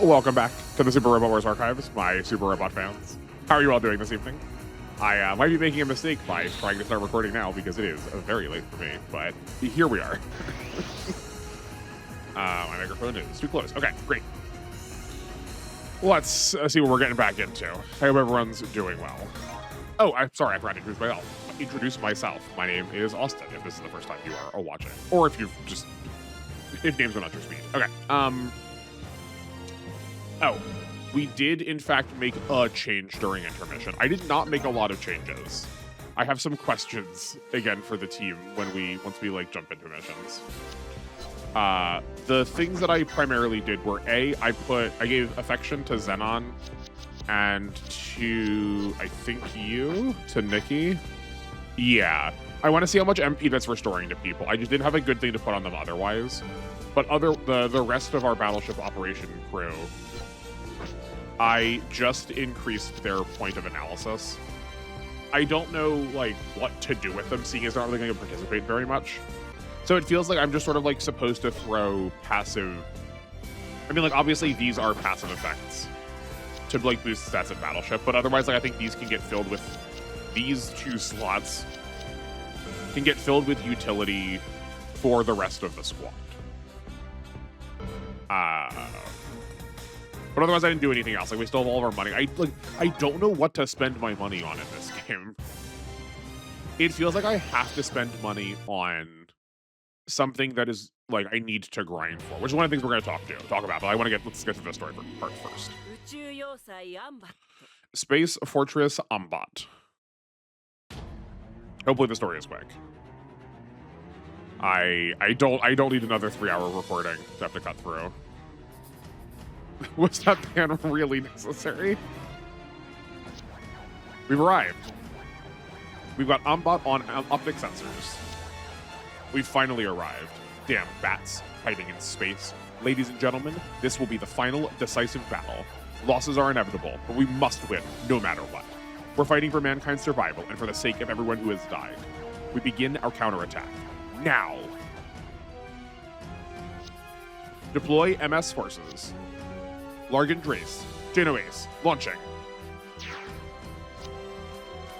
Welcome back to the Super Robot Wars Archives, my Super Robot fans. How are you all doing this evening? I might be making a mistake by trying to start recording now because it is very late for me, but here we are. My microphone is too close. Okay, great. Let's see what we're getting back into. I hope everyone's doing well. Oh, I'm sorry, I forgot to introduce myself. My name is Austin, if this is the first time you are watching. Or if names are not your speed. Okay, oh, we did in fact make a change during intermission. I did not make a lot of changes. I have some questions again for the team once we like jump into missions. The things that I primarily did were I gave affection to Xenon and to to Nikki. Yeah. I want to see how much MP that's restoring to people. I just didn't have a good thing to put on them otherwise. But the rest of our battleship operation crew, I just increased their point of analysis. I don't know like what to do with them, seeing as they're not really going to participate very much. So it feels like I'm just sort of like supposed to throw passive. I mean, like obviously these are passive effects to like boost stats in battleship, but otherwise, like I think these can get filled with these two slots can get filled with utility for the rest of the squad. But otherwise, I didn't do anything else. Like, we still have all of our money. I don't know what to spend my money on in this game. It feels like I have to spend money on something that is, like, I need to grind for, which is one of the things we're going to talk about. But let's get to the story part first. Space Fortress Ambat. Hopefully the story is quick. I don't need another 3-hour recording to have to cut through. Was that plan really necessary? We've arrived. We've got Ambat on optic sensors. We've finally arrived. Damn bats fighting in space. Ladies and gentlemen, this will be the final decisive battle. Losses are inevitable, but we must win no matter what. We're fighting for mankind's survival and for the sake of everyone who has died. We begin our counterattack. Now! Deploy MS forces. Largan Drace, Genoese, launching.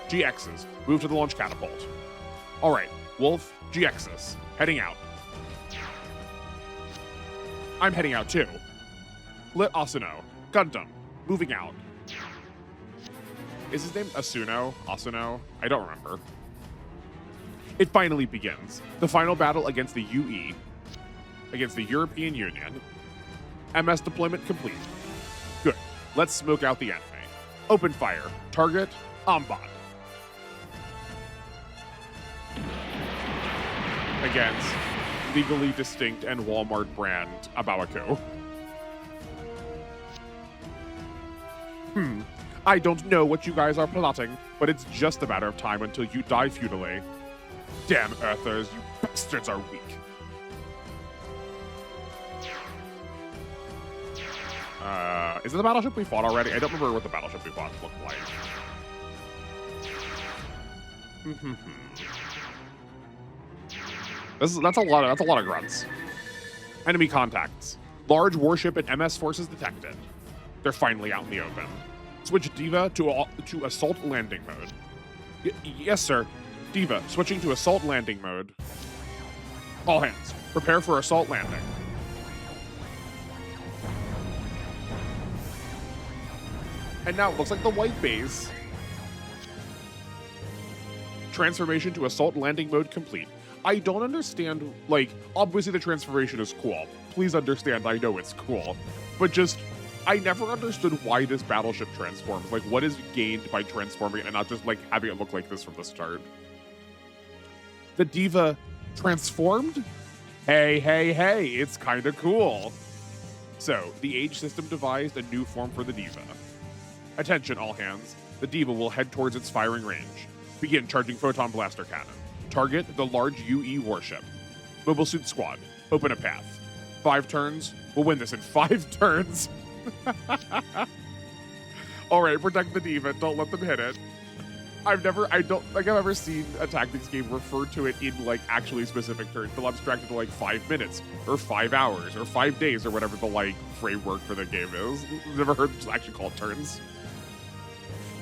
GXs, move to the launch catapult. Alright, Wolf, GXs, heading out. I'm heading out too. Lit Asuno, Gundam, moving out. Is his name Asuno? Asuno? I don't remember. It finally begins. The final battle against the UE, against the European Union. MS deployment complete. Good. Let's smoke out the enemy. Open fire. Target, Ambat. Against legally distinct and Walmart brand Abawaku. I don't know what you guys are plotting, but it's just a matter of time until you die futilely. Damn Earthers, you bastards are weak. Is it the battleship we fought already? I don't remember what the battleship we fought looked like. That's a lot of grunts. Enemy contacts. Large warship and MS forces detected. They're finally out in the open. Switch Diva to assault landing mode. Yes, sir. Diva, switching to assault landing mode. All hands, prepare for assault landing. And now it looks like the white base. Transformation to assault landing mode complete. I don't understand, like, obviously the transformation is cool. Please understand, I know it's cool. But just, I never understood why this battleship transforms. Like, what is gained by transforming it and not just, like, having it look like this from the start? The Diva transformed? Hey, it's kind of cool. So, the Age system devised a new form for the Diva. Attention, all hands. The Diva will head towards its firing range. Begin charging photon blaster cannon. Target the large UE warship. Mobile suit squad, open a path. 5 turns. We'll win this in 5 turns. All right, protect the Diva. Don't let them hit it. I don't think I've ever seen a tactics game refer to it in like actually specific terms. They'll abstract it to like 5 minutes or 5 hours or 5 days or whatever the like framework for the game is. Never heard it actually called turns.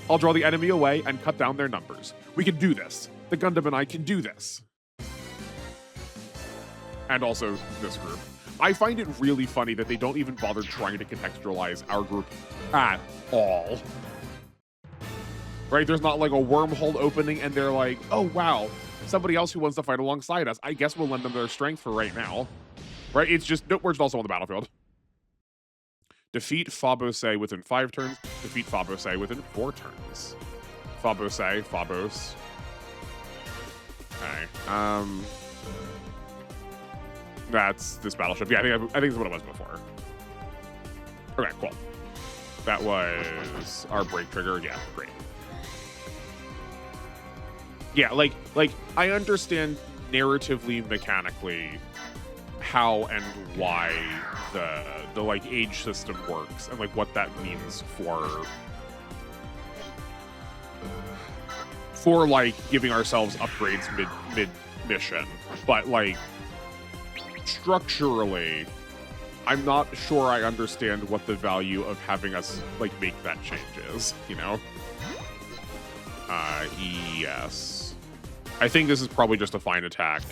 I'll draw the enemy away and cut down their numbers. We can do this. The Gundam and I can do this. And also this group. I find it really funny that they don't even bother trying to contextualize our group at all. Right? There's not like a wormhole opening and they're like, oh wow, somebody else who wants to fight alongside us. I guess we'll lend them their strength for right now. Right? It's just, nope, we're just also on the battlefield. Defeat Phobos within 5 turns. Defeat Phobos within 4 turns. Phobos. Okay. That's this battleship. Yeah, I think that's what it was before. Okay, cool. That was our brake trigger. Yeah, great. Yeah, like I understand narratively, mechanically, how and why the like age system works and like what that means for like giving ourselves upgrades mid mission, but like structurally, I'm not sure I understand what the value of having us like make that change is, you know? Yes. I think this is probably just a fine attack.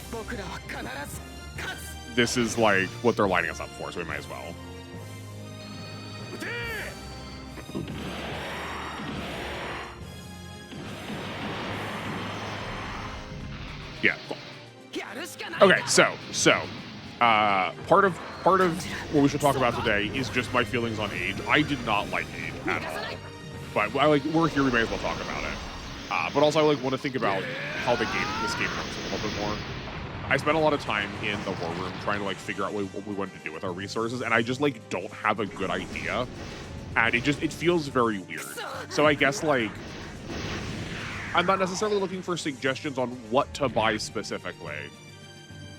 This is like what they're lining us up for, so we might as well. Yeah, cool. Okay, so part of what we should talk about today is just my feelings on Age. I did not like Age at all, but we're here, we may as well talk about it. But also, I want to think about how this game works a little bit more. I spent a lot of time in the war room trying to figure out what we wanted to do with our resources, and I just don't have a good idea, and it feels very weird. So I guess I'm not necessarily looking for suggestions on what to buy specifically,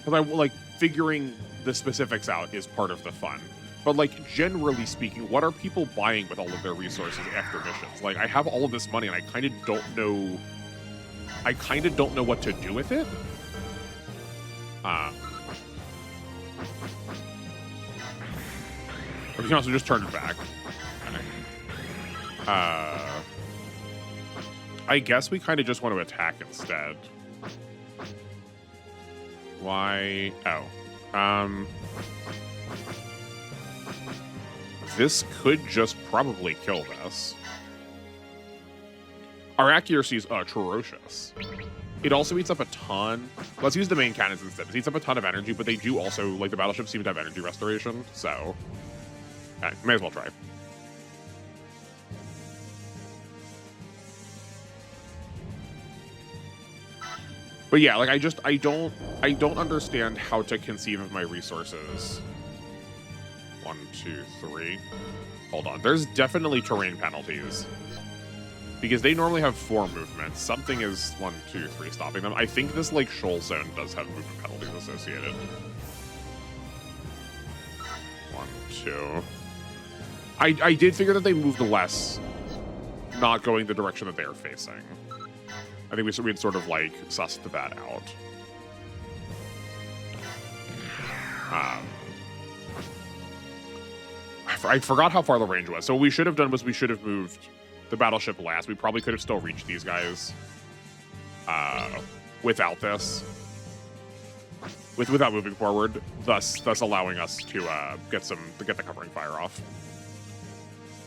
because figuring the specifics out is part of the fun. But generally speaking, what are people buying with all of their resources after missions? I have all of this money and I kind of don't know what to do with it. We can also just turn it back. I guess we kind of just want to attack instead. Why? Oh. This could just probably kill this. Our accuracy is atrocious. It also eats up a ton. Let's use the main cannons instead. It eats up a ton of energy, but they do also, the battleships seem to have energy restoration, so... Okay, may as well try. But yeah, I don't understand how to conceive of my resources. 1, 2, 3. Hold on. There's definitely terrain penalties. Because they normally have 4 movements. Something is 1, 2, 3 stopping them. I think this shoal zone does have movement penalties associated. 1, 2. I did figure that they moved less, not going the direction that they're facing. I think we'd sort of sussed that out. I forgot how far the range was. So what we should have done was we should have moved the battleship last. We probably could have still reached these guys without this, without moving forward. Thus allowing us to get the covering fire off.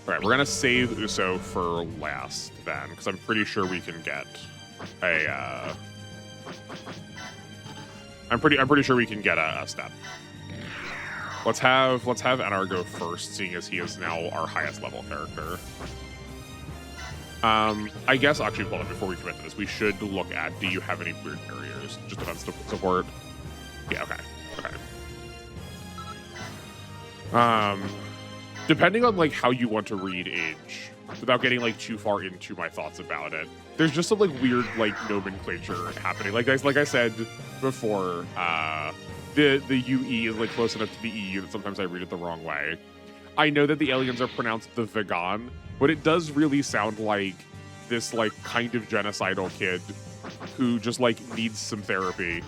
All right, we're gonna save Uso for last then, because I'm pretty sure we can get a. I'm pretty sure we can get a step. Let's have NR go first, seeing as he is now our highest level character. I guess actually, hold on, before we commit to this, we should look at, do you have any weird barriers? Just defense support. Yeah, okay. Depending on how you want to read Age, without getting too far into my thoughts about it, there's just some weird nomenclature happening. Like I said before, the UE is close enough to the EU that sometimes I read it the wrong way. I know that the aliens are pronounced the vegan, but it does really sound like this like kind of genocidal kid who just like needs some therapy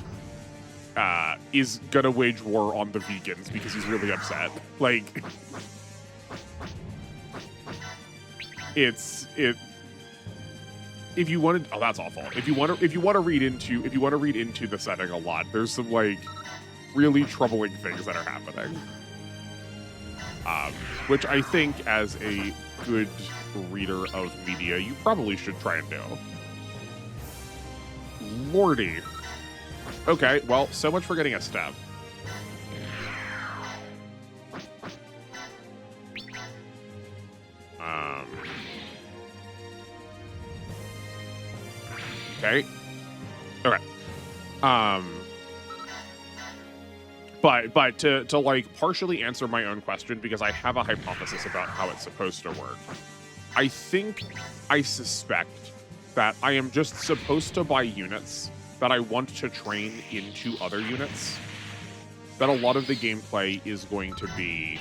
is gonna wage war on the vegans because he's really upset. Like, if you wanted, oh, that's awful. If you want to read into the setting a lot, there's some like really troubling things that are happening. Which I think, as a good reader of media, you probably should try and do. Lordy. Okay, well, so much for getting a step. Okay. Okay. But to like partially answer my own question, because I have a hypothesis about how it's supposed to work. I suspect that I am just supposed to buy units that I want to train into other units. That a lot of the gameplay is going to be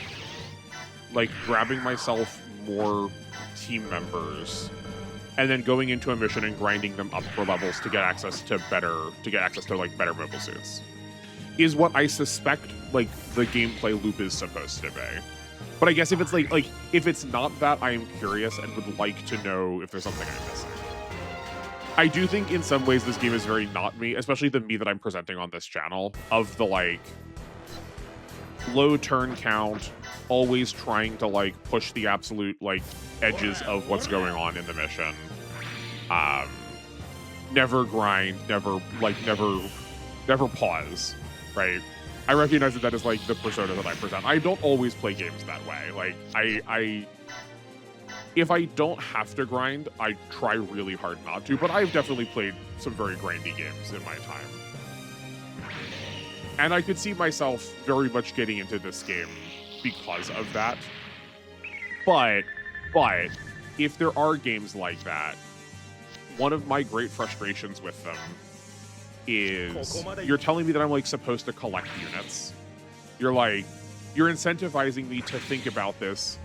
like grabbing myself more team members and then going into a mission and grinding them up for levels to get access to better mobile suits. Is what I suspect like the gameplay loop is supposed to be. But I guess if it's like if it's not that, I am curious and would like to know if there's something I'm missing. I do think in some ways this game is very not me, especially the me that I'm presenting on this channel, of the like low turn count, always trying to like push the absolute like edges of what's going on in the mission. Never grind, never pause, right? I recognize that is like the persona that I present. I don't always play games that way. Like if I don't have to grind, I try really hard not to, but I've definitely played some very grindy games in my time. And I could see myself very much getting into this game because of that. But if there are games like that, one of my great frustrations with them is you're telling me that I'm like supposed to collect units. You're incentivizing me to think about this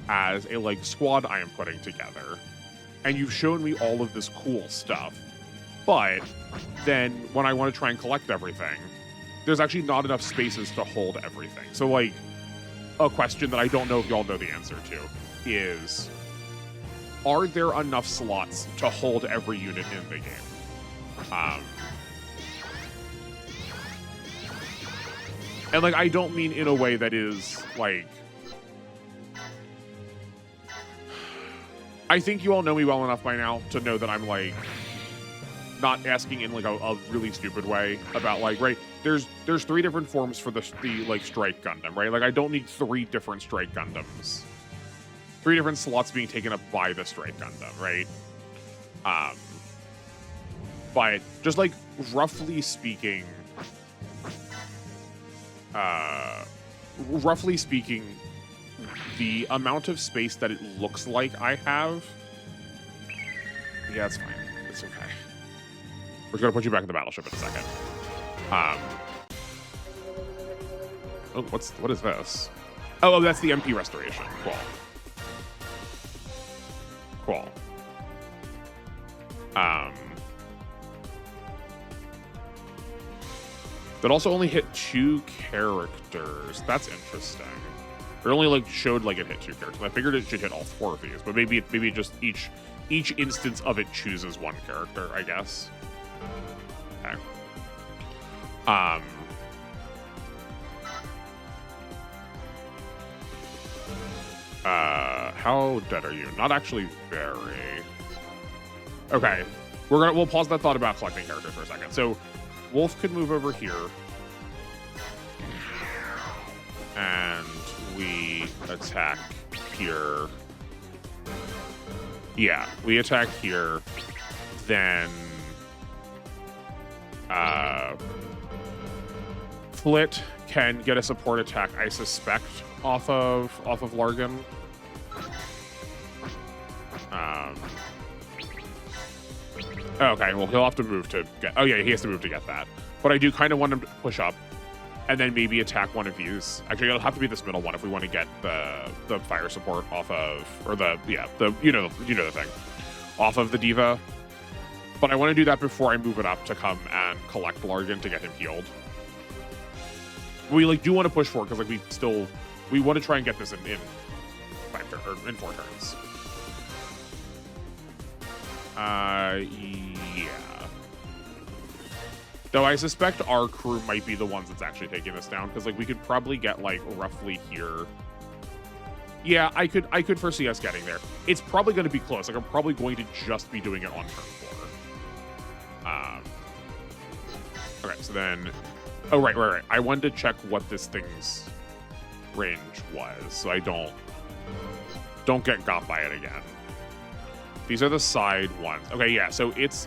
as a like squad I am putting together. And you've shown me all of this cool stuff. But then when I want to try and collect everything, there's actually not enough spaces to hold everything. So like a question that I don't know if y'all know the answer to is, are there enough slots to hold every unit in the game? And like, I don't mean in a way that is like, I think you all know me well enough by now to know that I'm like not asking in like a really stupid way about like, right, there's 3 different forms for the like strike Gundam, right? Like I don't need 3 different strike Gundams. 3 different slots being taken up by the strike Gundam, right? But just like roughly speaking, the amount of space that it looks like I have, yeah, it's fine. It's okay. We're gonna put you back in the battleship in a second. Oh, what is this? Oh, that's the MP restoration. Cool. Cool. That also only hit 2 characters. That's interesting. It only like showed like it hit 2 characters. I figured it should hit all 4 of these, but maybe just each instance of it chooses 1 character, I guess. Okay. How dead are you? Not actually very. Okay. We'll pause that thought about collecting characters for a second. So Wolf could move over here. And we attack here. Yeah, we attack here. Then Flit can get a support attack, I suspect, off of Largan. Okay, well, he'll have to move to get... Oh, yeah, he has to move to get that. But I do kind of want him to push up and then maybe attack one of these. Actually, it'll have to be this middle one if we want to get the fire support off of... Or the... Yeah, you know the thing. off of the Diva. But I want to do that before I move it up to come and collect Largan to get him healed. We like do want to push forward because like we want to try and get this in 4 turns. Yeah. Though I suspect our crew might be the ones that's actually taking this down, because like we could probably get like roughly here. Yeah, I could foresee us getting there. It's probably going to be close. Like I'm probably going to just be doing it on turn 4. Okay, so then, oh right. I wanted to check what this thing's range was, so I don't get got by it again. These are the side ones. Okay, yeah. So its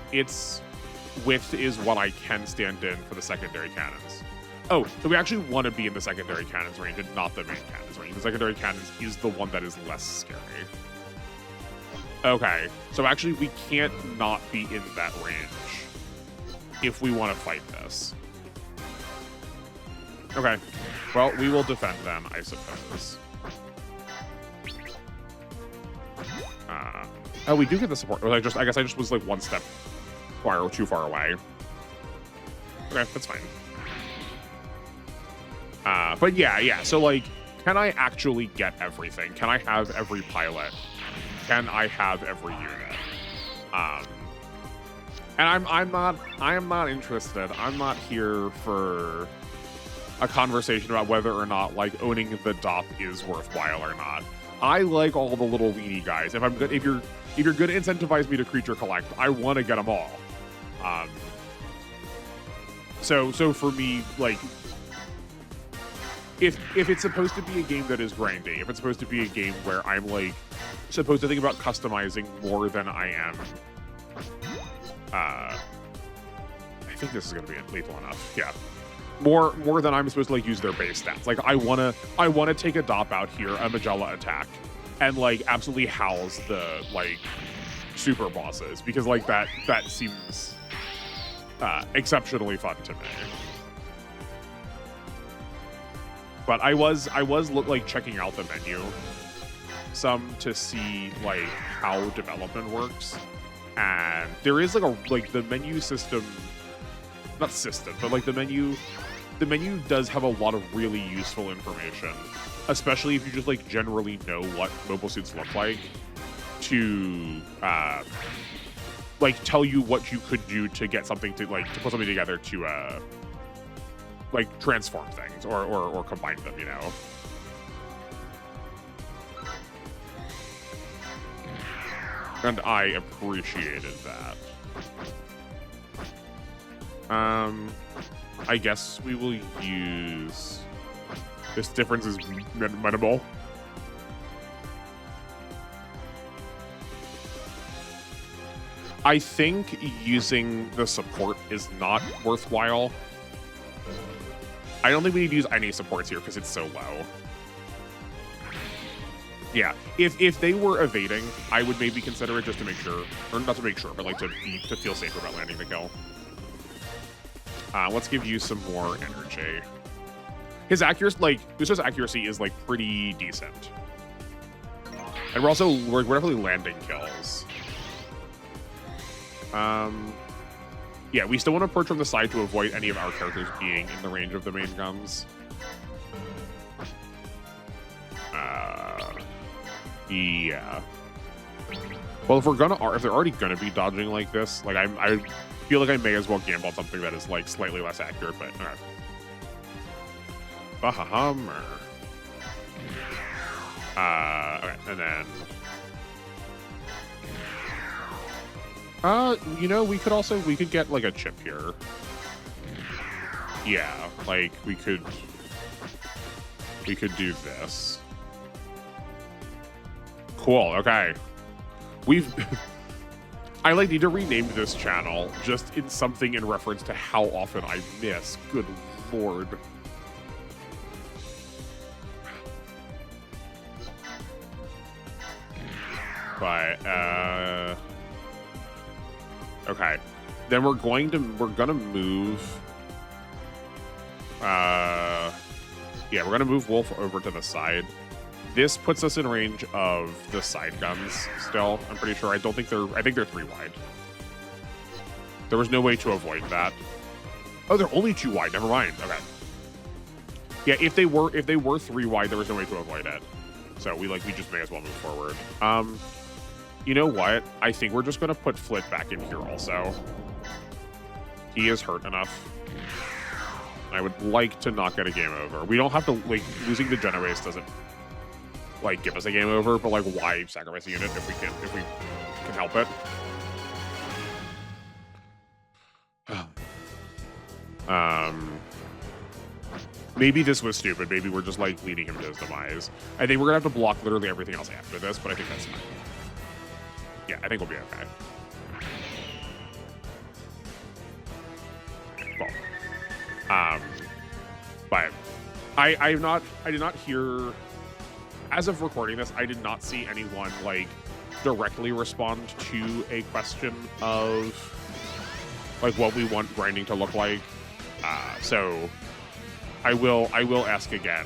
width is what I can stand in for the secondary cannons. Oh, so we actually want to be in the secondary cannons range and not the main cannons range. The secondary cannons is the one that is less scary. Okay, so actually we can't not be in that range if we want to fight this. Okay, well, we will defend then, I suppose. Oh, we do get the support. I guess I just was like one step too far away. Okay, that's fine. But yeah. So like, can I actually get everything? Can I have every pilot? Can I have every unit? And I am not interested. I'm not here for a conversation about whether or not like owning the DOP is worthwhile or not. I like all the little weenie guys. If you're going to incentivize me to creature collect, I want to get them all. So for me, like, if it's supposed to be a game that is grindy, if it's supposed to be a game where I'm like supposed to think about customizing more than I am, I think this is going to be lethal enough. Yeah. More than I'm supposed to like use their base stats. Like I wanna take a DOP out here, a Magella attack, and like absolutely house the like super bosses, because like that seems exceptionally fun to me. But I was like checking out the menu some to see like how development works, and there is like the menu system, not system, but like the menu does have a lot of really useful information, especially if you just like generally know what mobile suits look like, to like tell you what you could do to get something to put something together to like transform things or combine them, you know. And I appreciated that. I guess we will use... This difference is minimal. I think using the support is not worthwhile. I don't think we need to use any supports here because it's so low. Yeah, if they were evading, I would maybe consider it just to make sure, or not to make sure, but like to feel safer about landing the kill. Let's give you some more energy. His accuracy, like, Uso's accuracy is like pretty decent, and we're definitely landing kills. Yeah, we still want to approach from the side to avoid any of our characters being in the range of the main guns. Yeah. Well, if they're already gonna be dodging like this, like I feel like I may as well gamble on something that is like slightly less accurate, but all right. Bahummer. Okay, and then you know, we could get like a chip here. Yeah, like we could do this. Cool, okay. I like need to rename this channel just in something in reference to how often I miss. Good lord. But okay. Then we're gonna move yeah, we're gonna move Wolf over to the side. This puts us in range of the side guns still, I'm pretty sure. I think they're 3 wide. There was no way to avoid that. Oh, they're only 2 wide. Never mind. Okay. Yeah, if they were 3 wide, there was no way to avoid it. So we just may as well move forward. You know what? I think we're just gonna put Flit back in here also. He is hurt enough. I would like to not get a game over. We don't have to, like, losing the Genoese doesn't, like, give us a game over, but, like, why sacrifice a unit if we can help it? Maybe this was stupid. Maybe we're just, like, leading him to his demise. I think we're gonna have to block literally everything else after this, but I think that's fine. Yeah, I think we'll be okay. But I did not hear, as of recording this, I did not see anyone like directly respond to a question of like what we want grinding to look like. So I will ask again.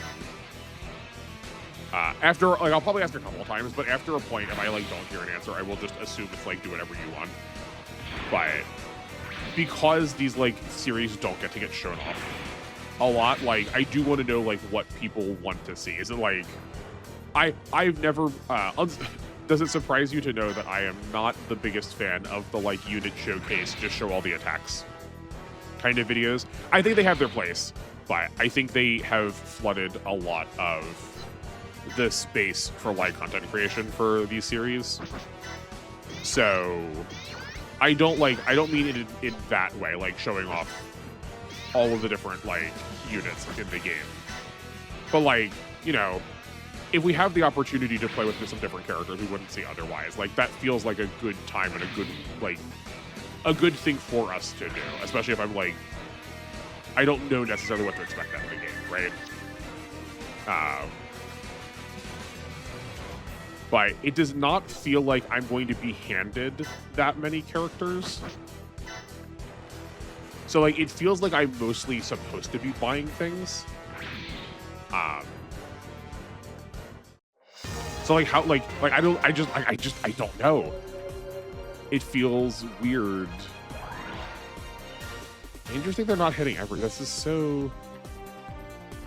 After, like, I'll probably ask a couple of times, but after a point, if I like don't hear an answer, I will just assume it's like do whatever you want. But because these like series don't get shown off a lot, like I do want to know like what people want to see. Is it like I've never does it surprise you to know that I am not the biggest fan of the like unit showcase, just show all the attacks kind of videos? I think they have their place, but I think they have flooded a lot of the space for live content creation for these series. So I don't mean it in that way, like showing off all of the different like units in the game. But like, you know, if we have the opportunity to play with some different characters we wouldn't see otherwise, like that feels like a good time and a good thing for us to do, especially if I'm like, I don't know necessarily what to expect out of the game, right? But it does not feel like I'm going to be handed that many characters. So like, it feels like I'm mostly supposed to be buying things. So like how, like I don't know. It feels weird. Interesting they're not hitting every, this is so...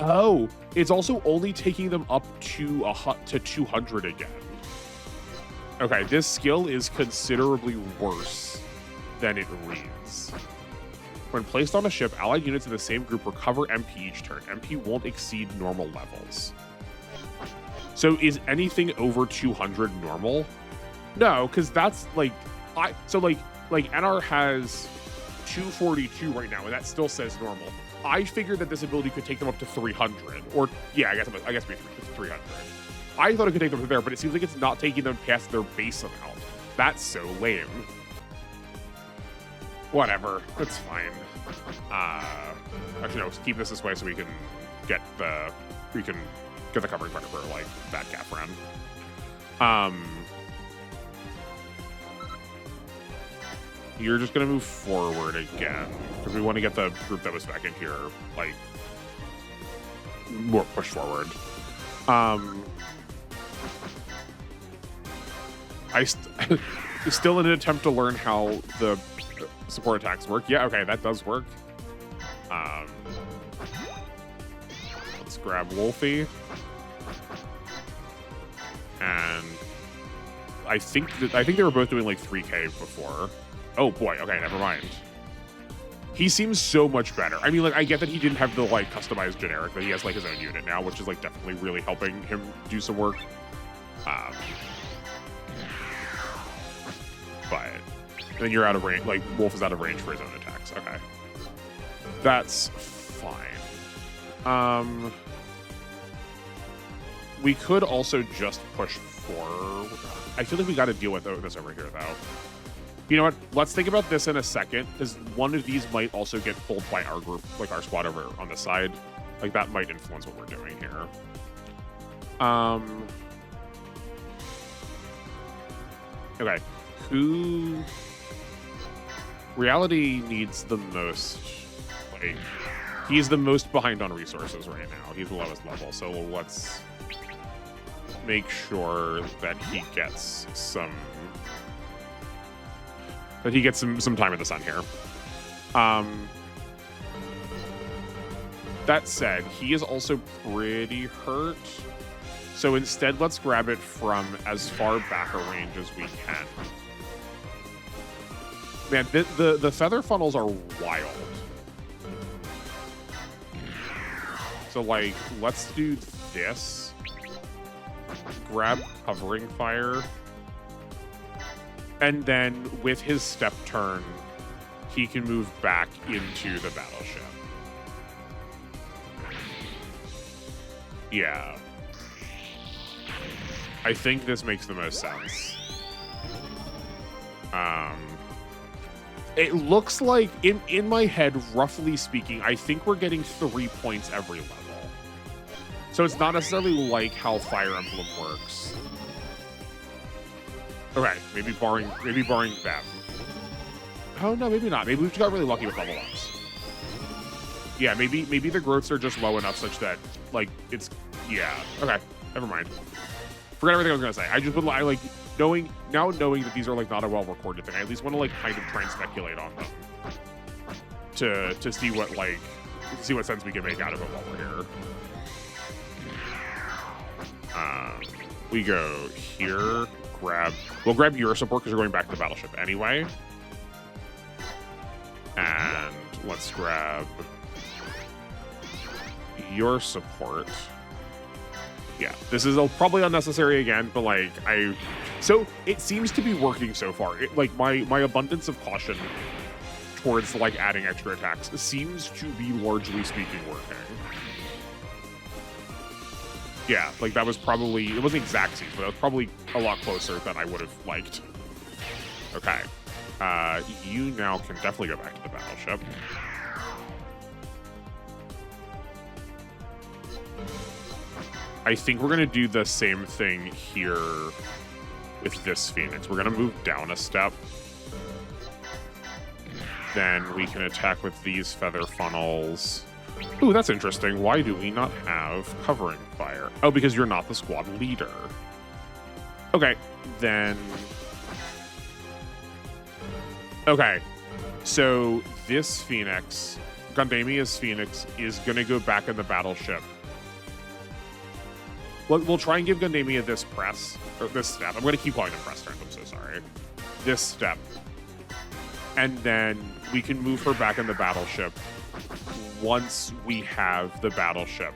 Oh, it's also only taking them up to 200 again. Okay, this skill is considerably worse than it reads. When placed on a ship, allied units in the same group recover MP each turn. MP won't exceed normal levels. So is anything over 200 normal? No, because that's like, NR has 242 right now, and that still says normal. I figured that this ability could take them up to 300, or yeah, I guess 300. I thought it could take them to there, but it seems like it's not taking them past their base amount. That's so lame. Whatever, that's fine. Actually, no, keep this way so we can get the covering fire for like that gap run. You're just gonna move forward again because we want to get the group that was back in here like more pushed forward. Still in an attempt to learn how the support attacks work. Yeah, okay, that does work. Let's grab Wolfie. And I think they were both doing like 3K before. Oh boy, okay, never mind. He seems so much better. I mean, like, I get that he didn't have the like customized generic, but he has like his own unit now, which is like definitely really helping him do some work. But then you're out of range, like Wolf is out of range for his own attacks. Okay. That's fine. We could also just push forward. I feel like we got to deal with this over here, though. You know what? Let's think about this in a second, because one of these might also get pulled by our group, like our squad over on the side. Like, that might influence what we're doing here. Okay. Who... Reality needs the most... Like, he's the most behind on resources right now. He's the lowest level, so let's make sure that he gets some some time in the sun here. That said, he is also pretty hurt. So instead, let's grab it from as far back a range as we can. Man, the feather funnels are wild. So, like, let's do this. Grab Hovering Fire. And then, with his step turn, he can move back into the battleship. Yeah. I think this makes the most sense. It looks like, in my head, roughly speaking, I think we're getting 3 points every level. So it's not necessarily like how Fire Emblem works. Okay, maybe barring them. Oh no, maybe not. Maybe we just got really lucky with level ups. Yeah, maybe the growths are just low enough such that, like, it's, yeah. Okay, never mind. Forget everything I was gonna say. I just would, I like knowing that these are like not a well recorded thing. I at least want to like kind of try and speculate on them to see what sense we can make out of it while we're here. We go here. We'll grab your support because you're going back to the battleship anyway. And let's grab your support. Yeah, this is probably unnecessary again, but like so it seems to be working so far. Like my abundance of caution towards like adding extra attacks seems to be largely speaking working. Yeah, like that was probably, it wasn't exact scenes, but that was probably a lot closer than I would have liked. Okay, you now can definitely go back to the battleship. I think we're going to do the same thing here with this Phoenix. We're going to move down a step. Then we can attack with these feather funnels. Ooh, that's interesting. Why do we not have Covering Fire? Oh, because you're not the squad leader. Okay, then... Okay, so this Phoenix, Gundamia's Phoenix, is going to go back in the battleship. We'll try and give Gundamia this press, or this step. I'm going to keep calling them press turns, I'm so sorry. This step. And then we can move her back in the battleship once we have the battleship.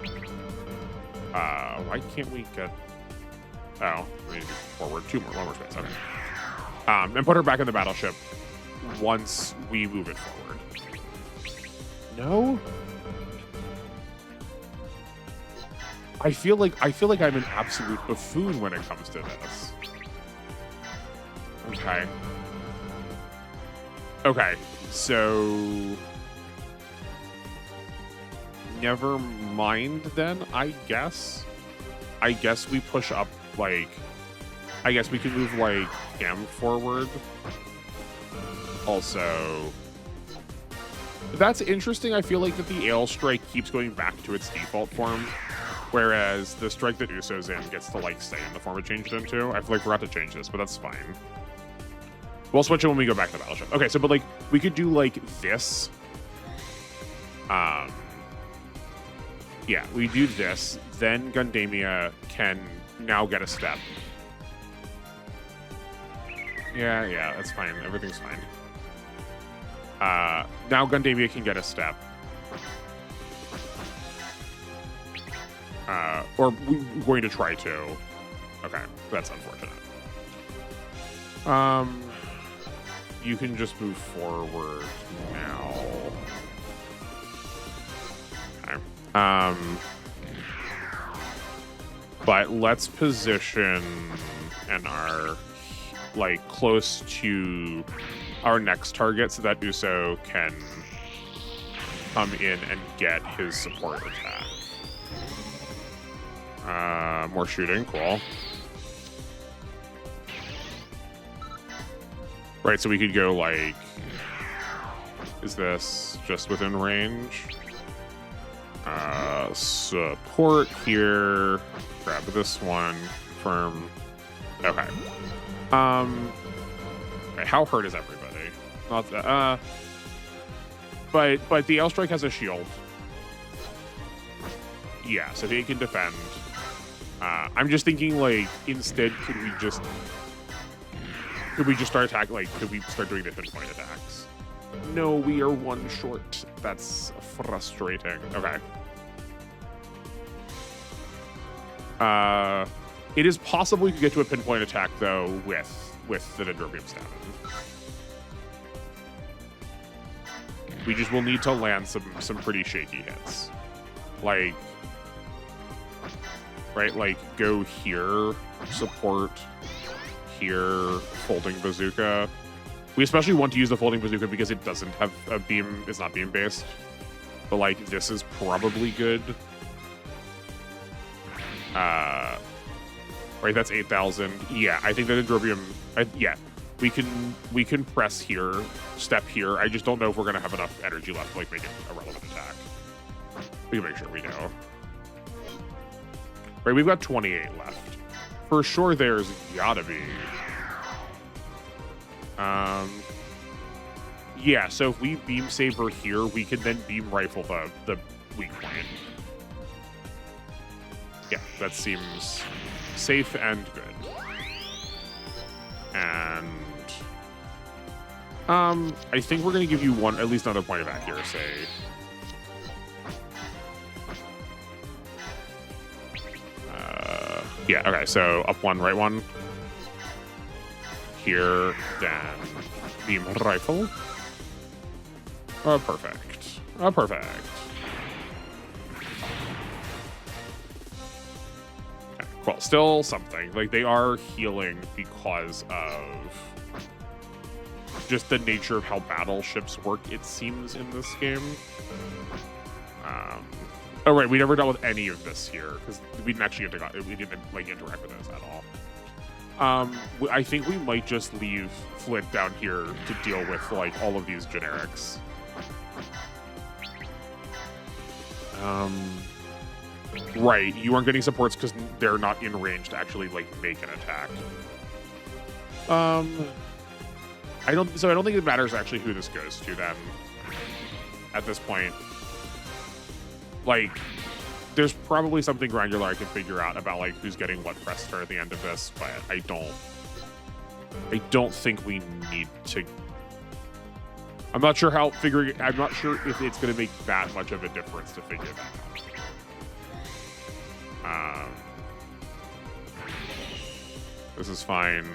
Why can't we get... Oh, we need to do forward. One more space, okay. And put her back in the battleship once we move it forward. No? I feel like I'm an absolute buffoon when it comes to this. Okay. Okay, so never mind then, I guess. I guess we push up, like, I guess we can move, like, him forward. Also, that's interesting. I feel like that the Ale Strike keeps going back to its default form, whereas the strike that Uso's in gets to, like, stay in the form it changed into. I forgot to change this, but that's fine. We'll switch it when we go back to the battleship. Okay, so, but, like, we could do, like, this. Yeah, we do this. Then Gundamia can now get a step. Yeah, that's fine. Everything's fine. Now Gundamia can get a step. Or we're going to try to. Okay, that's unfortunate. You can just move forward now. Okay. But let's position and our, like, close to our next target so that Uso can come in and get his support attack. More shooting, cool. Right, so we could go, like, is this just within range? Support here, grab this one, confirm. Okay. Okay, how hurt is everybody? Not that. But the Airstrike has a shield. Yeah, so he can defend. I'm just thinking, like, instead, could we just start attacking? Like, could we start doing the pinpoint attacks? No, we are one short. That's frustrating. Okay. It is possible you could get to a pinpoint attack though with the Dendrobium Stamen. We just will need to land some pretty shaky hits, like. Right, like, go here, support, here, folding bazooka. We especially want to use the folding bazooka because it doesn't have a beam, it's not beam-based. But, like, this is probably good. Right, that's 8,000. Yeah, I think that Dendrobium, yeah. We can press here, step here. I just don't know if we're going to have enough energy left to, like, make it a relevant attack. We can make sure we know. Right, we've got 28 left. For sure, there's gotta be. Yeah, so if we beam saber here, we can then beam rifle the weak point. Yeah, that seems safe and good. And I think we're gonna give you at least another point of accuracy. Yeah, okay, so up one, right one. Here, then beam rifle. Oh, perfect. Oh, perfect. Okay, cool, still something. Like, they are healing because of just the nature of how battleships work, it seems, in this game. Oh, right, we never dealt with any of this here, because we didn't actually interact with this at all. I think we might just leave Flint down here to deal with, like, all of these generics. Right, you aren't getting supports because they're not in range to actually, like, make an attack. I don't think it matters actually who this goes to then, at this point. Like, there's probably something granular I can figure out about, like, who's getting what press turn at the end of this, but I don't think we need to. I'm not sure if it's going to make that much of a difference to figure that out. This is fine.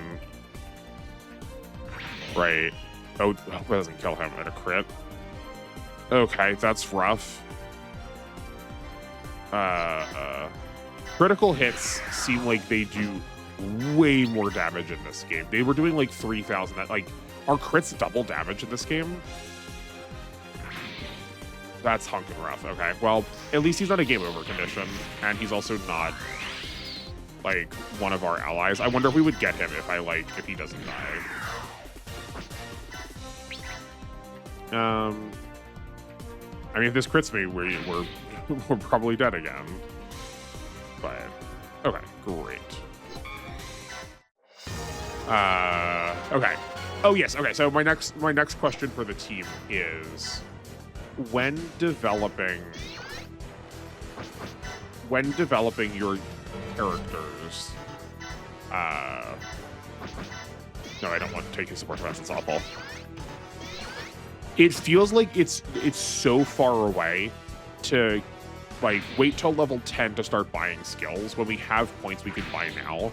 Right. Oh, that doesn't kill him at a crit. Okay, that's rough. Critical hits seem like they do way more damage in this game. They were doing like 3,000. Like, are crits double damage in this game? That's hunkin' rough. Okay, well, at least he's not a game over condition, and he's also not like one of our allies. I wonder if we would get him if he doesn't die. I mean, if this crits me, we're probably dead again. But okay, great. Okay. Oh yes. Okay. So my next question for the team is, when developing your characters. No, I don't want to take his support class. It's awful. It feels like it's so far away to, like, wait till level 10 to start buying skills when we have points we can buy now.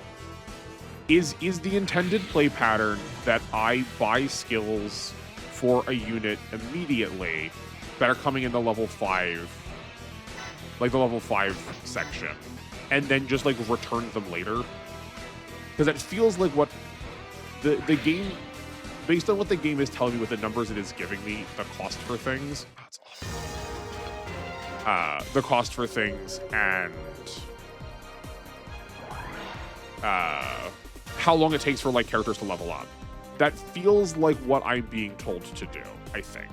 Is the intended play pattern that I buy skills for a unit immediately that are coming in the level 5, like the level 5 section, and then just, like, return them later? Because it feels like what the game, based on what the game is telling me with the numbers it is giving me, the cost for things. That's awful. The cost for things and how long it takes for, like, characters to level up. That feels like what I'm being told to do, I think.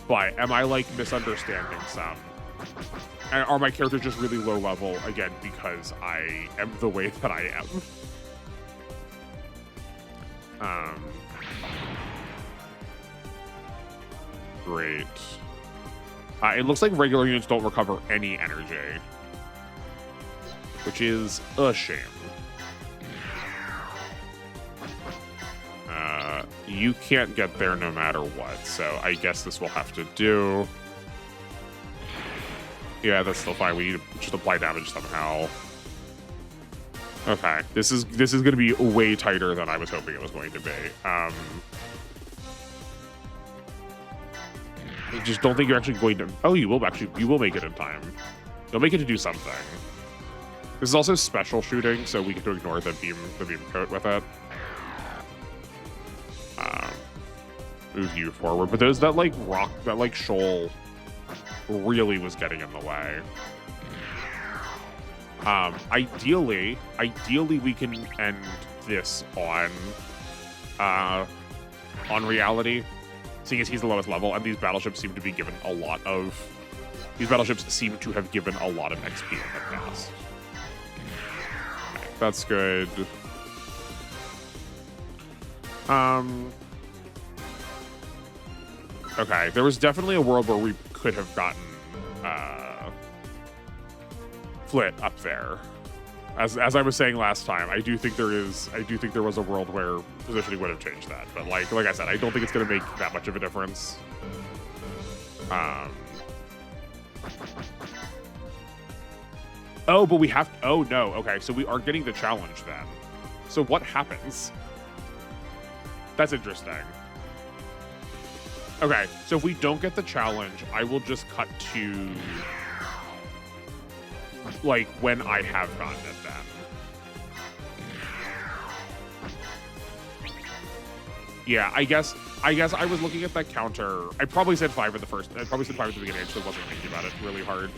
But am I, like, misunderstanding some? Are my characters just really low level, again, because I am the way that I am? Great. It looks like regular units don't recover any energy, which is a shame. You can't get there no matter what, so I guess this will have to do. Yeah, that's still fine. We need to just apply damage somehow. Okay, this is going to be way tighter than I was hoping it was going to be. I just don't think you're actually going to. Oh, you will make it in time. You'll make it to do something. This is also special shooting, so we get to ignore the beam coat with it. Move you forward, but there's that like rock, that like shoal really was getting in the way. Ideally we can end this on reality, seeing as he's the lowest level, and these battleships seem to be given a lot of. These battleships seem to have given a lot of XP in the past. Okay, that's good. Okay, there was definitely a world where we could have gotten Flit up there. As I was saying last time, I do think there was a world where positioning would have changed that. But like I said, I don't think it's going to make that much of a difference. Oh, but we have. Oh no. Okay, so we are getting the challenge then. So what happens? That's interesting. Okay, so if we don't get the challenge, I will just cut to like when I have gotten it then. Yeah, I guess I was looking at that counter. I probably said 5 at the first. I probably said 5 at the beginning. I just wasn't thinking about it really hard.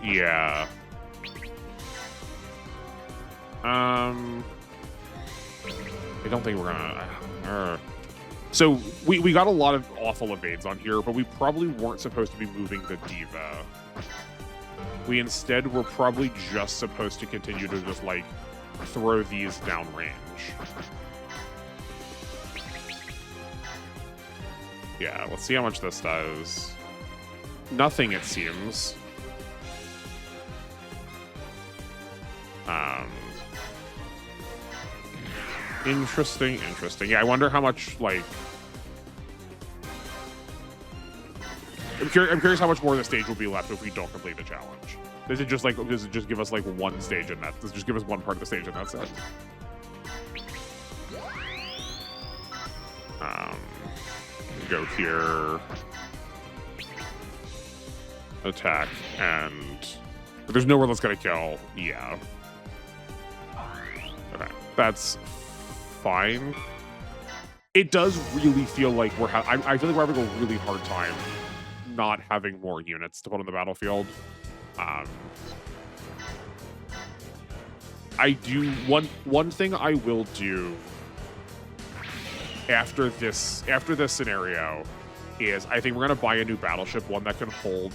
Yeah. I don't think we're gonna. So we got a lot of awful evades on here, but we probably weren't supposed to be moving the Diva. We instead were probably just supposed to continue to just like throw these downrange. Yeah, let's see how much this does. Nothing, it seems. Interesting. Yeah, I wonder how much, like... I'm curious how much more of the stage will be left if we don't complete the challenge. Does it just give us, like, one stage and that... Does it just give us one part of the stage and that's it? Go here... Attack, and... But there's nowhere that's gonna kill. Yeah. Okay, that's... fine. It does really feel like I feel like we're having a really hard time not having more units to put on the battlefield. I do one thing I will do after this scenario is I think we're gonna buy a new battleship, one that can hold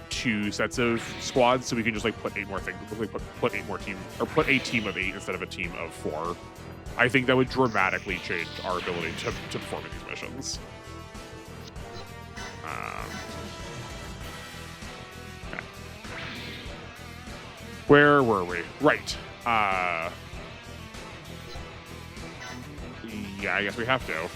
2 sets of squads, so we can just like put 8 more things, put 8 more team, or put a team of 8 instead of a team of 4. I think that would dramatically change our ability to perform in these missions. Okay. Where were we? Right. Yeah, I guess we have to.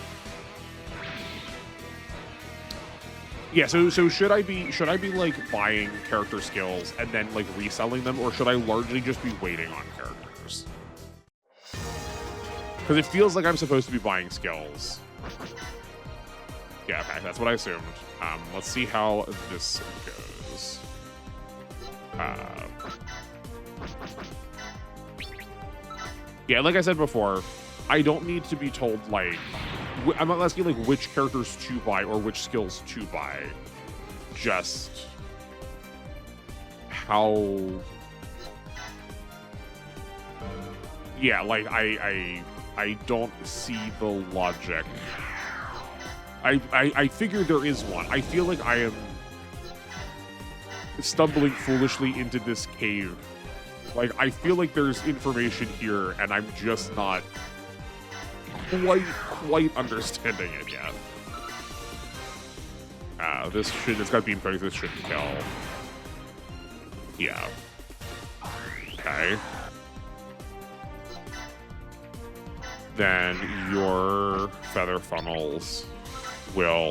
Yeah, so should I be like buying character skills and then like reselling them, or should I largely just be waiting on characters? Because it feels like I'm supposed to be buying skills. Yeah, okay, that's what I assumed. Let's see how this goes. Yeah, like I said before, I don't need to be told, like... I'm not asking, like, which characters to buy or which skills to buy. Just... how... Yeah, like, I don't see the logic. I figure there is one. I feel like I am stumbling foolishly into this cave. Like, I feel like there's information here, and I'm just not quite understanding it yet. It's got beam coatings, this should kill. Yeah. Okay. Then your feather funnels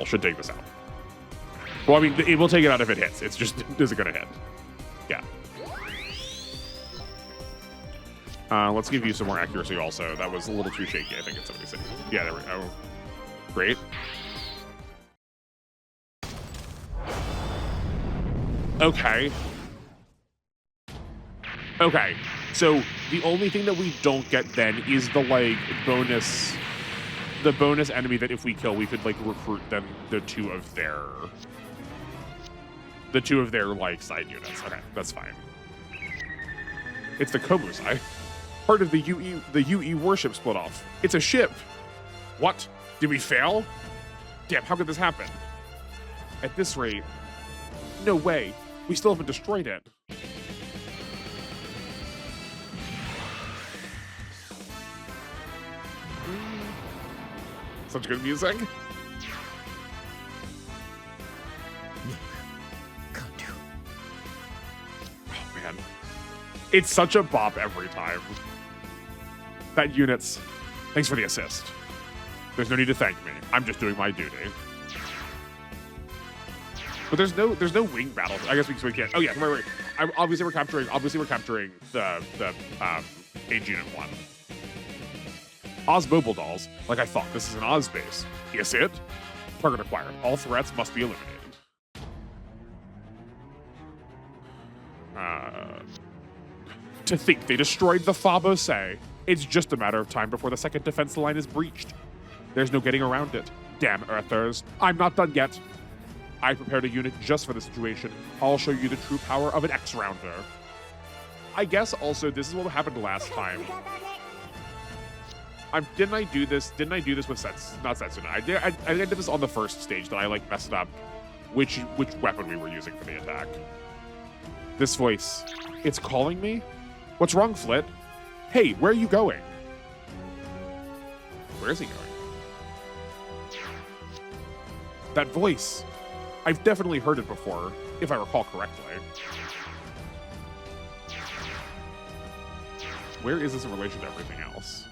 should take this out. Well, I mean, it will take it out if it hits. It's just, is it gonna hit? Yeah. Let's give you some more accuracy also. That was a little too shaky, I think, in 76. Yeah, there we go. Great. Okay. Okay. So the only thing that we don't get then is the, like, bonus enemy that if we kill, we could, like, recruit them, the two of their, like, side units. Okay, that's fine. It's the Komusai. Part of the UE warship split off. It's a ship. What? Did we fail? Damn, how could this happen? At this rate, no way. We still haven't destroyed it. Such good music. Oh, man. It's such a bop every time. That units. Thanks for the assist. There's no need to thank me. I'm just doing my duty. But there's no wing battle. I guess we can't. Oh yeah, right. Obviously we're capturing the Age Unit 1. Oz mobile dolls. Like I thought, this is an Oz base. Yes, it. Target acquired. All threats must be eliminated. To think they destroyed the Fabose. It's just a matter of time before the second defense line is breached. There's no getting around it. Damn Earthers. I'm not done yet. I prepared a unit just for the situation. I'll show you the true power of an X-Rounder. I guess also this is what happened last time. Didn't I do this with not Setsuna? I did this on the first stage that I like messed up which weapon we were using for the attack. This voice. It's calling me? What's wrong, Flit? Hey, where are you going? Where is he going? That voice. I've definitely heard it before, if I recall correctly. Where is this in relation to everything else?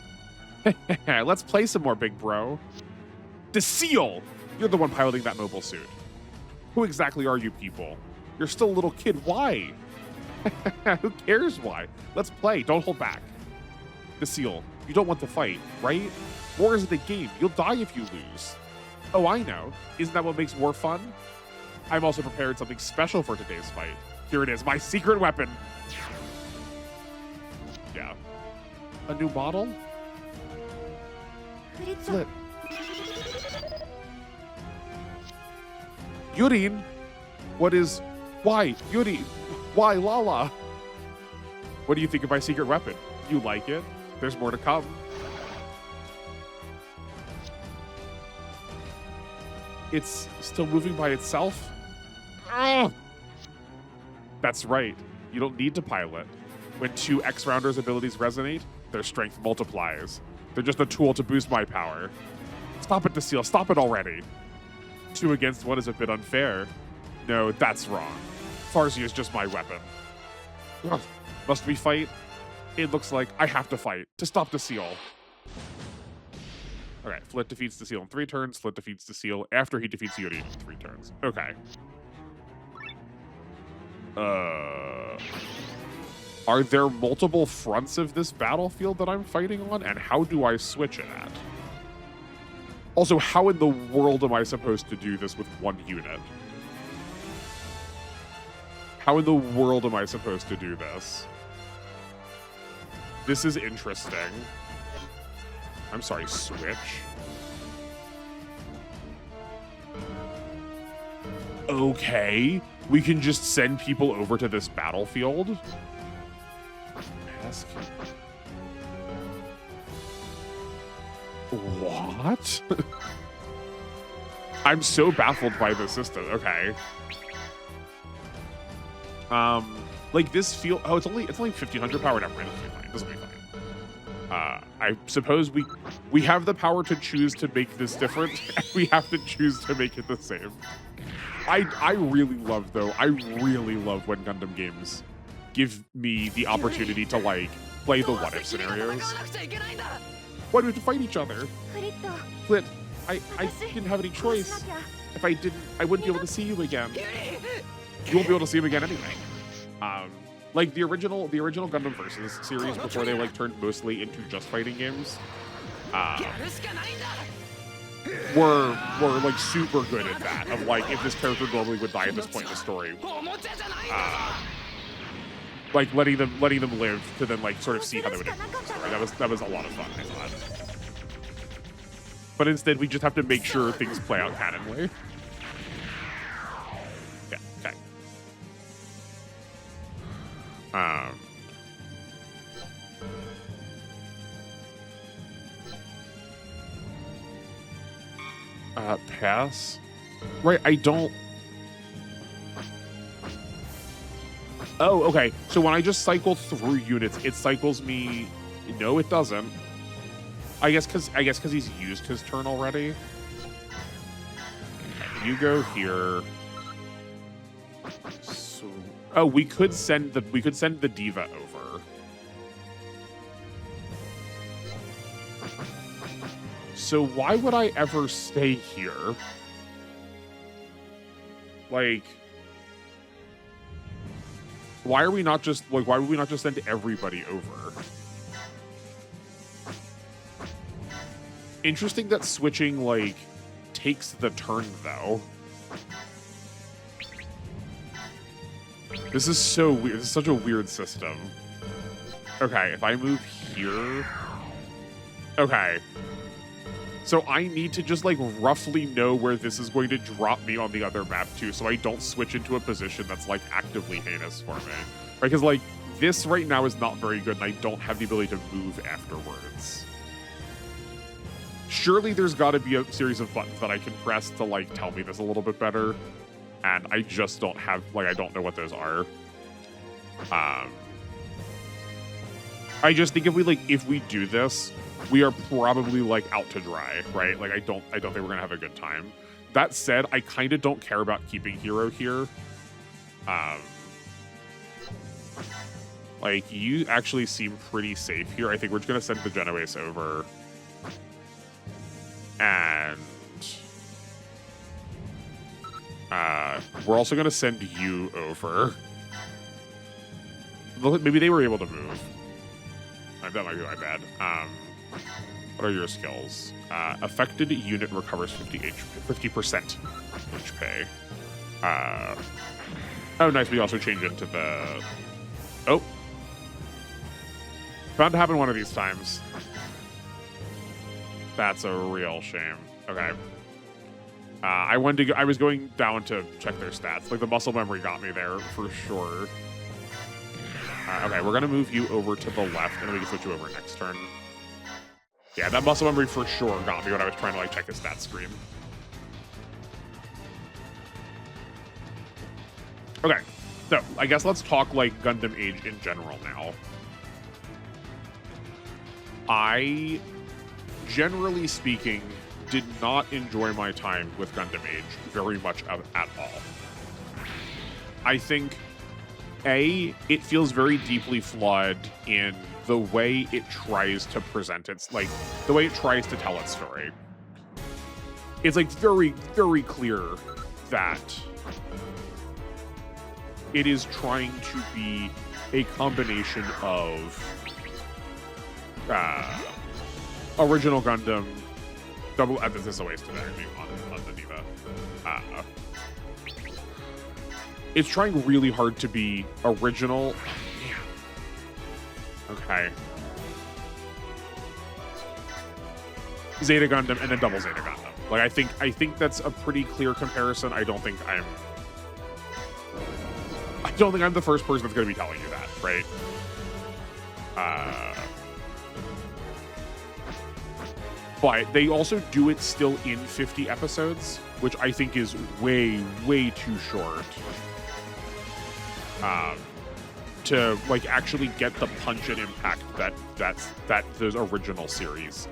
Let's play some more, big bro. Seal! You're the one piloting that mobile suit. Who exactly are you people? You're still a little kid. Why? Who cares why? Let's play. Don't hold back. Seal, you don't want to fight, right? War isn't a game. You'll die if you lose. Oh, I know. Isn't that what makes war fun? I'm also prepared something special for today's fight. Here it is, my secret weapon. Yeah. A new model? Flip. Yurin? Why, Yuri? Why, Lala? What do you think of my secret weapon? You like it? There's more to come. It's still moving by itself? Ugh. That's right. You don't need to pilot. When two X-Rounders' abilities resonate, their strength multiplies. They're just a tool to boost my power. Stop it, Seal. Stop it already. 2 against 1 is a bit unfair. No, that's wrong. Farsi is just my weapon. Ugh. Must we fight? It looks like I have to fight to stop the Seal. Okay, Flit defeats the Seal in 3 turns. Flit defeats the Seal after he defeats Yuri in 3 turns. Okay. Are there multiple fronts of this battlefield that I'm fighting on? And how do I switch it at? Also, how in the world am I supposed to do this with 1 unit? How in the world am I supposed to do this? This is interesting. I'm sorry, switch? Okay, we can just send people over to this battlefield? What? I'm so baffled by this system. Okay. Like this feel. Oh, it's only 1500 power. Never mind. This will be fine. This will be fine. I suppose we have the power to choose to make this different. And we have to choose to make it the same. I really love though. I really love when Gundam games give me the opportunity to like play the what if scenarios. Why do we have to fight each other? Flit, I didn't have any choice. If I didn't, I wouldn't be able to see you again. You won't be able to see him again anyway. Like the original Gundam Versus series before they like turned mostly into just fighting games, were like super good at that. Of like if this character normally would die at this point in the story, like letting them live to then like sort of see how they would end the story. That was a lot of fun, I thought. But instead, we just have to make sure things play out canonly. Yeah. Okay. Pass. Right, I don't. Oh, okay. So when I just cycle through units, it cycles me. No, it doesn't. I guess because he's used his turn already. Okay, you go here. So, oh, we could send the diva over. So why would I ever stay here? Like, why would we not just send everybody over? Interesting that switching like takes the turn though. This is so weird. This is such a weird system. Okay, if I move here. Okay. So I need to just like roughly know where this is going to drop me on the other map too, so I don't switch into a position that's like actively heinous for me. Right? Because like this right now is not very good and I don't have the ability to move afterwards. Surely there's got to be a series of buttons that I can press to like tell me this a little bit better. And I just don't have, like, I don't know what those are. I just think if we do this, we are probably like out to dry, right? Like I don't think we're gonna have a good time. That said, I kind of don't care about keeping Hero here. Like you actually seem pretty safe here. I think we're just gonna send the Genoese over. And we're also going to send you over. Maybe they were able to move. That might be my bad. What are your skills? Affected unit recovers 50% HP. Oh, nice. We also change into the... Oh. Bound to happen one of these times. That's a real shame. Okay. I was going down to check their stats. Like the muscle memory got me there for sure. Okay, we're gonna move you over to the left, and then we can switch you over next turn. Yeah, that muscle memory for sure got me when I was trying to like check the stats screen. Okay, so I guess let's talk like Gundam Age in general now. I, generally speaking, did not enjoy my time with Gundam Age very much at all. I think, it feels very deeply flawed in the way it tries to present its, like, the way it tries to tell its story. It's, like, very, very clear that it is trying to be a combination of original Gundam, this is a waste of energy on the Diva. It's trying really hard to be original. Okay. Zeta Gundam and then double Zeta Gundam. Like I think that's a pretty clear comparison. I don't think I'm the first person that's going to be telling you that, right? but they also do it still in 50 episodes, which I think is way, way too short. To like actually get the punch and impact that the original series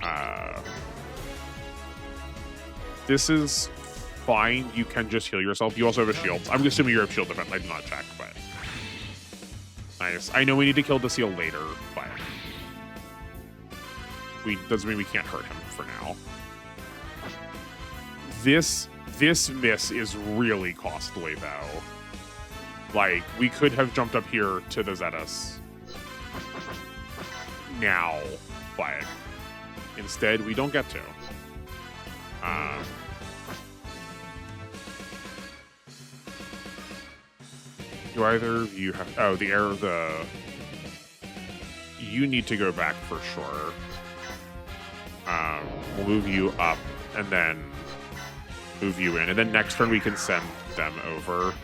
had. This is fine. You can just heal yourself. You also have a shield. I'm assuming you have shield defense. I did not check, but nice. I know we need to kill the seal later, but doesn't mean we can't hurt him for now. This miss is really costly though. Like, we could have jumped up here to the Zetas now, but instead we don't get to. Do either of you have... Oh, you need to go back for sure. We'll move you up and then move you in. And then next turn we can send them over. I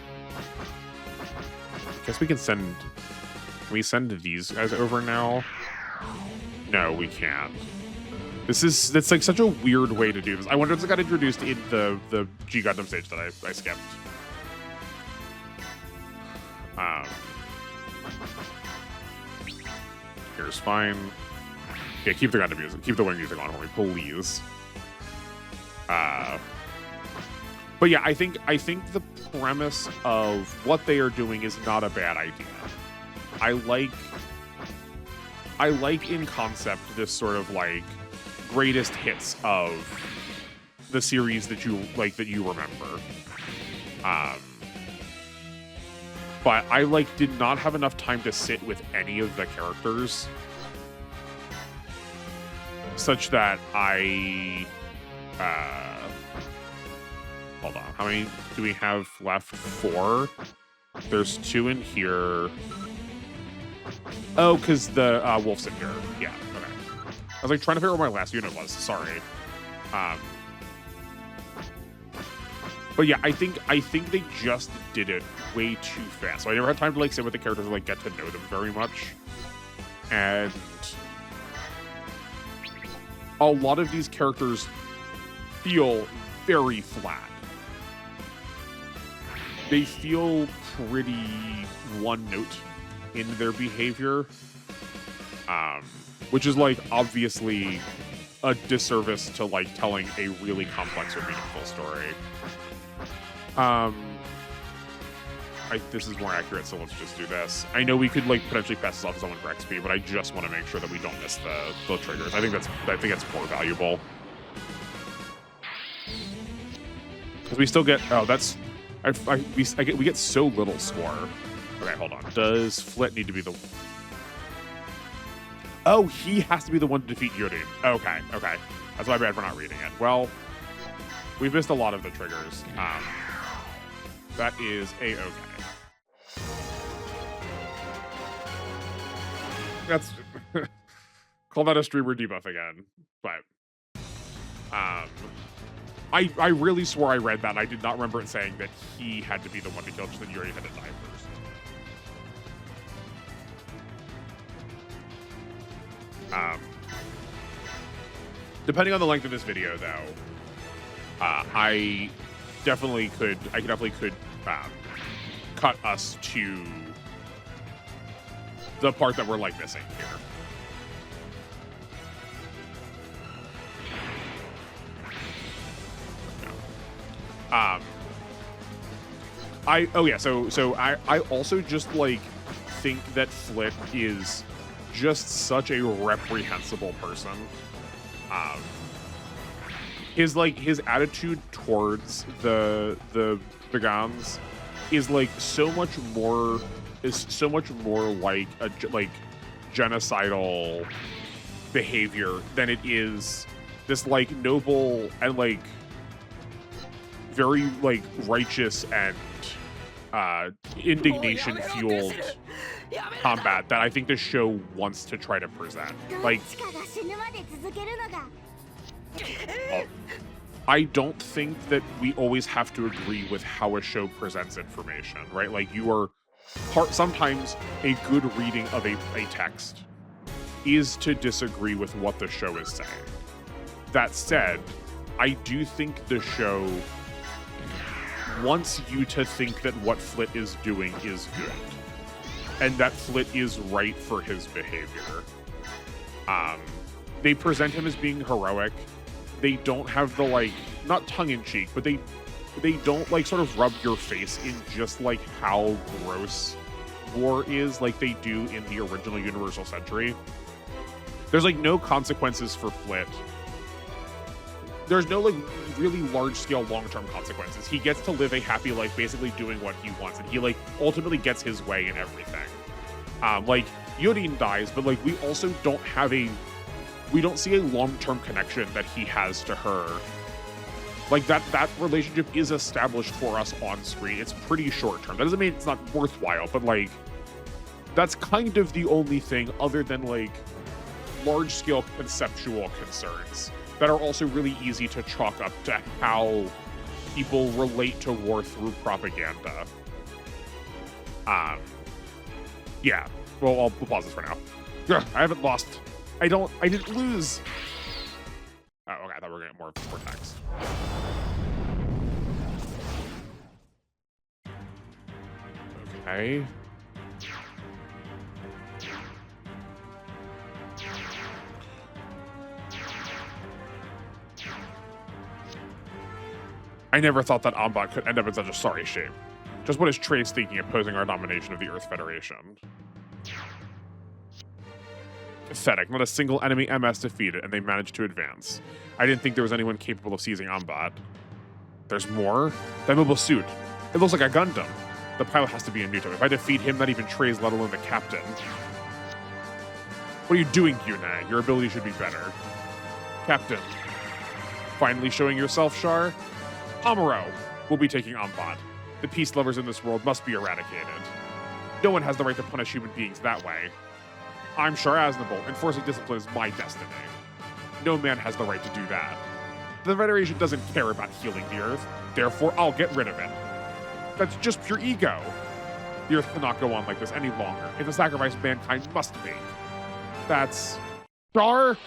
guess we can send... Can we send these guys over now? No, we can't. That's like such a weird way to do this. I wonder if it got introduced in the G Gundam stage that I skipped. Here's fine. Yeah, keep the Gundam music. Keep the wing music on for me, please. But yeah, I think the premise of what they are doing is not a bad idea. I like in concept this sort of like greatest hits of the series that you like, that you remember. But I did not have enough time to sit with any of the characters such that I hold on. How many do we have left? 4. There's 2 in here. Oh, because the wolf's in here. Yeah, okay. I was like trying to figure out what my last unit was. Sorry. But yeah, I think they just did it way too fast. So I never had time to like sit with the characters and like get to know them very much. And a lot of these characters feel very flat. They feel pretty one note in their behavior, which is like obviously a disservice to like telling a really complex or meaningful story. This is more accurate, so let's just do this. I know we could like potentially pass this off to someone for XP, but I just want to make sure that we don't miss the triggers. I think that's more valuable. Because we still get... Oh, that's... we get so little score. Okay, hold on. Does Flit need to be the... Oh, he has to be the one to defeat Yodin. Okay. That's my bad for not reading it. Well, we've missed a lot of the triggers. That is A-okay. That's... Call that a streamer debuff again. But... I really swore I read that, and I did not remember it saying that he had to be the one to kill, just that Yuri had to die first. Depending on the length of this video, though, I definitely could cut us to the part that we're like missing here. I also just like think that Flit is just such a reprehensible person. His attitude towards the Begans is like so much more like a genocidal behavior than it is this like noble and like very like righteous and indignation fueled combat that I think the show wants to try to present. Like, I don't think that we always have to agree with how a show presents information, right? Like, you are sometimes a good reading of a text is to disagree with what the show is saying. That said, I do think the show wants you to think that what Flit is doing is good, and that Flit is right for his behavior. They present him as being heroic. They don't have the, like, not tongue-in-cheek, but they don't, like, sort of rub your face in just, like, how gross war is like they do in the original Universal Century. There's, like, no consequences for Flit. There's no, like, really large-scale long-term consequences. He gets to live a happy life basically doing what he wants, and he, like, ultimately gets his way in everything. Like, Yorin dies, but, like, we also don't have we don't see a long-term connection that he has to her. Like, that relationship is established for us on screen. It's pretty short-term. That doesn't mean it's not worthwhile, but, like, that's kind of the only thing other than, like, large-scale conceptual concerns that are also really easy to chalk up to how people relate to war through propaganda. Yeah. Well, we'll pause this for now. Ugh, I haven't lost. I didn't lose. Oh, okay. I thought we were getting more text. Okay. I never thought that Ombot could end up in such a sorry shape. Just what is Trace thinking opposing our domination of the Earth Federation? Pathetic. Not a single enemy MS defeated, and they managed to advance. I didn't think there was anyone capable of seizing Ombot. There's more? That mobile suit. It looks like a Gundam. The pilot has to be a Muto. If I defeat him, not even Trace, let alone the captain. What are you doing, Yuna? Your ability should be better. Captain. Finally showing yourself, Char? Amuro will be taking Ombot. The peace lovers in this world must be eradicated. No one has the right to punish human beings that way. I'm Char Aznable. Enforcing discipline is my destiny. No man has the right to do that. The Federation doesn't care about healing the Earth, therefore I'll get rid of it. That's just pure ego. The Earth cannot go on like this any longer. It's a sacrifice mankind must make. That's Char.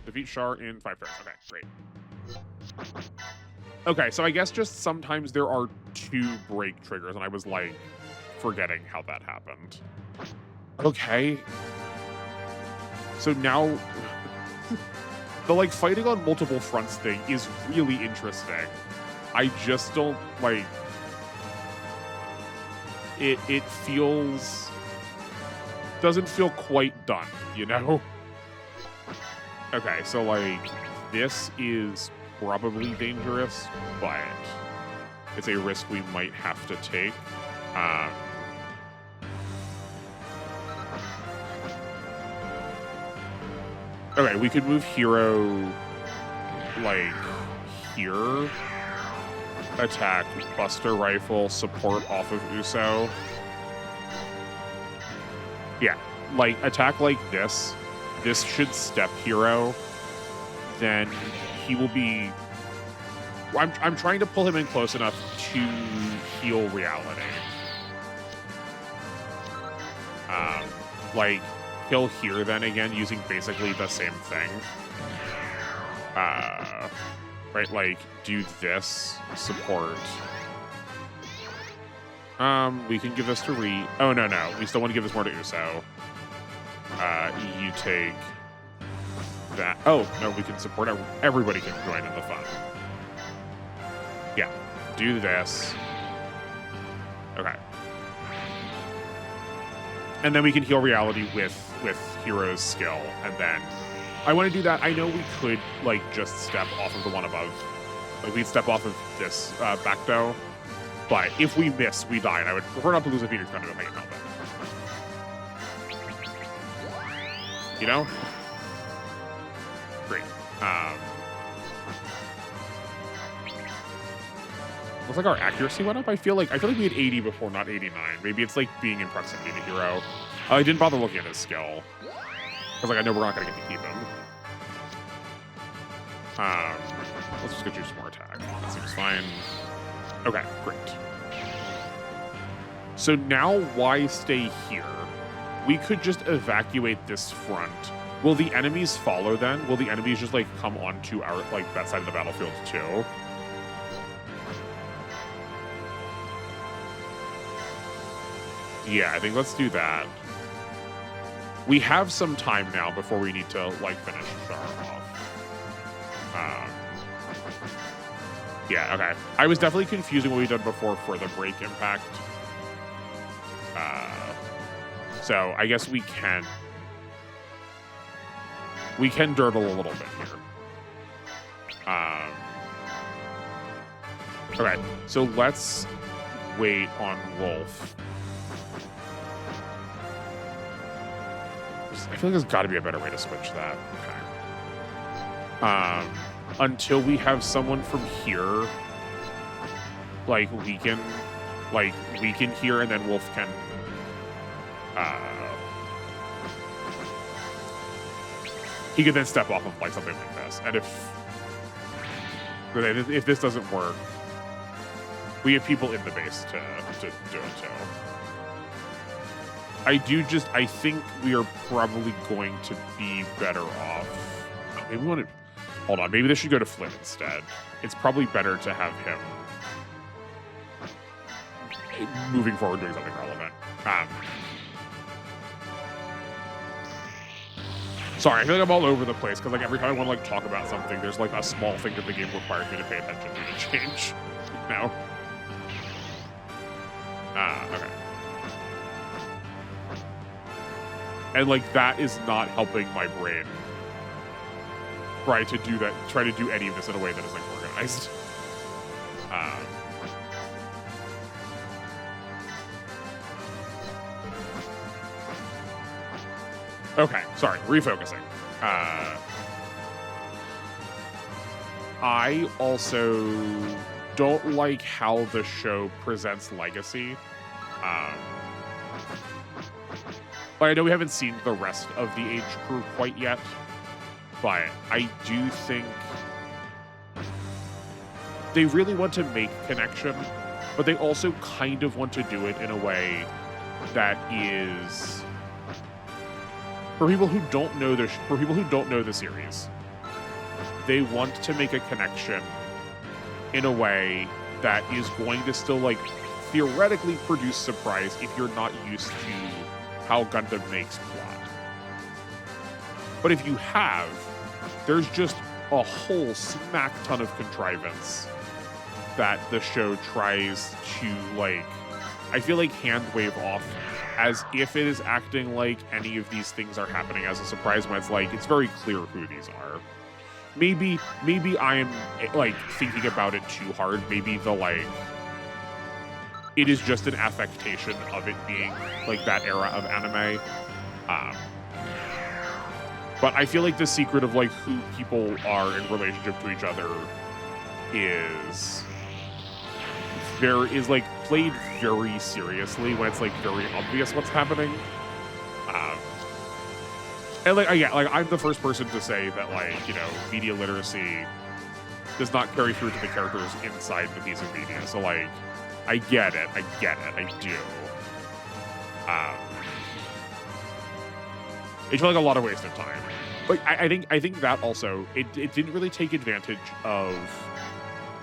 Defeat Char in 5 turns. Okay, great. Okay, so I guess just sometimes there are 2 break triggers, and I was like forgetting how that happened. Okay. So now the like fighting on multiple fronts thing is really interesting. I just don't like it feels doesn't feel quite done, you know? Okay, so like this is probably dangerous, but it's a risk we might have to take. Okay, we could move Hero like here. Attack, Buster Rifle, support off of Uso. Yeah, like attack like this. This should step Hero. Then he will be... I'm trying to pull him in close enough to heal reality. Like, kill here then again using basically the same thing. Right, like, do this, support. We can give this to Oh, no, we still want to give this more to Uso. You take that. Oh, no, we can support everybody can join in the fun. Yeah, do this. Okay. And then we can heal reality with Hero's skill, and then I want to do that. I know we could like just step off of the one above, like we'd step off of this Bacto, but if we miss, we die, and I would prefer not to lose a Phoenix Gundam if I can help it. You know? Great. Looks like our accuracy went up. I feel like we had 80 before, not 89. Maybe it's like being in proximity to Hero. I didn't bother looking at his skill because like I know we're not gonna get to keep him. Let's just get you some more attack. That seems fine. Okay, great. So now why stay here? we could just evacuate this front. Will the enemies follow then? Will the enemies just like come onto our like that side of the battlefield too? Yeah, I think let's do that. We have some time now before we need to like finish Char off. Yeah, okay. I was definitely confusing what we've done before for the break impact. So I guess we can durdle a little bit here. Okay, so let's wait on Wolf. I feel like there's got to be a better way to switch that. Okay. Until we have someone from here, like weaken here, and then Wolf can. He could then step off of like something like this, and if this doesn't work, we have people in the base to do it too. I think we are probably going to be better off. Maybe we want to hold on. Maybe this should go to Flynn instead. It's probably better to have him moving forward doing something relevant. Sorry, I feel like I'm all over the place because like every time I want to like talk about something, there's like a small thing that the game requires me to pay attention to change. No. Okay. And like that is not helping my brain try to do any of this in a way that is like organized. Okay, sorry, refocusing. I also don't like how the show presents Legacy. But I know we haven't seen the rest of the Age crew quite yet, but I do think they really want to make connection, but they also kind of want to do it in a way that is for people who don't know the series. They want to make a connection in a way that is going to still like theoretically produce surprise if you're not used to how Gundam makes plot. But if you have, there's just a whole smack ton of contrivance that the show tries to like, I feel like hand wave off as if it is acting like any of these things are happening as a surprise when it's like, it's very clear who these are. Maybe I am like thinking about it too hard. Maybe it is just an affectation of it being like that era of anime. But I feel like the secret of like who people are in relationship to each other is like played very seriously when it's like very obvious what's happening. And like, I'm the first person to say that like, you know, media literacy does not carry through to the characters inside the piece of media. So like, I get it, I do. It felt like a lot of wasted time. But I think that also, it didn't really take advantage of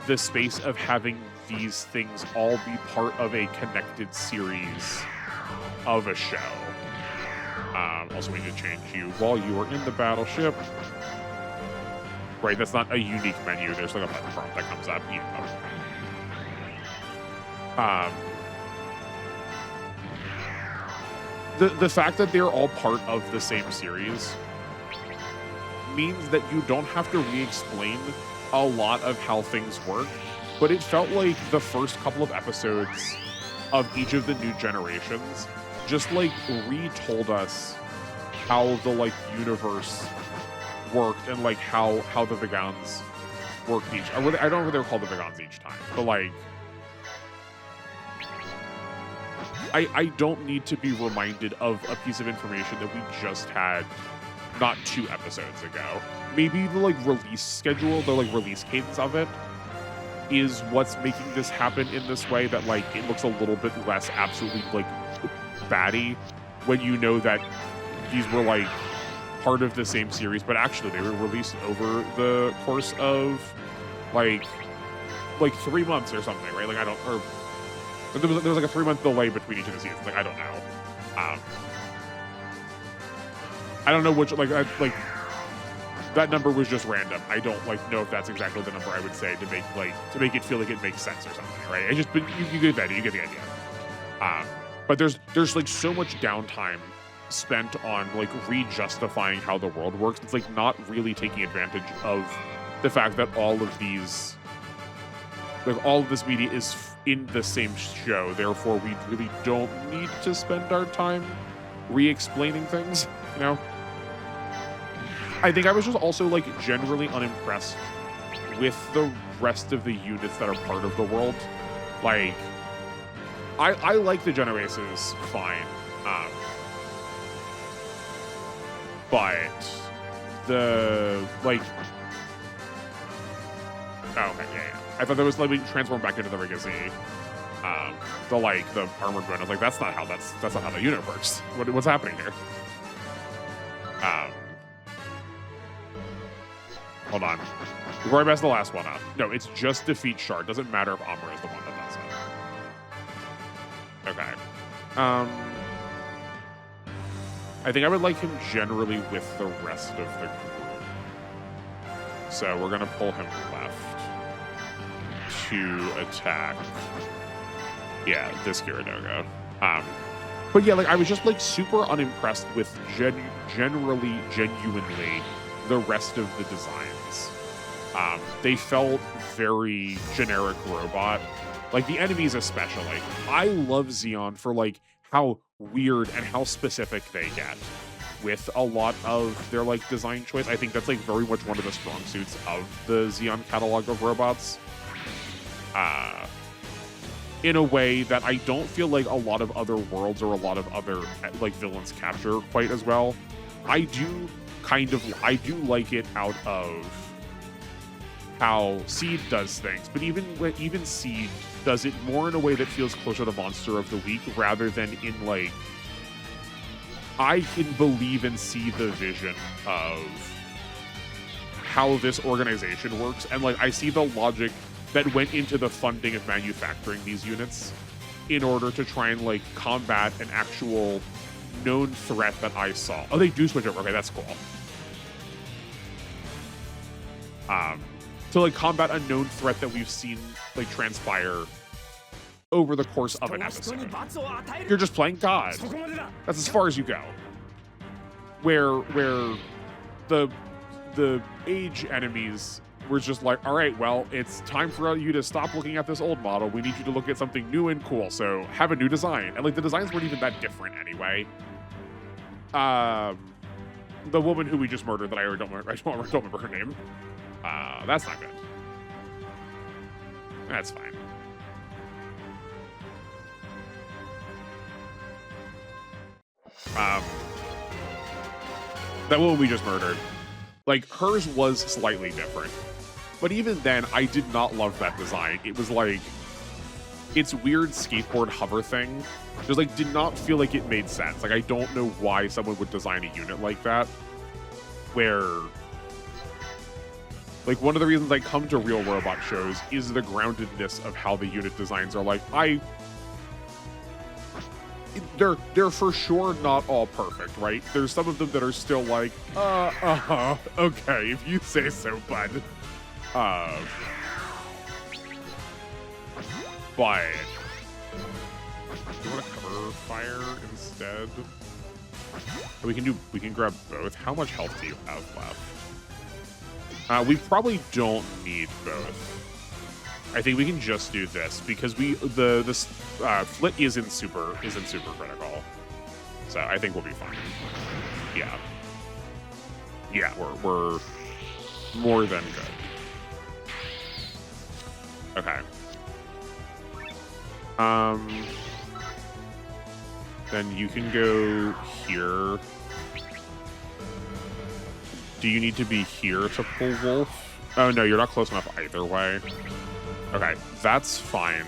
the space of having these things all be part of a connected series of a show. Also, we need to change you while you are in the battleship. Right, that's not a unique menu. There's like a button prompt that comes up. The fact that they're all part of the same series means that you don't have to re-explain a lot of how things work, but it felt like the first couple of episodes of each of the new generations just like retold us how the like universe worked and like how the Vegans worked each. I don't know if they're called the Vegans each time, but like I don't need to be reminded of a piece of information that we just had not 2 episodes ago. Maybe the like release schedule, the like release cadence of it is what's making this happen in this way, that like it looks a little bit less absolutely like batty when you know that these were like part of the same series, but actually they were released over the course of like 3 months or something, right? Like I don't, or there was like a 3-month delay between each of the seasons. Like I don't know. I don't know which like that number was just random. I don't know if that's exactly the number I would say to make it feel like it makes sense or something, right? But you get that, you get the idea. But there's like so much downtime spent on like re-justifying how the world works. It's like not really taking advantage of the fact that all of this media is in the same show. Therefore, we really don't need to spend our time re-explaining things, you know? I think I was just also like generally unimpressed with the rest of the units that are part of the world. Like, I like the Genoases fine, but the like, oh okay, yeah. I thought that was like being transformed back into the Rigazi. The armored one. I was like, that's not how the unit works. What's happening here? Hold on. Before I mess the last one up. No, it's just defeat Shard. Doesn't matter if Amr is the one that does it. Okay. I think I would like him generally with the rest of the group. So we're gonna pull him left to attack. Yeah, this Kirinogo. But yeah, like I was just like super unimpressed with genuinely the rest of the designs. They felt very generic robot. Like the enemies especially. I love Xeon for like how weird and how specific they get with a lot of their like design choice. I think that's like very much one of the strong suits of the Xeon catalog of robots. In a way that I don't feel like a lot of other worlds or a lot of other like villains capture quite as well. I do like it out of how Seed does things, but even Seed does it more in a way that feels closer to Monster of the Week rather than in like, I can believe and see the vision of how this organization works, and like I see the logic that went into the funding of manufacturing these units in order to try and like combat an actual known threat that I saw. Oh, they do switch over. Okay, that's cool. To like combat a known threat that we've seen like transpire over the course of an episode. You're just playing God. That's as far as you go. Where the age enemies were just like, all right, well, it's time for you to stop looking at this old model. We need you to look at something new and cool. So have a new design. And like the designs weren't even that different anyway. The woman who we just murdered that I don't remember her name. That's not good. That's fine. That woman we just murdered, like hers was slightly different, but even then I did not love that design. It was like, its weird skateboard hover thing just like did not feel like it made sense. Like I don't know why someone would design a unit like that, where like one of the reasons I come to real robot shows is the groundedness of how the unit designs are. Like they're for sure not all perfect, right? There's some of them that are still like, okay, if you say so, bud. But do you want to cover fire instead? We can grab both. How much health do you have left? We probably don't need both. I think we can just do this because this Flit is in super critical, so I think we'll be fine. Yeah, we're more than good. Okay. Then you can go here. Do you need to be here to pull Wolf? Oh no, you're not close enough either way. Okay, that's fine.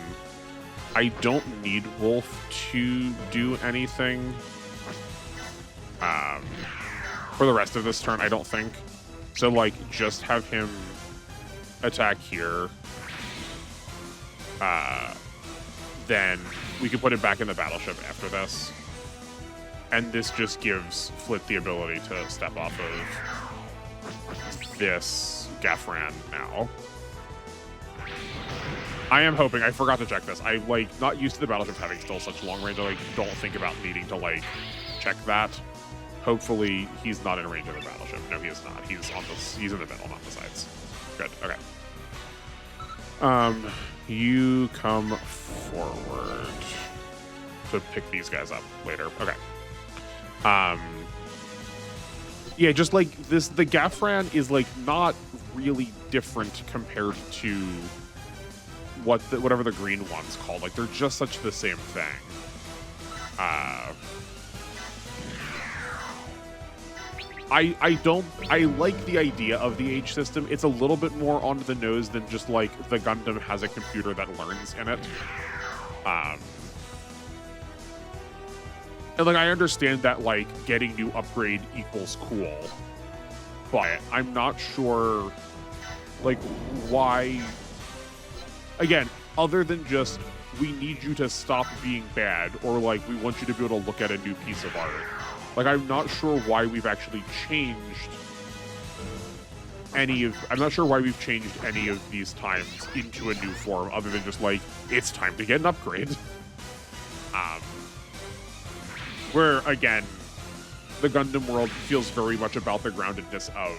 I don't need Wolf to do anything. um, for the rest of this turn, I don't think. So, like, just have him attack here. Then we can put it back in the battleship after this. And this just gives Flit the ability to step off of this Gaffran now. I am hoping, I forgot to check this. I'm, like, not used to the battleships having still such long range. I, like, don't think about needing to, like, check that. Hopefully, he's not in range of the battleship. No, he is not. He's in the middle, not the sides. Good, okay. You come forward to pick these guys up later. Okay. Yeah, just like this, the Gaffran is like not really different compared to whatever the green one's called. Like they're just such the same thing. I like the idea of the H system. It's a little bit more on the nose than just like the Gundam has a computer that learns in it. And like I understand that like getting new upgrade equals cool, but I'm not sure like why. Again, other than just we need you to stop being bad, or like we want you to be able to look at a new piece of art. Like, I'm not sure why we've actually changed I'm not sure why we've changed any of these times into a new form, other than just like, it's time to get an upgrade. Where, again, the Gundam world feels very much about the groundedness of,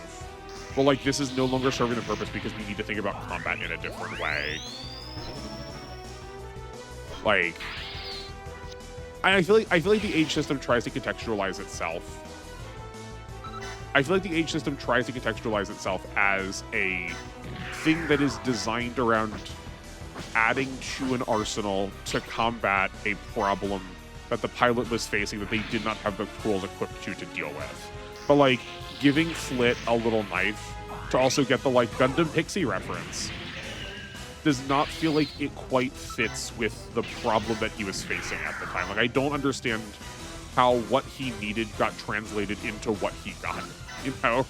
well, like, this is no longer serving the purpose because we need to think about combat in a different way. Like, I feel like the age system tries to contextualize itself. I feel like the age system tries to contextualize itself as a thing that is designed around adding to an arsenal to combat a problem that the pilot was facing that they did not have the tools equipped to deal with. But like giving Flit a little knife to also get the like Gundam Pixie reference does not feel like it quite fits with the problem that he was facing at the time. Like, I don't understand how what he needed got translated into what he got, you know?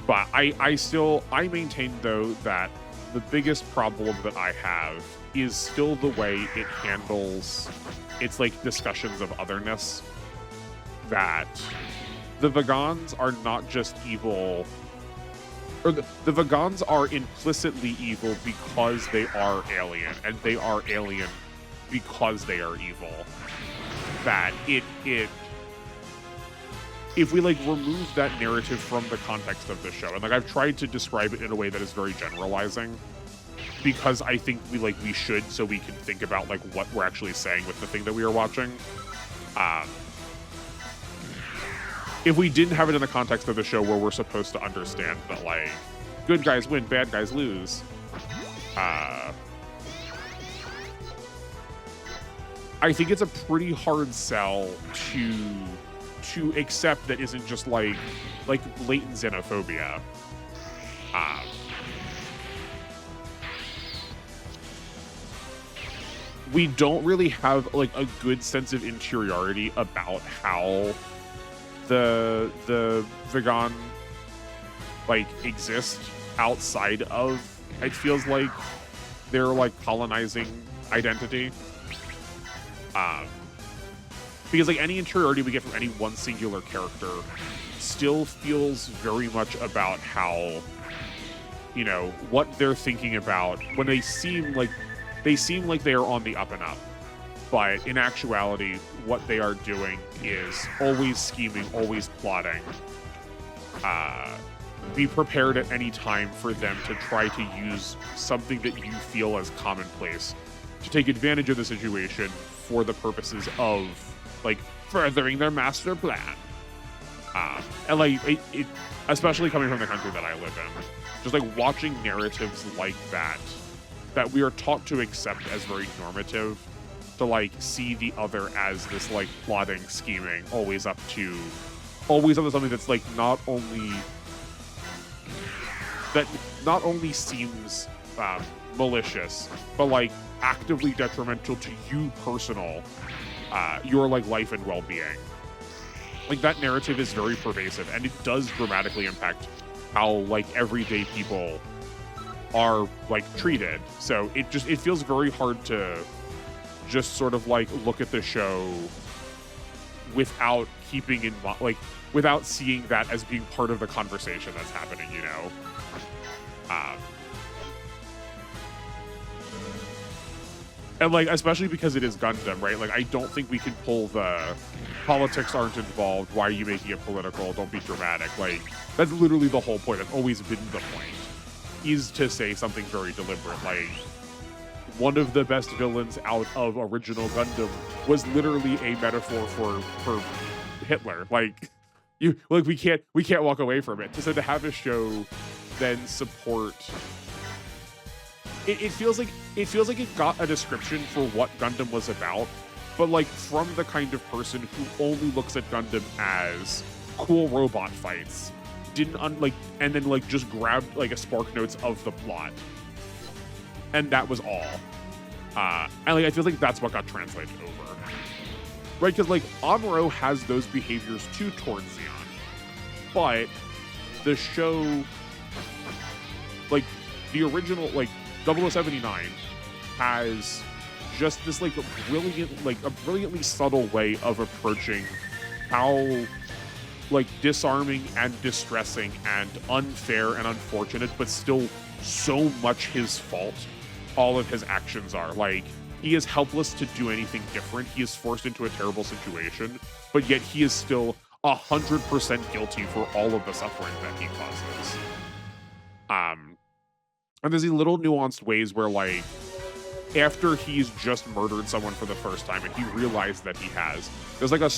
But I maintain, though, that the biggest problem that I have is still the way it handles its, like, discussions of otherness. That the Vagans are not just evil, or the Vagans are implicitly evil because they are alien, and they are alien because they are evil. That if we like remove that narrative from the context of the show, and like I've tried to describe it in a way that is very generalizing, because I think we should, so we can think about like what we're actually saying with the thing that we are watching. If we didn't have it in the context of the show where we're supposed to understand that, like, good guys win, bad guys lose, I think it's a pretty hard sell to accept that isn't just, like blatant xenophobia. We don't really have, like, a good sense of interiority about how the Vagan like exist outside of, it feels like, their like colonizing identity. Because like any interiority we get from any one singular character still feels very much about how, you know, what they're thinking about when they seem like they are on the up and up. But in actuality, what they are doing is always scheming, always plotting. Be prepared at any time for them to try to use something that you feel as commonplace to take advantage of the situation for the purposes of, like, furthering their master plan. And, like, it especially coming from the country that I live in, just, like, watching narratives like that we are taught to accept as very normative, to like see the other as this like plotting, scheming, always up to something that's like not only seems malicious, but like actively detrimental to you your like life and well-being. Like that narrative is very pervasive, and it does dramatically impact how like everyday people are like treated. So it feels very hard to just sort of like look at the show without keeping in mind, like without seeing that as being part of the conversation that's happening, you know? And like, especially because it is Gundam, right? Like, I don't think we can pull the politics aren't involved. Why are you making it political? Don't be dramatic. Like, that's literally the whole point. That's always been the point, is to say something very deliberate. Like, one of the best villains out of original Gundam was literally a metaphor for Hitler. Like, we can't walk away from it. So to have a show then support, it feels like it got a description for what Gundam was about, but like from the kind of person who only looks at Gundam as cool robot fights, and then like just grabbed like a spark notes of the plot, and that was all. And like I feel like that's what got translated over, right? Because like Amuro has those behaviors too towards Zeon, but the show, like the original, like 0079 has just this like a brilliantly subtle way of approaching how like disarming and distressing and unfair and unfortunate, but still so much his fault all of his actions are. Like, he is helpless to do anything different. He is forced into a terrible situation, but yet he is still 100% guilty for all of the suffering that he causes. And there's these little nuanced ways where, like, after he's just murdered someone for the first time and he realized that he has, there's like a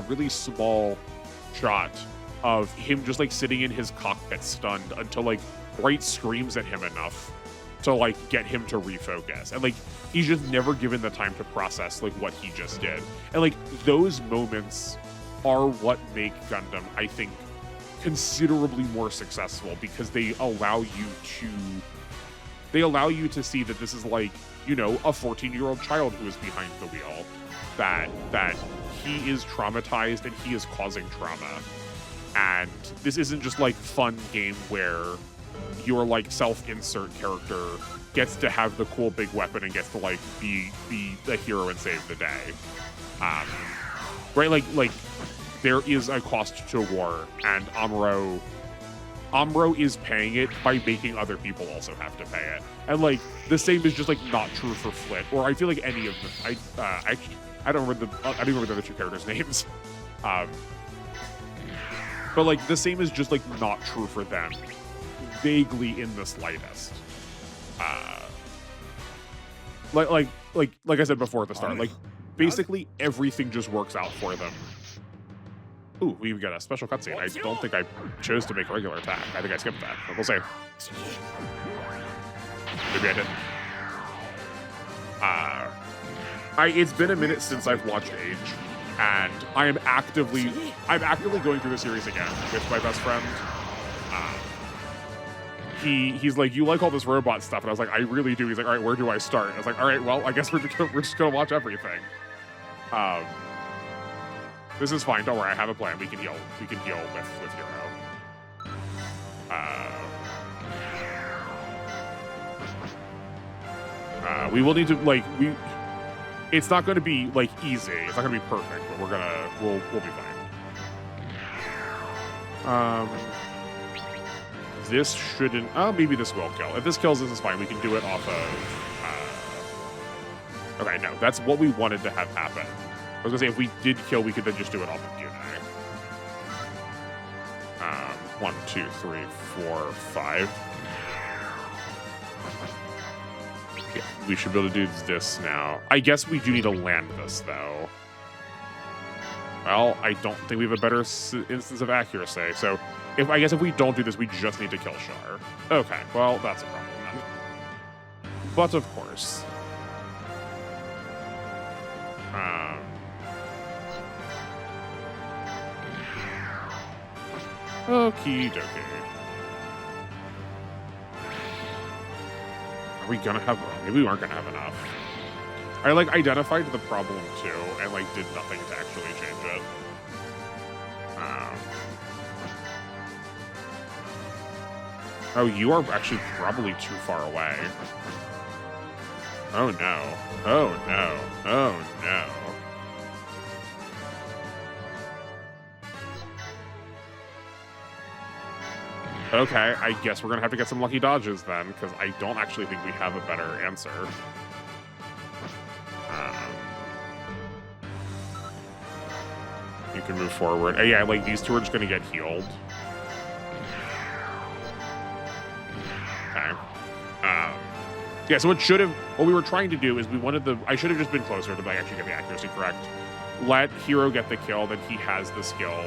really small shot of him just like sitting in his cockpit stunned until like Bright screams at him enough to like get him to refocus. And like, he's just never given the time to process like what he just did. And like, those moments are what make Gundam, I think, considerably more successful, because they allow you to see that this is like, you know, a 14-year-old child who is behind the wheel, that he is traumatized and he is causing trauma. And this isn't just like fun game where your like self-insert character gets to have the cool big weapon and gets to like be the hero and save the day. Right? Like there is a cost to war, and Amuro is paying it by making other people also have to pay it. And like the same is just like not true for Flit, or I feel like any of them. I don't remember the other two characters' names. But like the same is just like not true for them, vaguely in the slightest. Like I said before at the start, like basically everything just works out for them. Ooh, we've got a special cutscene. I don't think I chose to make a regular attack. I think I skipped that, but we'll see. Maybe I did. It's been a minute since I've watched Age, and I'm actively going through the series again with my best friend. He's like, you like all this robot stuff, and I was like, I really do. He's like, all right, where do I start? And I was like, all right, well, I guess we're just gonna watch everything. This is fine. Don't worry, I have a plan. We can heal. We can heal with Hero. We will need to like it's not going to be like easy. It's not going to be perfect, but we'll be fine. This shouldn't. Maybe this will kill. If this kills, this is fine. We can do it off of. Okay, no, that's what we wanted to have happen. I was gonna say, if we did kill, we could then just do it off of DNA. 1, 2, 3, 4, 5. Yeah, we should be able to do this now. I guess we do need to land this, though. Well, I don't think we have a better instance of accuracy. So, I guess if we don't do this, we just need to kill Char. Okay, well, that's a problem then. But of course. Okie dokie. we gonna have, maybe we aren't gonna have enough. I like identified the problem too and like did nothing to actually change it. Oh, you are actually probably too far away. Oh no. Oh no. Oh no. Okay, I guess we're gonna have to get some lucky dodges then, because I don't actually think we have a better answer. You can move forward. Yeah, like these two are just gonna get healed. Okay. Yeah, so what we were trying to do is I should have just been closer to like actually get the accuracy correct. Let Hero get the kill, then he has the skill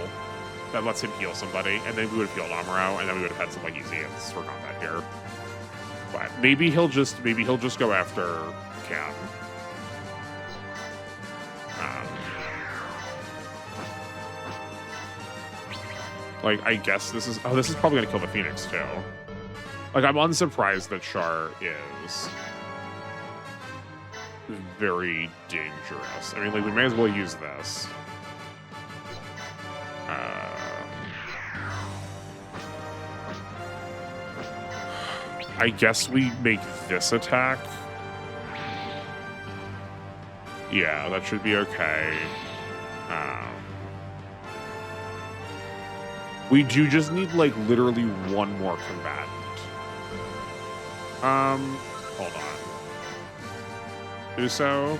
that lets him heal somebody, and then we would have healed Amuro, and then we would have had some like easy hits for combat here. But maybe he'll just go after Cam. Like I guess this is probably gonna kill the Phoenix too. Like I'm unsurprised that Char is very dangerous. I mean, like we may as well use this. I guess we make this attack. Yeah, that should be okay. We do just need like literally one more combatant. Hold on. Uso,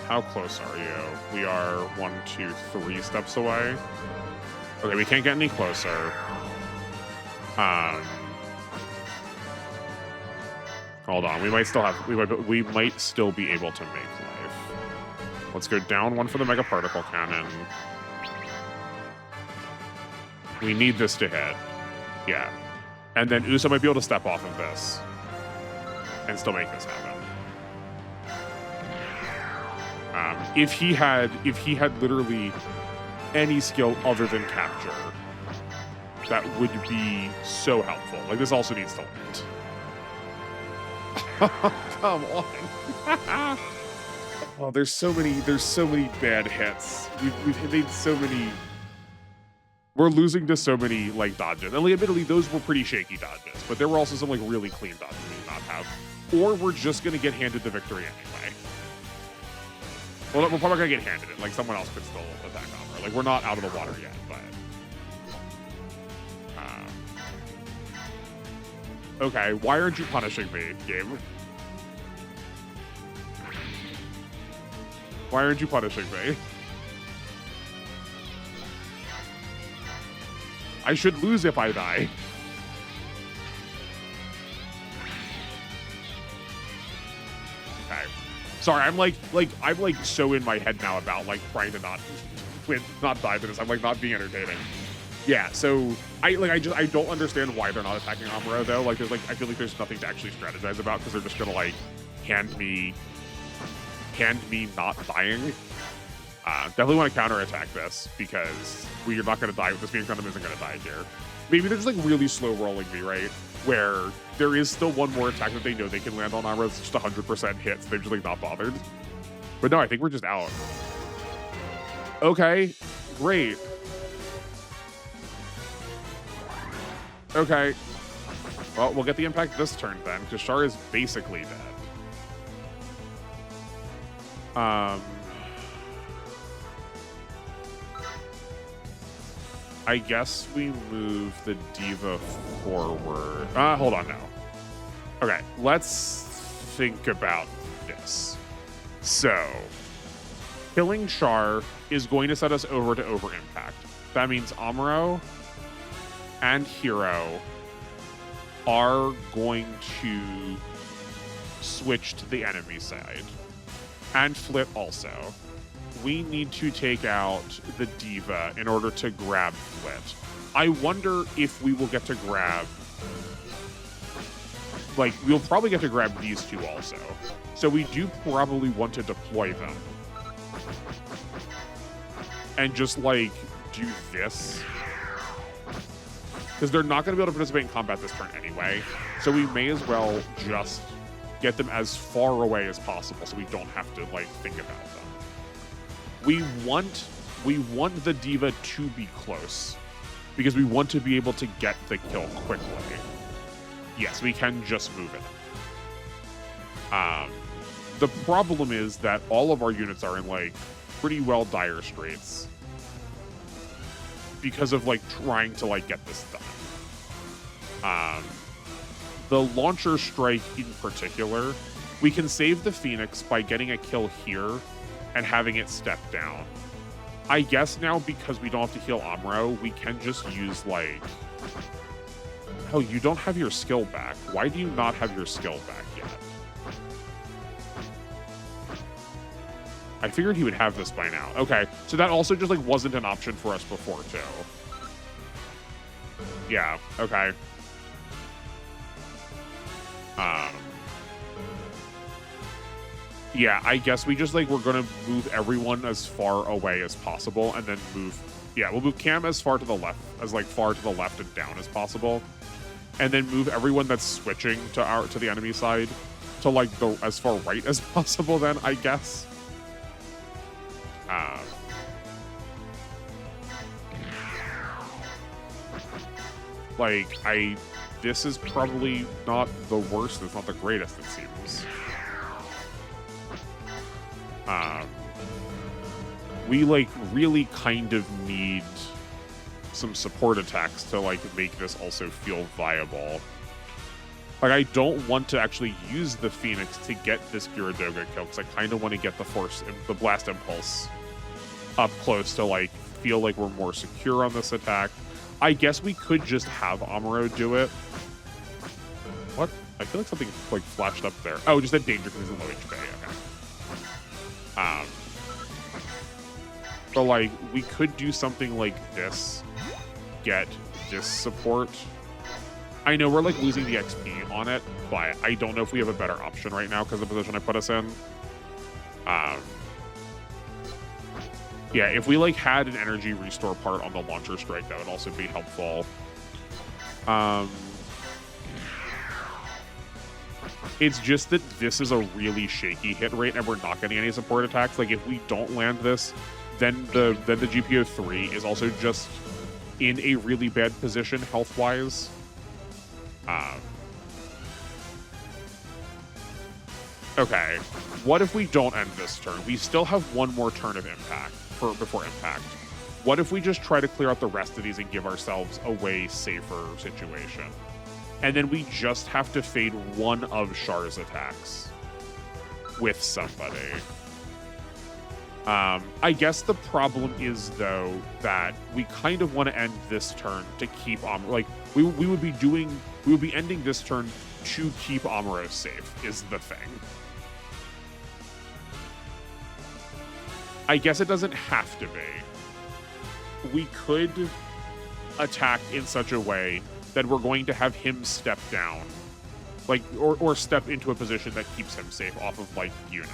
how close are you? We are 1, 2, 3 steps away. Okay, we can't get any closer. Hold on. We might still be able to make life. Let's go down 1 for the Mega Particle Cannon. We need this to hit. Yeah. And then Uso might be able to step off of this and still make this happen. If he had literally any skill other than capture, that would be so helpful. Like this also needs to land. Come on. Oh, there's so many bad hits. We've made so many. We're losing to so many like dodges. And like, admittedly, those were pretty shaky dodges, but there were also some like really clean dodges we did not have. Or we're just gonna get handed the victory anyway. Well, we're probably gonna get handed it. Like someone else could still attack Amuro. Like we're not out of the water yet, but. Okay, why aren't you punishing me, game? Why aren't you punishing me? I should lose if I die. Okay. Sorry, I'm like so in my head now about like trying to not die to this. I'm like not being entertaining. Yeah, so I don't understand why they're not attacking Amuro though. Like I feel like there's nothing to actually strategize about because they're just gonna like hand me not dying. Definitely want to counterattack this because we're not gonna die. This Phoenix Gundam isn't gonna die here. Maybe they're just like really slow rolling me, right? Where there is still one more attack that they know they can land on Amuro. It's just 100% hits. They're just like not bothered. But no, I think we're just out. Okay, great. Okay. Well, we'll get the impact this turn then, because Char is basically dead. I guess we move the Diva forward. Hold on now. Okay, let's think about this. So, killing Char is going to set us over to over impact. That means Amuro and Hero are going to switch to the enemy side. And Flit also. We need to take out the Diva in order to grab Flit. I wonder if we will get to grab... Like, we'll probably get to grab these two also. So we do probably want to deploy them. And just, like, do this. because they're not going to be able to participate in combat this turn anyway. So we may as well just get them as far away as possible so we don't have to like think about them. We want the diva to be close because we want to be able to get the kill quickly. Yes, we can just move it. The problem is that all of our units are in like pretty well dire straits because of like trying to like get this done. The launcher strike in particular, we can save the Phoenix by getting a kill here and having it step down. I guess now because we don't have to heal Amuro, we can just use like... Oh, you don't have your skill back. Why do you not have your skill back yet? I figured he would have this by now. Okay, so that also just like wasn't an option for us before too. Yeah, okay. Yeah, I guess we just like, we're gonna move everyone as far away as possible and then move, yeah, we'll move Cam as far to the left, as like far to the left and down as possible. And then move everyone that's switching to the enemy side to like the as far right as possible then, I guess. This is probably not the worst, it's not the greatest, it seems. We like really kind of need some support attacks to like make this also feel viable. Like, I don't want to actually use the Phoenix to get this Gyaradoga kill because I kind of want to get the Blast Impulse up close to like feel like we're more secure on this attack. I guess we could just have Amuro do it. What? I feel like something like flashed up there. Oh, just that danger because he's in low HP. Okay. But like, we could do something like this. Get this support. I know we're like losing the XP on it, but I don't know if we have a better option right now because of the position I put us in. Yeah, if we like had an energy restore part on the launcher strike, that would also be helpful. It's just that this is a really shaky hit rate and we're not getting any support attacks. Like, if we don't land this, then the GPO 3 is also just in a really bad position health-wise. Okay, what if we don't end this turn? We still have one more turn of impact before impact. What if we just try to clear out the rest of these and give ourselves a way safer situation? And then we just have to fade one of Char's attacks with somebody. I guess the problem is, though, that we kind of want to end this turn to keep Amuro. Like, we would be ending this turn to keep Amuro safe, is the thing. I guess it doesn't have to be. We could attack in such a way that we're going to have him step down, like, or step into a position that keeps him safe off of, like, Yune.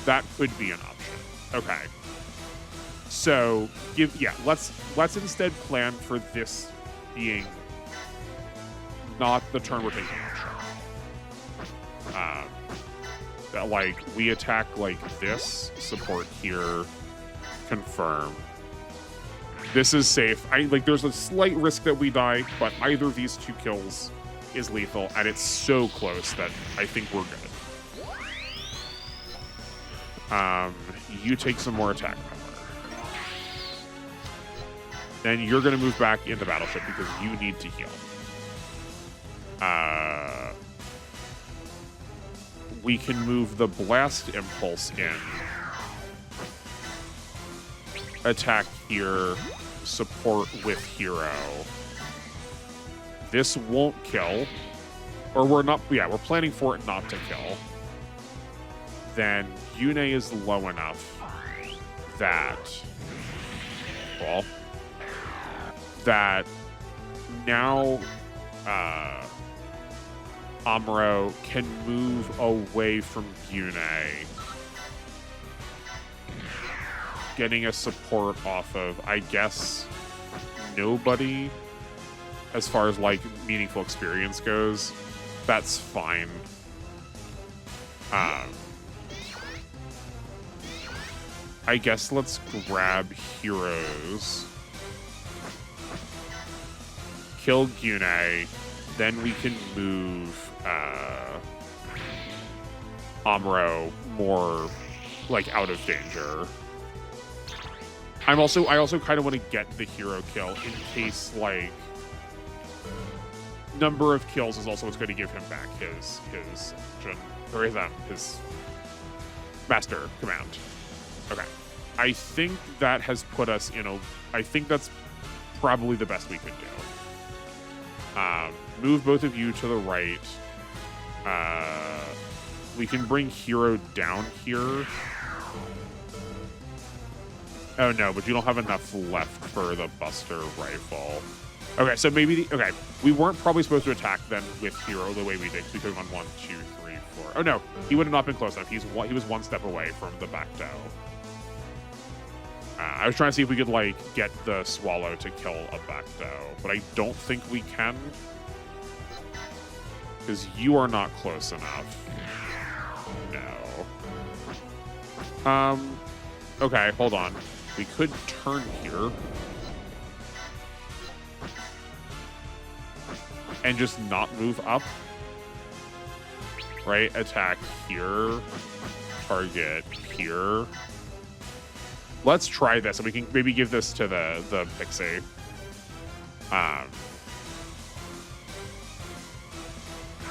That could be an option. Okay. So, let's instead plan for this being not the turn we're taking action. That, like, we attack like this, support here, confirm. This is safe. There's a slight risk that we die, but either of these two kills is lethal, and it's so close that I think we're good. You take some more attack power. Then you're going to move back into Battleship because you need to heal. We can move the Blast Impulse in. Attack here. Support with Hero. This won't kill. Or we're not... Yeah, we're planning for it not to kill. Then Yune is low enough that... Well... That now... Amuro can move away from Yune, getting a support off of, I guess, nobody. as far as like meaningful experience goes, that's fine. I guess let's grab heroes. Kill Gune, then we can move Amuro more like out of danger. I also kind of want to get the hero kill in case like number of kills is also what's going to give him back his master command. Okay, I think that has put us in a. I think that's probably the best we could do. Move both of you to the right. We can bring Hero down here. Oh no, but you don't have enough left for the Buster Rifle. Okay, so maybe okay, we weren't probably supposed to attack then with Hero the way we did. We could have gone 1, 2, 3, 4. Oh no, he would have not been close enough. He was one step away from the back doe. I was trying to see if we could like get the Swallow to kill a back doe, but I don't think we can because you are not close enough. No. Okay, hold on. We could turn here and just not move up. Right? Attack here. Target here. Let's try this, and we can maybe give this to the Pixie.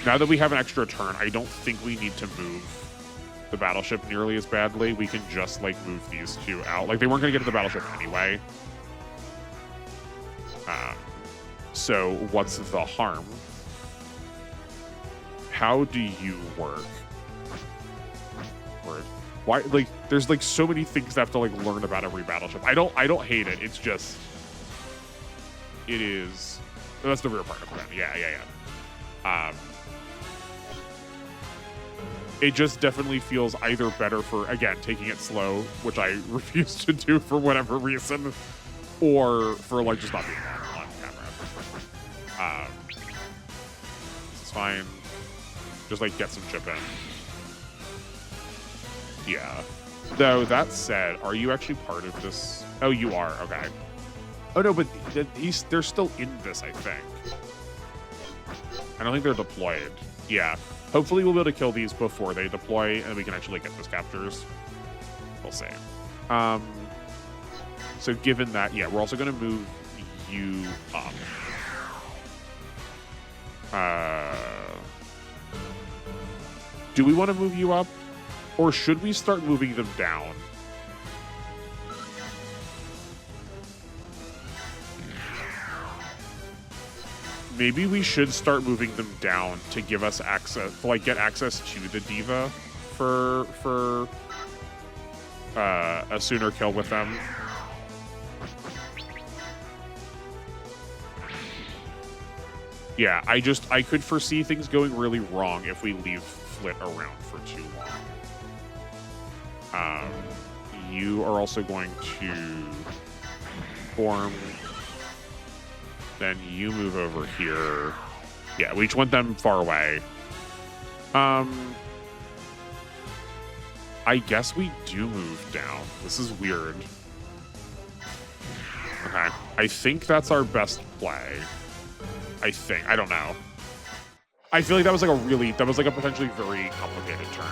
Now that we have an extra turn, I don't think we need to move the battleship nearly as badly. We can just like move these two out. Like they weren't going to get to the battleship anyway. So what's the harm? How do you work? Why? Like, there's like so many things I have to like learn about every battleship. I don't hate it. It's just, it is. Oh, that's the rear part of the plan. Yeah. It just definitely feels either better for, again, taking it slow, which I refuse to do for whatever reason, or for like just not being on camera. It's fine. Just like get some chip in. Yeah. Though, that said, are you actually part of this? Oh, you are. Okay. Oh, no, but they're still in this, I think. I don't think they're deployed. Yeah. Hopefully, we'll be able to kill these before they deploy, and we can actually get those captures. We'll see. So, given that, yeah, we're also going to move you up. Do we want to move you up? Or should we start moving them down? Maybe we should start moving them down to give us access, to like get access to the Diva for a sooner kill with them. Yeah, I could foresee things going really wrong if we leave Flit around for too long. You are also going to form. Then you move over here. Yeah, we each want them far away. I guess we do move down. This is weird. Okay, I think that's our best play. I think. I don't know. I feel like that was like a potentially very complicated turn.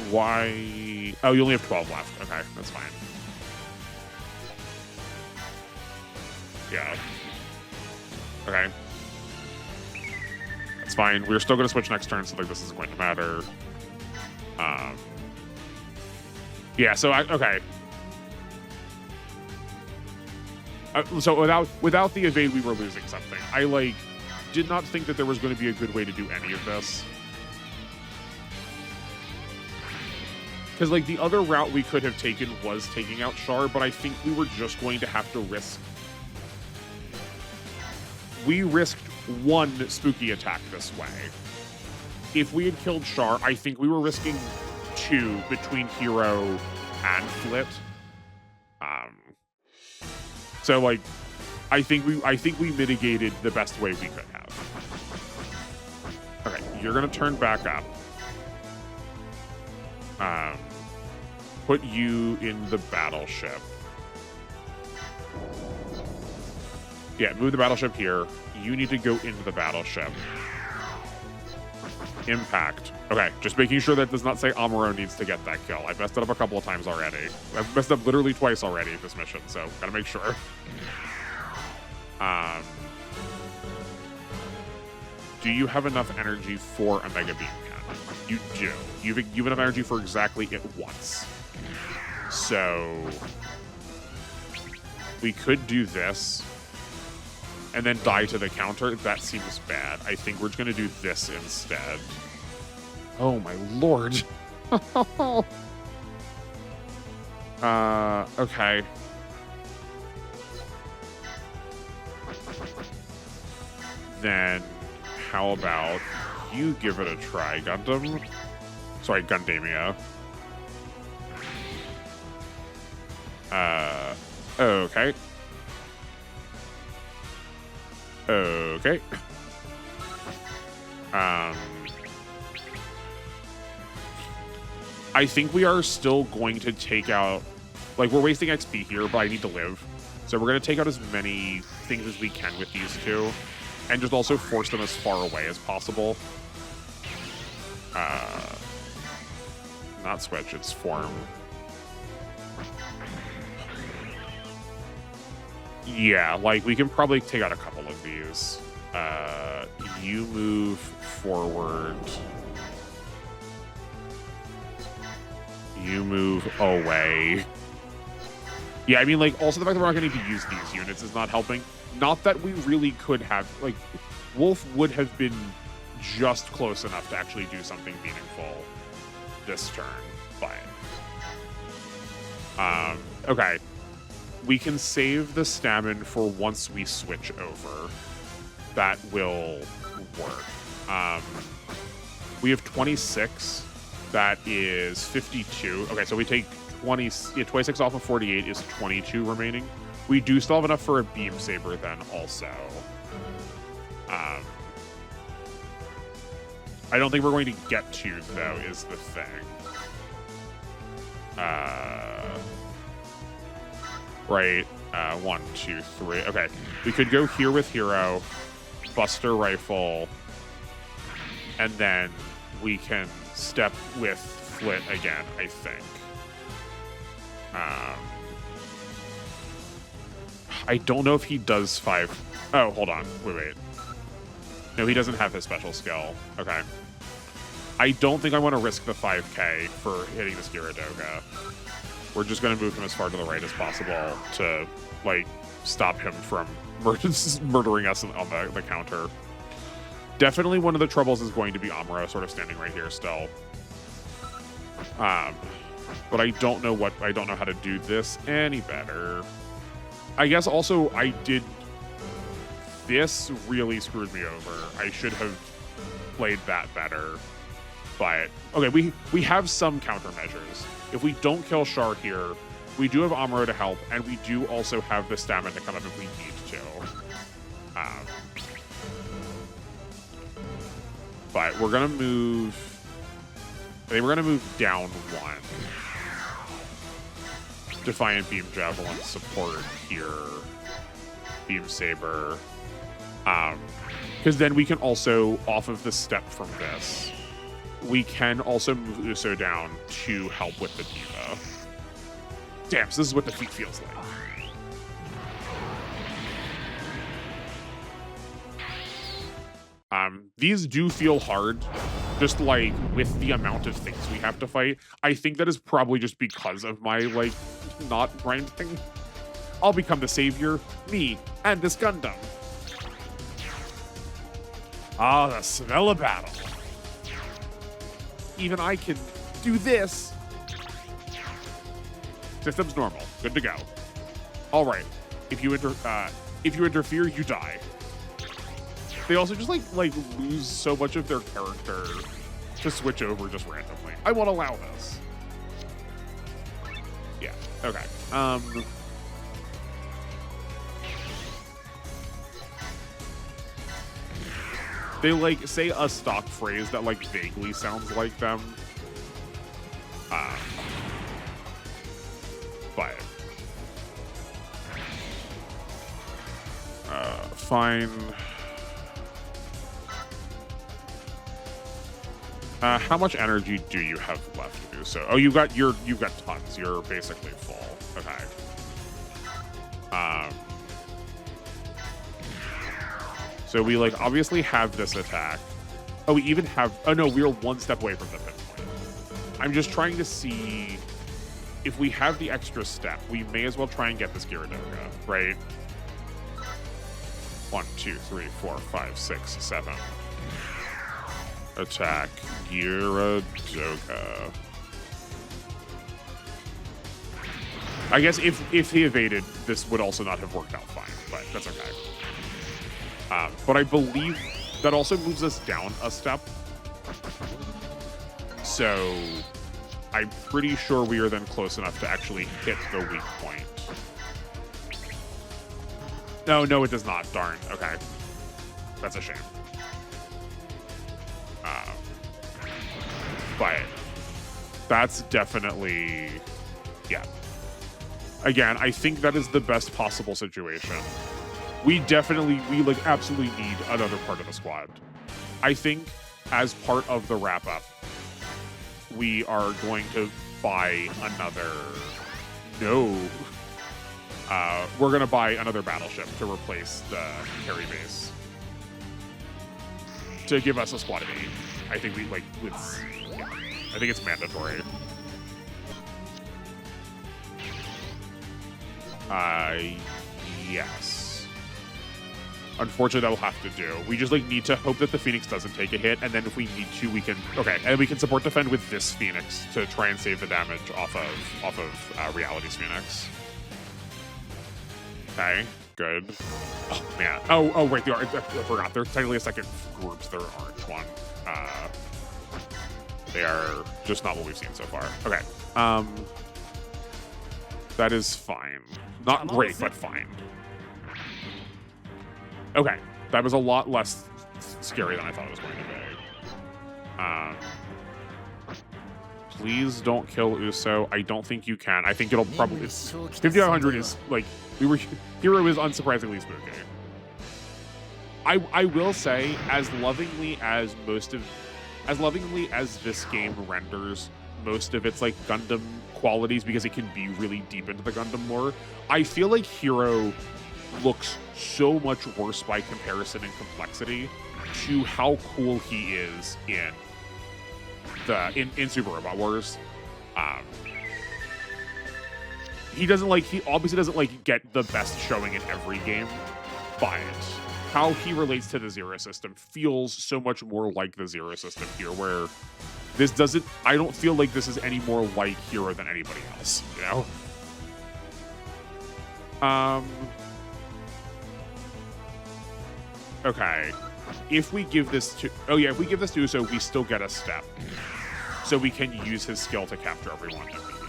Why? Oh, you only have 12 left. Okay, that's fine. Yeah. Okay. That's fine. We're still going to switch next turn, so like this isn't going to matter. Yeah. So okay. So without the evade, we were losing something. I like did not think that there was going to be a good way to do any of this. Because, like, the other route we could have taken was taking out Char, but I think we were just going to have to risk... We risked one spooky attack this way. If we had killed Char, I think we were risking 2 between Hero and Flit. So like, I think we mitigated the best way we could have. Okay, you're gonna turn back up. Put you in the battleship. Yeah, move the battleship here. You need to go into the battleship. Impact. Okay, just making sure that does not say Amuro needs to get that kill. I've messed it up a couple of times already. I've messed up literally twice already this mission, so gotta make sure. Do you have enough energy for a Mega Beam Cannon? You do. You've enough energy for exactly it once. So we could do this and then die to the counter. That seems bad. I think we're just going to do this instead. Oh my lord. Okay. Then how about you give it a try, Gundam? Sorry, Gundamia. Okay. Okay. I think we are still going to take out, like, we're wasting XP here, but I need to live. So we're going to take out as many things as we can with these two, and just also force them as far away as possible. Not switch, it's form. Yeah, like, we can probably take out a couple of these. You move forward. You move away. Yeah, I mean, like, also the fact that we're not going to need to use these units is not helping. Not that we really could have, like, Wolf would have been just close enough to actually do something meaningful this turn, but... okay. We can save the stamina for once we switch over. That will work. We have 26. That is 52. Okay, so we take 26 off of 48 is 22 remaining. We do still have enough for a beam saber then also. I don't think we're going to get to, though, is the thing. Right. 1, 2, 3. Okay. We could go here with Hero, Buster Rifle, and then we can step with Flit again, I think. I don't know if he does 5. Oh, hold on. Wait. No, he doesn't have his special skill. Okay. I don't think I want to risk the 5k for hitting this Gyaradoga. We're just going to move him as far to the right as possible to, like, stop him from murdering us on the counter. Definitely one of the troubles is going to be Amuro sort of standing right here still. But I don't know how to do this any better. I guess also this really screwed me over. I should have played that better. But, okay, we have some countermeasures. If we don't kill Char here, we do have Amuro to help, and we do also have the stamina to come up if we need to. But we're gonna move. I think we're gonna move down 1. Defiant Beam Javelin support here. Beam Saber. Because then we can also, off of the step from this, we can also move Uso down to help with the Diva. Damn, so this is what defeat feels like. These do feel hard, just like with the amount of things we have to fight. I think that is probably just because of my, like, not grinding. I'll become the savior, me, and this Gundam. Ah, the smell of battle. Even I can do this. System's normal. Good to go. All right. If you interfere, you die. They also just like lose so much of their character to switch over just randomly. I won't allow this. Yeah. Okay. They like say a stock phrase that like vaguely sounds like them. But fine. How much energy do you have left, Uso? Oh, you've got tons. You're basically full. Okay. So we like obviously have this attack. Oh, we even have. Oh no, we're one step away from the pinpoint. I'm just trying to see if we have the extra step. We may as well try and get this Gyaradoga, right? 1, 2, 3, 4, 5, 6, 7. Attack Gyaradoga. I guess if he evaded, this would also not have worked out fine, but that's okay. But I believe that also moves us down a step. So I'm pretty sure we are then close enough to actually hit the weak point. No, it does not. Darn. Okay. That's a shame. But that's definitely, yeah. Again, I think that is the best possible situation. We like absolutely need another part of the squad. I think as part of the wrap up, we are going to buy another, we're going to buy another battleship to replace the carry base. To give us a squad of 8. I think I think it's mandatory. Yes. Unfortunately, that will have to do. We just like need to hope that the Phoenix doesn't take a hit, and then if we need to, we can. Okay, and we can support defend with this Phoenix to try and save the damage off of Reality's Phoenix. Okay, good. Oh man. Oh wait, I forgot. There's technically a second group. There aren't one. They are just not what we've seen so far. Okay. That is fine. Not great, but fine. Okay, that was a lot less scary than I thought it was going to be. Please don't kill Uso. I don't think you can. I think it'll probably... 5500 is, like, Hero is unsurprisingly spooky. I will say, as lovingly as this game renders most of its, like, Gundam qualities, because it can be really deep into the Gundam lore, I feel like Hero looks so much worse by comparison in complexity to how cool he is in Super Robot Wars. He obviously doesn't like get the best showing in every game, but how he relates to the Zero system feels so much more like the Zero system here, where I don't feel like this is any more like Hero than anybody else, you know? Okay. If we give this to Uso, we still get a step. So we can use his skill to capture everyone immediately.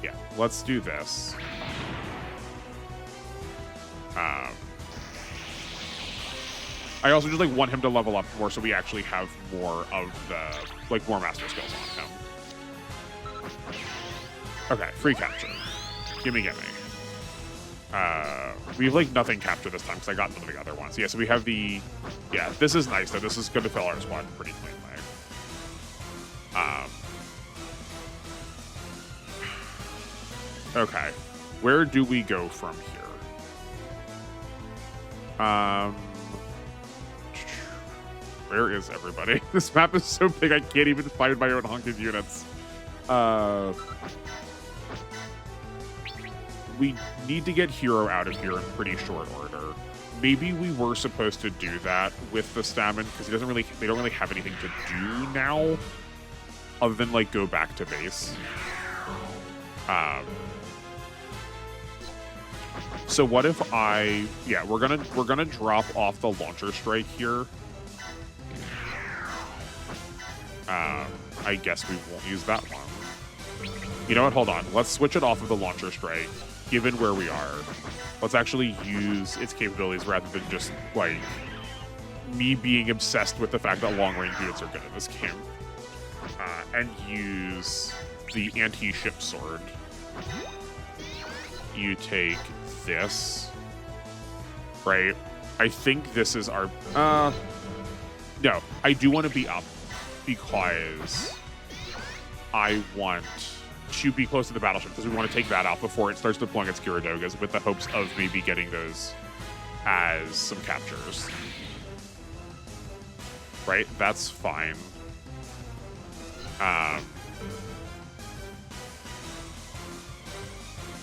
Yeah, let's do this. I also just like want him to level up more so we actually have more of the, like, more master skills on him. Okay, free capture. Gimme. We have like nothing capture this time because I got none of the other ones. Yeah, so we have the, this is nice though. This is going to fill our squad pretty cleanly. Okay, where do we go from here? Where is everybody? This map is so big I can't even find my own hunk of units. We need to get Hero out of here in pretty short order. Maybe we were supposed to do that with the Stamen because they don't really have anything to do now other than like go back to base. So what if we're gonna drop off the launcher strike here. I guess we won't use that one. You know what? Hold on. Let's switch it off of the launcher strike. Given where we are, let's actually use its capabilities rather than just like me being obsessed with the fact that long-range units are good in this game. And use the anti-ship sword. You take this, right? I think this is our... no, I do want to be up because I want to be close to the battleship because we want to take that out before it starts deploying its Gyrodogas with the hopes of maybe getting those as some captures. Right? That's fine.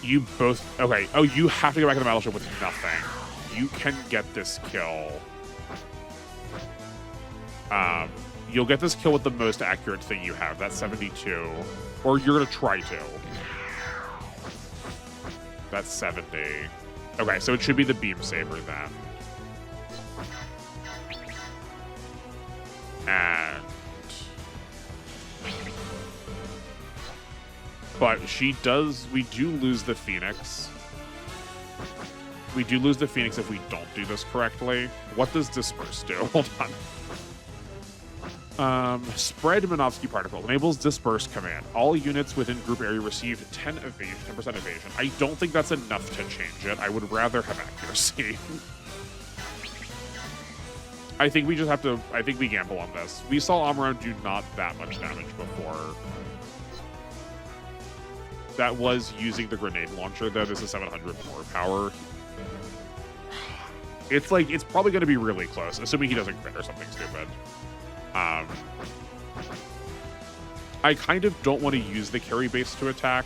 You both... Okay. Oh, you have to go back to the battleship with nothing. You can get this kill. You'll get this kill with the most accurate thing you have. That's 72. Or you're going to try to. That's 70. Okay, so it should be the beam saber then. And... But she does... We do lose the Phoenix. We do lose the Phoenix if we don't do this correctly. What does Disperse do? Hold on. Spread Minovsky Particle enables Disperse command. All units within group area receive 10% evasion. I don't think that's enough to change it. I would rather have accuracy. I think we just have to... I think we gamble on this. We saw Amaran do not that much damage before. That was using the grenade launcher, though. This is 700 more power. It's like... It's probably going to be really close, assuming he doesn't crit or something stupid. I kind of don't want to use the carry base to attack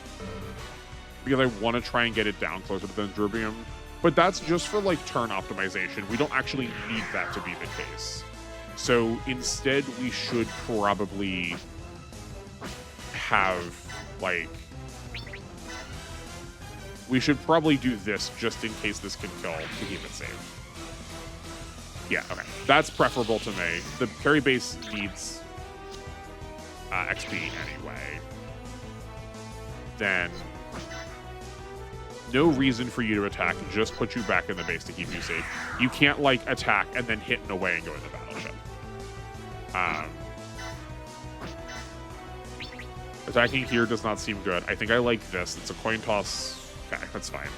because I want to try and get it down closer to the Dendrobium. But that's just for like turn optimization. We don't actually need that to be the case. So instead, we should probably have like... We should probably do this just in case this can kill to keep it safe. Yeah, okay. That's preferable to me. The carry base needs XP anyway. Then no reason for you to attack. Just put you back in the base to keep you safe. You can't, like, attack and then hit in a way and go in the battleship. Attacking here does not seem good. I think I like this. It's a coin toss. Okay, that's fine.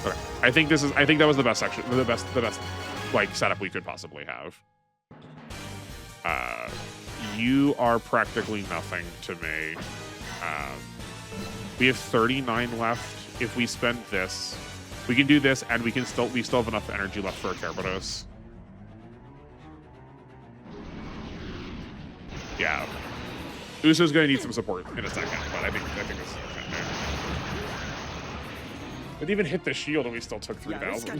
Okay. I think that was the best section, the best like setup we could possibly have. You are practically nothing to me. We have 39 left. If we spend this, we can do this, and we still have enough energy left for a Kerberos. Yeah. Uso's gonna need some support in a second, but I think this is okay. It even hit the shield and we still took 3,000.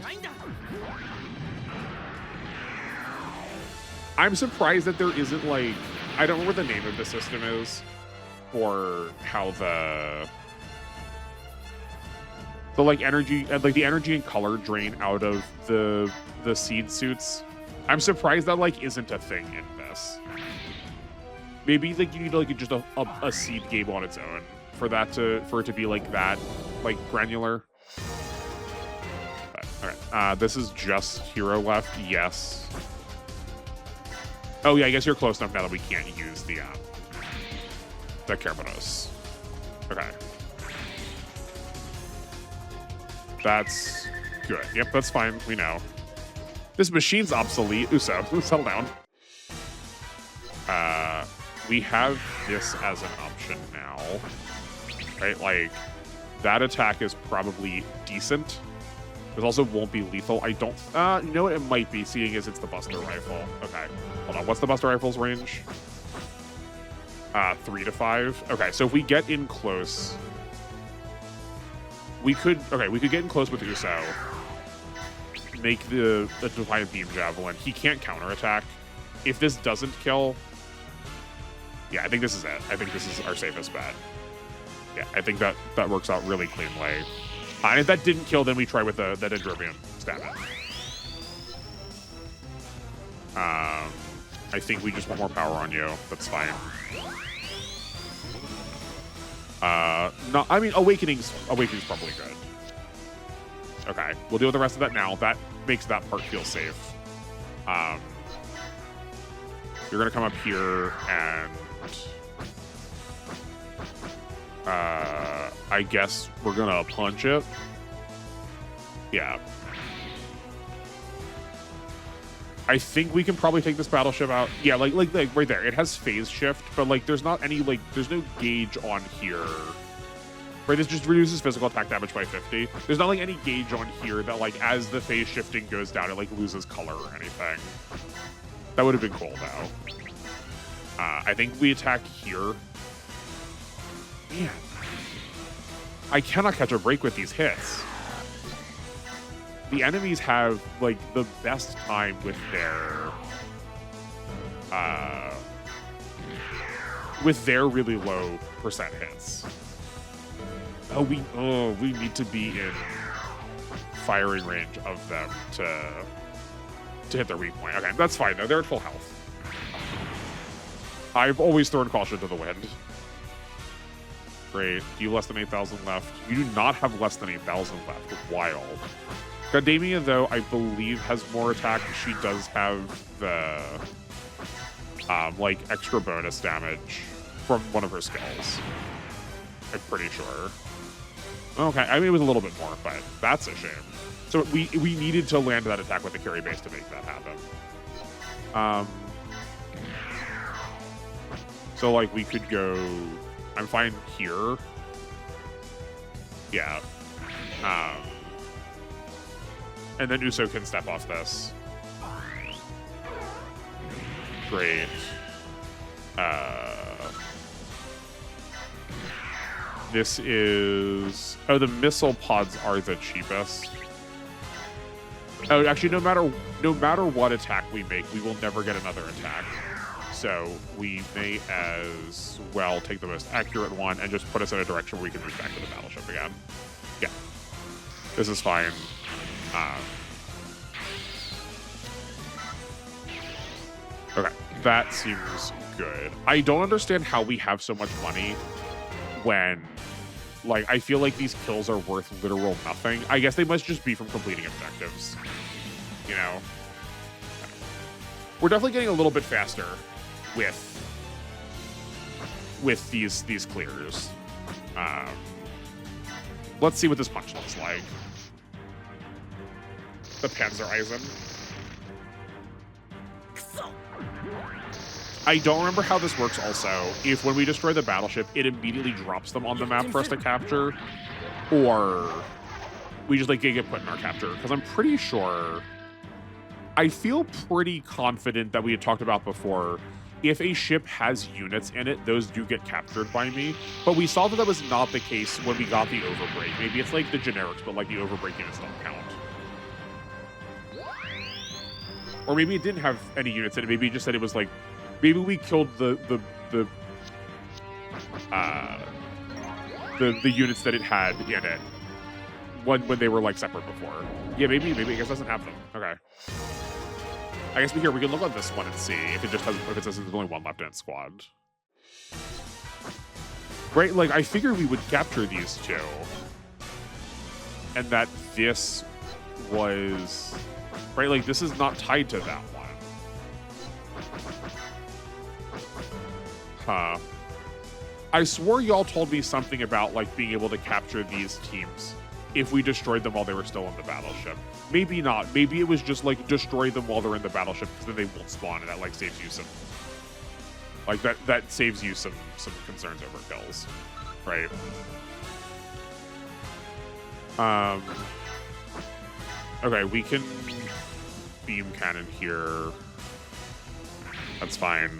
I'm surprised that there isn't like... I don't know what the name of the system is for how the like energy, like the energy and color drain out of the seed suits. I'm surprised that like isn't a thing in this. Maybe like you need like just a seed game on its own for it to be like that, like granular. Okay, this is just hero left. Yes. Oh yeah, I guess you're close enough now that we can't use the Kerberos. Okay. That's good. Yep, that's fine. We know. This machine's obsolete. Uso, settle down. We have this as an option now. Right? Like, that attack is probably decent. It also won't be lethal. I don't... you know what? It might be, seeing as it's the Buster Rifle. Okay. Hold on. What's the Buster Rifle's range? 3 to 5. Okay, so if we get in close... We could get in close with Uso. Make the Defiant Beam Javelin. He can't counterattack. If this doesn't kill... Yeah, I think this is it. I think this is our safest bet. Yeah, I think that works out really cleanly. And if that didn't kill, then we try with the Dendrobium. Stab it. I think we just want more power on you. That's fine. No, I mean, Awakening's probably good. Okay, we'll deal with the rest of that now. That makes that part feel safe. You're gonna come up here and I guess we're gonna punch it. Yeah. I think we can probably take this battleship out. Yeah, like right there. It has phase shift, but like there's not any there's no gauge on here. Right, this just reduces physical attack damage by 50. There's not like any gauge on here that like as the phase shifting goes down, it like loses color or anything. That would have been cool though. I think we attack here. Man, I cannot catch a break with these hits. The enemies have like the best time with their really low percent hits. Oh, we need to be in firing range of them to hit their weak point. Okay, that's fine though. They're at full health. I've always thrown caution to the wind. Great. Do you have less than 8,000 left? You do not have less than 8,000 left. Wild. Gundamia, though, I believe has more attack. She does have the like extra bonus damage from one of her skills. I'm pretty sure. Okay, I mean it was a little bit more, but that's a shame. So we needed to land that attack with the carry base to make that happen. So like we could go. I'm fine here. Yeah. And then Uso can step off this. Great. This is... Oh, the missile pods are the cheapest. Oh, actually, no matter what attack we make, we will never get another attack. So we may as well take the most accurate one and just put us in a direction where we can move back to the battleship again. Yeah. This is fine. Okay, that seems good. I don't understand how we have so much money when, like, I feel like these kills are worth literal nothing. I guess they must just be from completing objectives, you know? We're definitely getting a little bit faster with these clears. Let's see what this punch looks like. The Panzereisen. I don't remember how this works also. If when we destroy the battleship, it immediately drops them on the map for us to capture, or we just like get put in our capture. Because I'm pretty sure, I feel pretty confident that we had talked about before, if a ship has units in it, those do get captured by me. But we saw that that was not the case when we got the overbreak. Maybe it's like the generics, but like the overbreak units don't count. Or maybe it didn't have any units in it. Maybe it just said it was like, maybe we killed the units that it had in it when they were like separate before. Yeah, maybe I guess it doesn't have them. Okay. I guess we can look on this one and see if it just has, if it says there's only one left in its squad. Right, like I figured we would capture these two. And that this was, right, like this is not tied to that one. Huh. I swore y'all told me something about like being able to capture these teams if we destroyed them while they were still in the battleship. Maybe not. Maybe it was just like destroy them while they're in the battleship because then they won't spawn and that like saves you some, like that saves you some concerns over kills, right? Okay, we can beam cannon here. That's fine.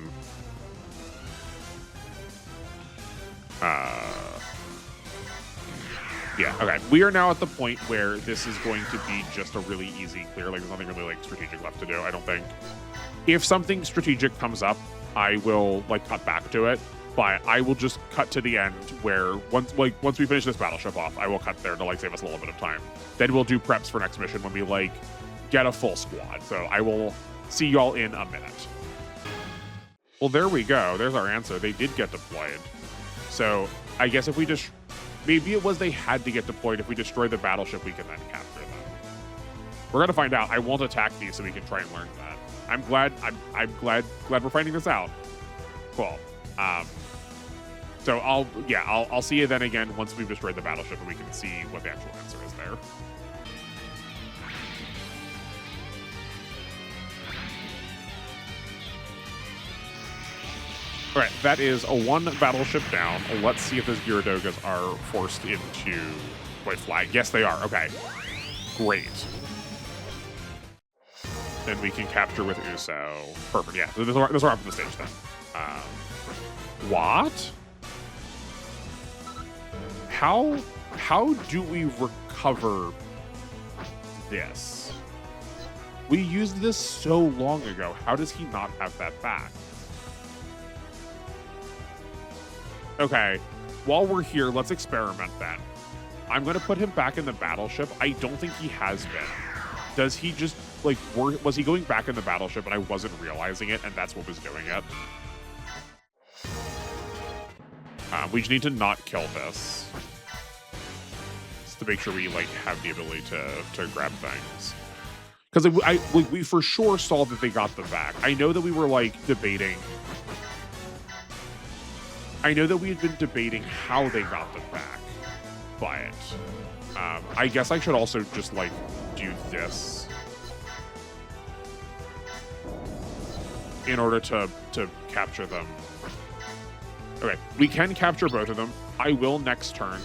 Yeah, okay. We are now at the point where this is going to be just a really easy clear. Like, there's nothing really, like, strategic left to do, I don't think. If something strategic comes up, I will, like, cut back to it. But I will just cut to the end where, once we finish this battleship off, I will cut there to, like, save us a little bit of time. Then we'll do preps for next mission when we, like, get a full squad. So I will see y'all in a minute. Well, there we go. There's our answer. They did get deployed. So I guess if we just... Maybe it was they had to get deployed. If we destroy the battleship, we can then capture them. We're gonna find out. I won't attack these so we can try and learn that. I'm glad we're finding this out. Cool. So I'll see you then again once we've destroyed the battleship and we can see what the actual answer is there. All right, that is a 1 battleship down. Let's see if those Gyaradogas are forced into white flag. Yes, they are. Okay, great. Then we can capture with Uso. Perfect. Yeah, those are up on the stage then. What? How do we recover this? We used this so long ago. How does he not have that back? Okay, while we're here, let's experiment then. I'm going to put him back in the battleship. I don't think he has been. Does he just, like, was he going back in the battleship and I wasn't realizing it and that's what was doing it? We just need to not kill this. Just to make sure we, like, have the ability to grab things. Because we for sure saw that they got them back. I know that we were, like, debating... I know that we had been debating how they got them back, but I guess I should also just, like, do this in order to capture them. Okay, we can capture both of them. I will next turn.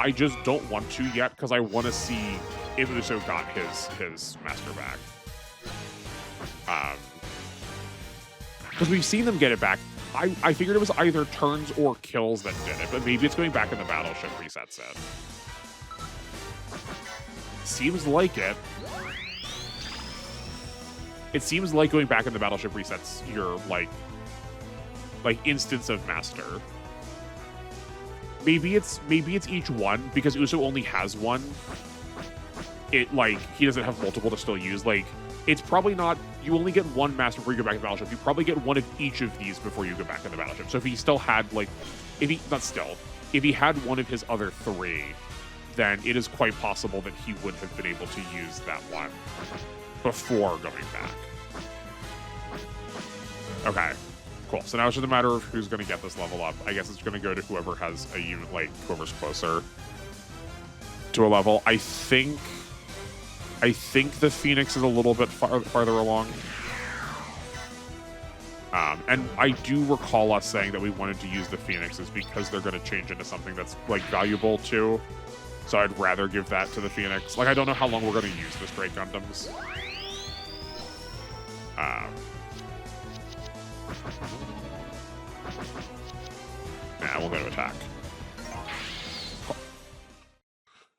I just don't want to yet because I want to see if Uso got his master back. Because we've seen them get it back. I figured it was either turns or kills that did it, but maybe it's going back in the battleship resets it. Seems like it. It seems like going back in the battleship resets your, like instance of master. Maybe it's each one, because Uso only has one. He doesn't have multiple to still use. Like, it's probably not, you only get one master before you go back to the battleship. You probably get one of each of these before you go back in the battleship. So if he still had, like, if he had one of his other 3, then it is quite possible that he would have been able to use that one before going back. Okay, cool. So now it's just a matter of who's going to get this level up. I guess it's going to go to whoever has a unit, like, whoever's closer to a level. I think the Phoenix is a little bit farther along. And I do recall us saying that we wanted to use the Phoenixes because they're going to change into something that's, like, valuable too. So I'd rather give that to the Phoenix. Like, I don't know how long we're going to use the straight Gundams. Nah, we'll go to attack.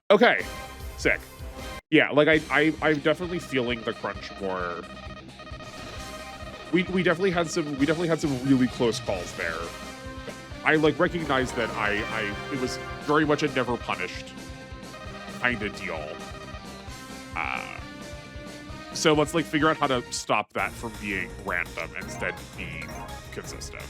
Okay, sick. Yeah, like I'm definitely feeling the crunch more. We definitely had some really close calls there. I, like, recognize that it was very much a never punished kind of deal. So let's, like, figure out how to stop that from being random and instead be consistent.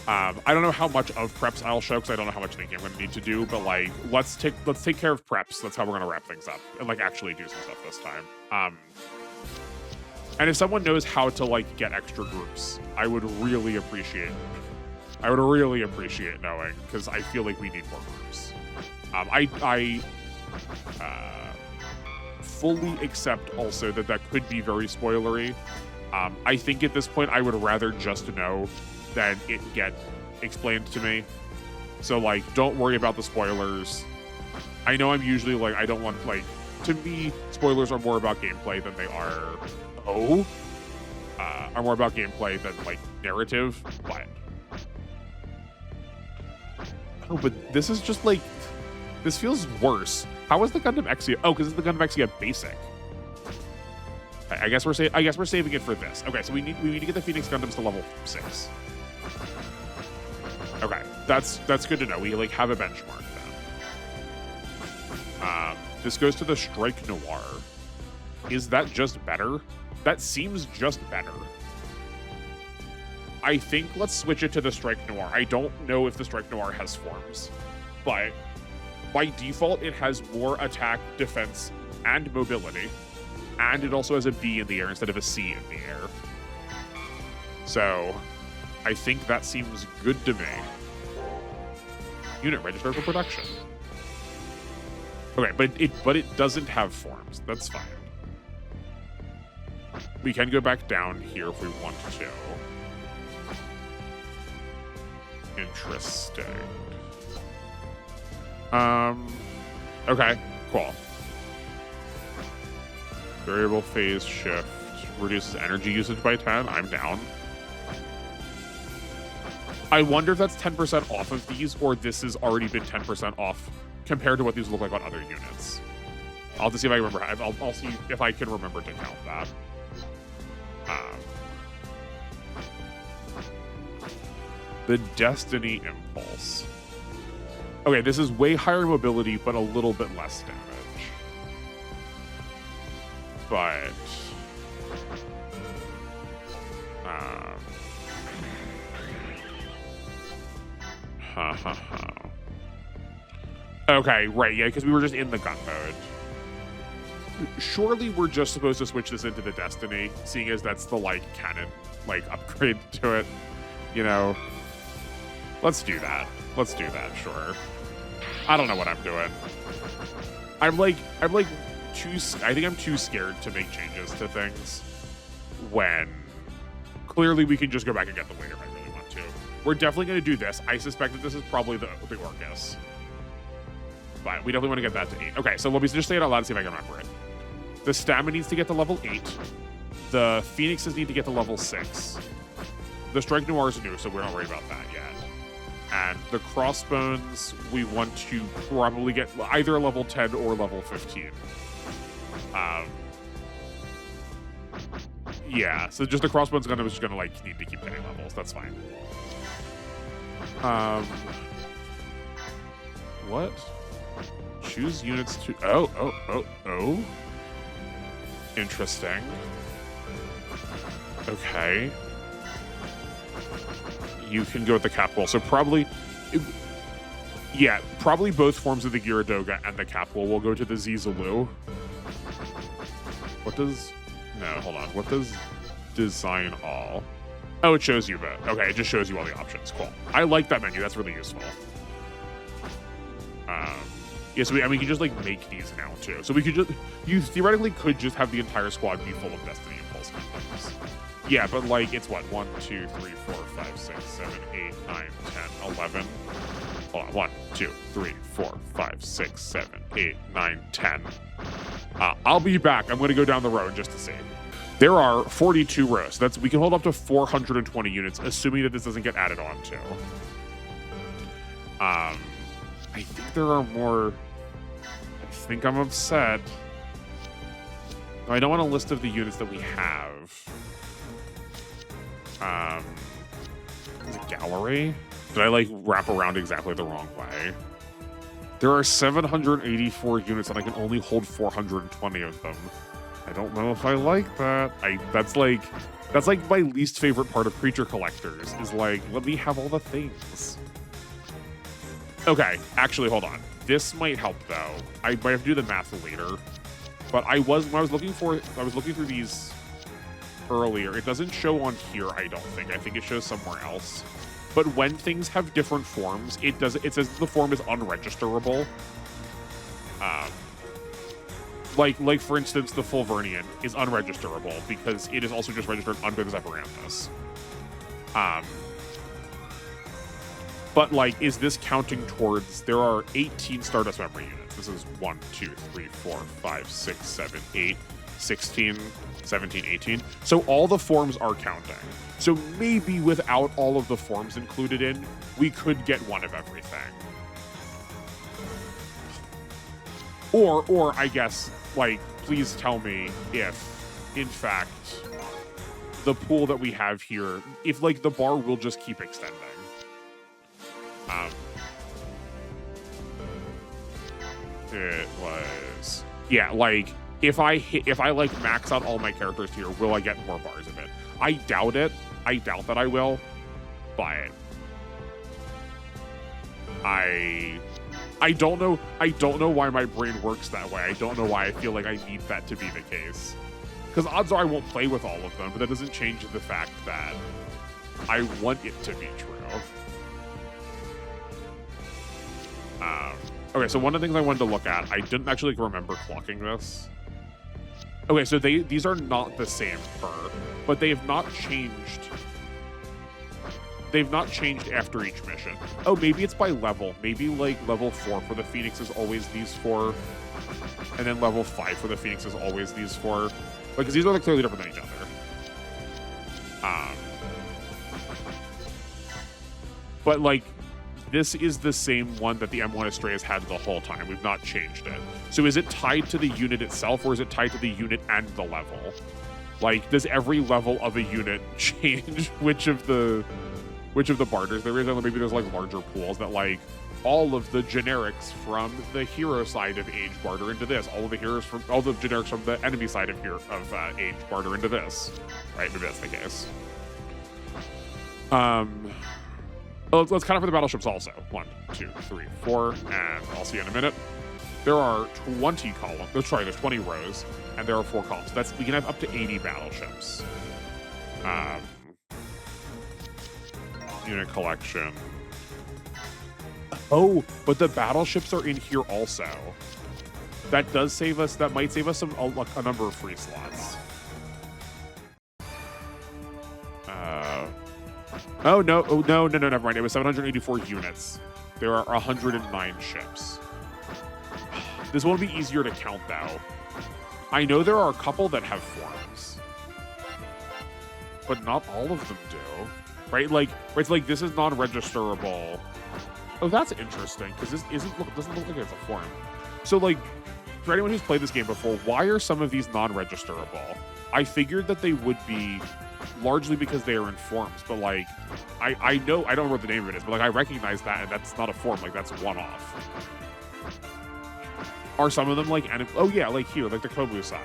I don't know how much of preps I'll show because I don't know how much thinking I'm going to need to do, but, like, let's take care of preps. That's how we're going to wrap things up and, like, actually do some stuff this time. And if someone knows how to, like, get extra groups, I would really appreciate knowing, because I feel like we need more groups. I fully accept also that could be very spoilery. I think at this point I would rather just know than it get explained to me. So, like, don't worry about the spoilers. I know I'm usually, like, I don't want, like, to me, spoilers are more about gameplay than they are, are more about gameplay than, like, narrative, but... Oh, but this is just, like, this feels worse. How is the Gundam Exia? Oh, because it's the Gundam Exia basic. I guess we're saving it for this. Okay, so we need to get the Phoenix Gundams to level 6. Okay, that's good to know. We, like, have a benchmark then. This goes to the Strike Noir. Is that just better? That seems just better. I think let's switch it to the Strike Noir. I don't know if the Strike Noir has forms, but by default, it has more attack, defense, and mobility. And it also has a B in the air instead of a C in the air. So I think that seems good to me. Unit registered for production. Okay, but it doesn't have forms. That's fine. We can go back down here if we want to. Interesting. Okay, cool. Variable phase shift reduces energy usage by 10. I'm down. I wonder if that's 10% off of these, or this has already been 10% off compared to what these look like on other units. I'll have to see if I remember. I'll see if I can remember to count that. The Destiny Impulse. Okay, this is way higher mobility, but a little bit less damage. But okay, right, yeah, because we were just in the gun mode. Surely we're just supposed to switch this into the Destiny, seeing as that's the, like, canon, like, upgrade to it, you know? Let's do that. Let's do that, sure. I don't know what I'm doing. I'm I think I'm too scared to make changes to things when clearly we can just go back and get them later if I really want to. We're definitely going to do this. I suspect that this is probably the Orcus. But we definitely want to get that to 8. Okay, so let me just say it out loud and see if I can remember it. The Stamina needs to get to level 8. The Phoenixes need to get to level 6. The Strike Noir is new, so we're not worried about that yet. And the Crossbones, we want to probably get either level 10 or level 15. Yeah, so just the Crossbones Gundam is just gonna, like, need to keep getting levels. That's fine. What? Choose units to... Oh. Interesting. Okay. You can go with the Capwell. So probably... Yeah, probably both forms of the Gyaradoga and the Capwell will go to the Zizaloo. What does... No, hold on. What does design all? Oh, it shows you that. Okay, it just shows you all the options. Cool. I like that menu. That's really useful. Yeah, so we can just, like, make these now, too. So we could just... You theoretically could just have the entire squad be full of Destiny Impulse Gundams. Yeah, but, like, it's what? 1, 2, 3, 4, 5, 6, 7, 8, 9, 10, 11. Hold on. 1, 2, 3, 4, 5, 6, 7, 8, 9, 10. I'll be back. I'm going to go down the road just to see. There are 42 rows. That's we can hold up to 420 units, assuming that this doesn't get added on to. I think there are more. I think I'm upset. I don't want a list of the units that we have. Is it gallery? Did I, like, wrap around exactly the wrong way? There are 784 units and I can only hold 420 of them. I don't know if I like that. That's like my least favorite part of creature collectors is, like, let me have all the things. Okay, actually, hold on. This might help though. I might have to do the math later. But when I was looking through these earlier. It doesn't show on here, I don't think. I think it shows somewhere else. But when things have different forms, it says the form is unregisterable. Like for instance, the Fulvernian is unregisterable because it is also just registered under the Zephyranthus. But, like, is this counting towards... There are 18 Stardust Memory units. This is 1, 2, 3, 4, 5, 6, 7, 8, 16, 17, 18. So all the forms are counting. So maybe without all of the forms included in, we could get one of everything. Or I guess, like, please tell me if, in fact, the pool that we have here, if, like, the bar will just keep extending. It was... Yeah, like, if I like, max out all my characters here, will I get more bars of it? I doubt it. I doubt that I will, but I don't know why my brain works that way. I don't know why I feel like I need that to be the case. Because odds are I won't play with all of them, but that doesn't change the fact that I want it to be true. Okay, so one of the things I wanted to look at, I didn't actually remember clocking this. Okay, so these are not the same fur, but they have not changed. They've not changed after each mission. Oh, maybe it's by level. Maybe like level 4 for the Phoenix is always these 4, and then level 5 for the Phoenix is always these 4. Because these are like clearly different than each other. But like, this is the same one that the M1 Astray has had the whole time. We've not changed it. So is it tied to the unit itself, or is it tied to the unit and the level? Like, does every level of a unit change which of the barters there is? Or maybe there's like larger pools that like all of the generics from the hero side of Age barter into this. All the generics from the enemy side of Age barter into this. Right? Maybe that's the case. Let's count up for the battleships also. 1, 2, 3, 4, and I'll see you in a minute. There are 20 columns. Oh, sorry, there's 20 rows, and there are 4 columns. We can have up to 80 battleships. Unit collection. Oh, but the battleships are in here also. That does save us. That might save us a number of free slots. Oh, no. Oh, no, never mind. It was 784 units. There are 109 ships. This will be easier to count, though. I know there are a couple that have forms, but not all of them do. Right? It's like this is non-registerable. Oh, that's interesting, because this doesn't look like it's a form. So, like, for anyone who's played this game before, why are some of these non-registerable? I figured that they would be largely because they are in forms, but like, I know, I don't know what the name of it is, but like, I recognize that, and that's not a form, like, that's one-off. Are some of them like, oh yeah, like here, like the Kobusai.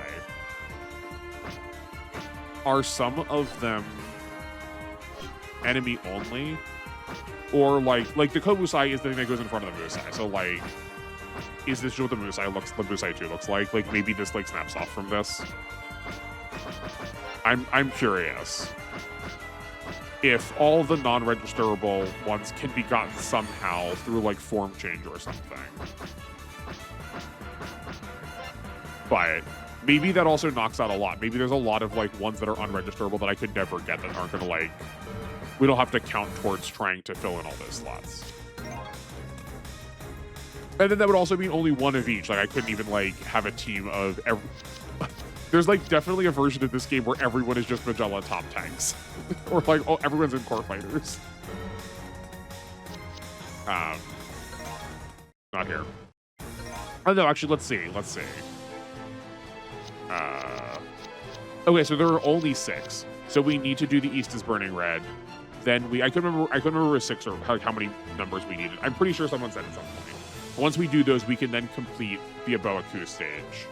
Are some of them enemy only? Or like the Kobusai is the thing that goes in front of the Musai, so like, is this what the Musai 2 looks like? Like, maybe this like snaps off from this? I'm curious if all the non-registerable ones can be gotten somehow through like form change or something. But maybe that also knocks out a lot. Maybe there's a lot of like ones that are unregisterable that I could never get that aren't gonna like, we don't have to count towards trying to fill in all those slots. And then that would also mean only one of each. Like, I couldn't even like have a team of every. There's like definitely a version of this game where everyone is just Magella top tanks. Or like, oh, everyone's in core fighters. Not here. Oh no, actually, let's see. Okay, so there are only 6. So we need to do the East is Burning Red. Then I couldn't remember 6 or how many numbers we needed. I'm pretty sure someone said at some point. Once we do those, we can then complete the Aboaku stage.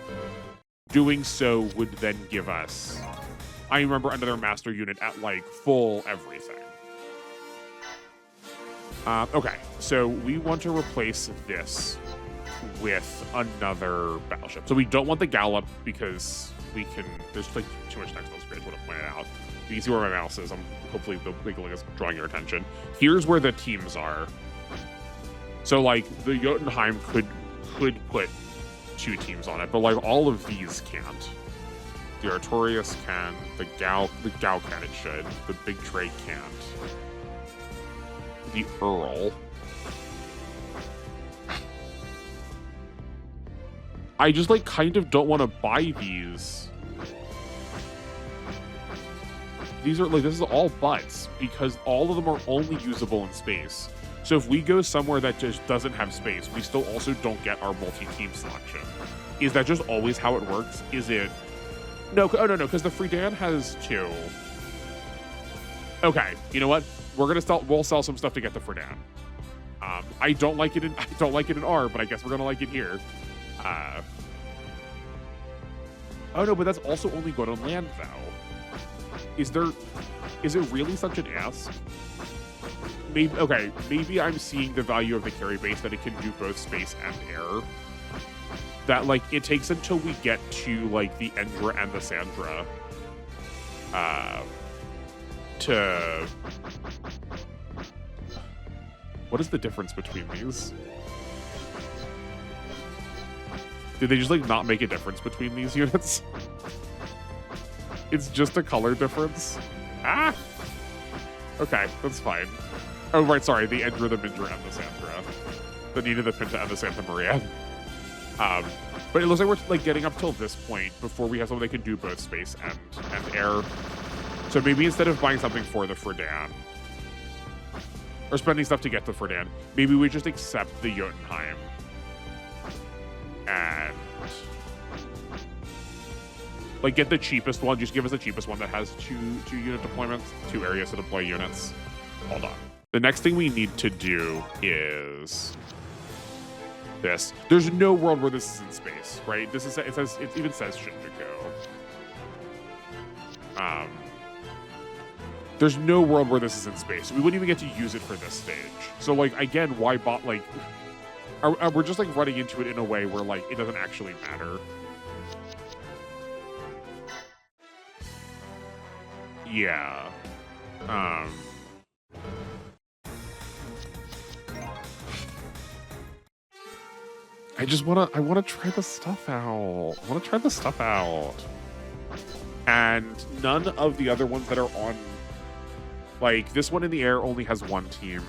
Doing so would then give us, I remember, another master unit at like full everything. Okay, so we want to replace this with another battleship. So we don't want the Gallop because there's like too much text on screen. I just want to point it out. You can see where my mouse is. Hopefully the wiggling is drawing your attention. Here's where the teams are. So like the Jotunheim could put 2 teams on it, but like all of these can't. The Artorias can, the Gao can, it should. The Big Tray can't. The Earl. I just like kind of don't want to buy these. These are like, this is all butts because all of them are only usable in space. So if we go somewhere that just doesn't have space, we still also don't get our multi-team selection. Is that just always how it works? Is it? No, oh no, because the Friedan has 2. Okay, you know what? We'll sell some stuff to get the Friedan. I don't like it in R, but I guess we're gonna like it here. Oh no, but that's also only good on land though. Is it really such an ask? maybe I'm seeing the value of the carry base that it can do both space and air. That, like, it takes until we get to, like, the Endra and the Sandra to... What is the difference between these? Did they just, like, not make a difference between these units? It's just a color difference? Ah! Okay, that's fine. Oh, right, sorry, the Endra, the Mindra, and the Sandra. The Nina, the Pinta, and the Santa Maria. But it looks like we're, like, getting up till this point before we have something that can do both space and air. So maybe instead of buying something for the Fredan, or spending stuff to get the Fredan, maybe we just accept the Jotunheim. And, like, get the cheapest one. Just give us the cheapest one that has two unit deployments, 2 areas to deploy units. Hold on. The next thing we need to do is this. There's no world where this is in space, right? This is, it even says Shinjuku. There's no world where this is in space. We wouldn't even get to use it for this stage. So, like, again, why bot, like, we're just, like, running into it in a way where, like, it doesn't actually matter. Yeah. I wanna try the stuff out. And none of the other ones that are on, like, this one in the air only has 1 team.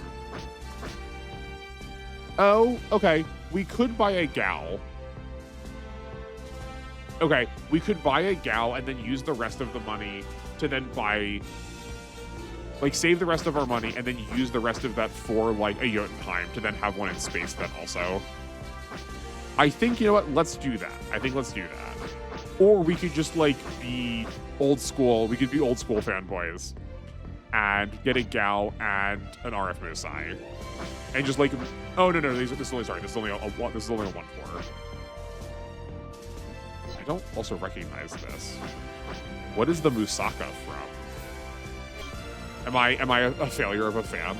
Oh, okay. We could buy a Gal. Okay, we could buy a Gal and then use the rest of the money to then buy, like, save the rest of our money and then use the rest of that for, like, a Jotunheim to then have one in space then also. I think, you know what, let's do that. I think let's do that. Or we could just, like, be old school. We could be old school fanboys and get a Gal and an RF Musai. And just, like, oh, no, this is only a 1-4. I don't also recognize this. What is the Musaka from? Am I a failure of a fan?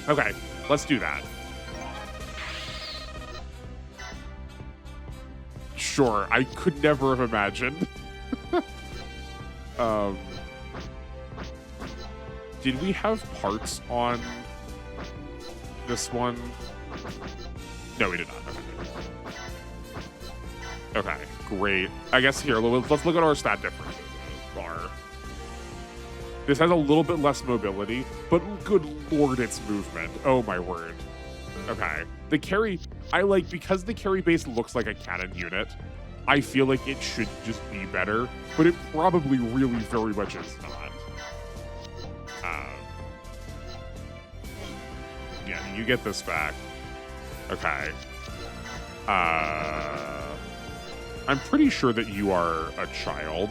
Okay, let's do that. Sure, I could never have imagined. Did we have parts on this one? No, we did not. Okay, great. I guess here, let's look at our stat differences bar. This has a little bit less mobility, but good lord, it's movement. Oh my word. Okay. The carry, because the carry base looks like a cannon unit, I feel like it should just be better, but it probably really very much is not. Yeah, you get this back. Okay. I'm pretty sure that you are a child.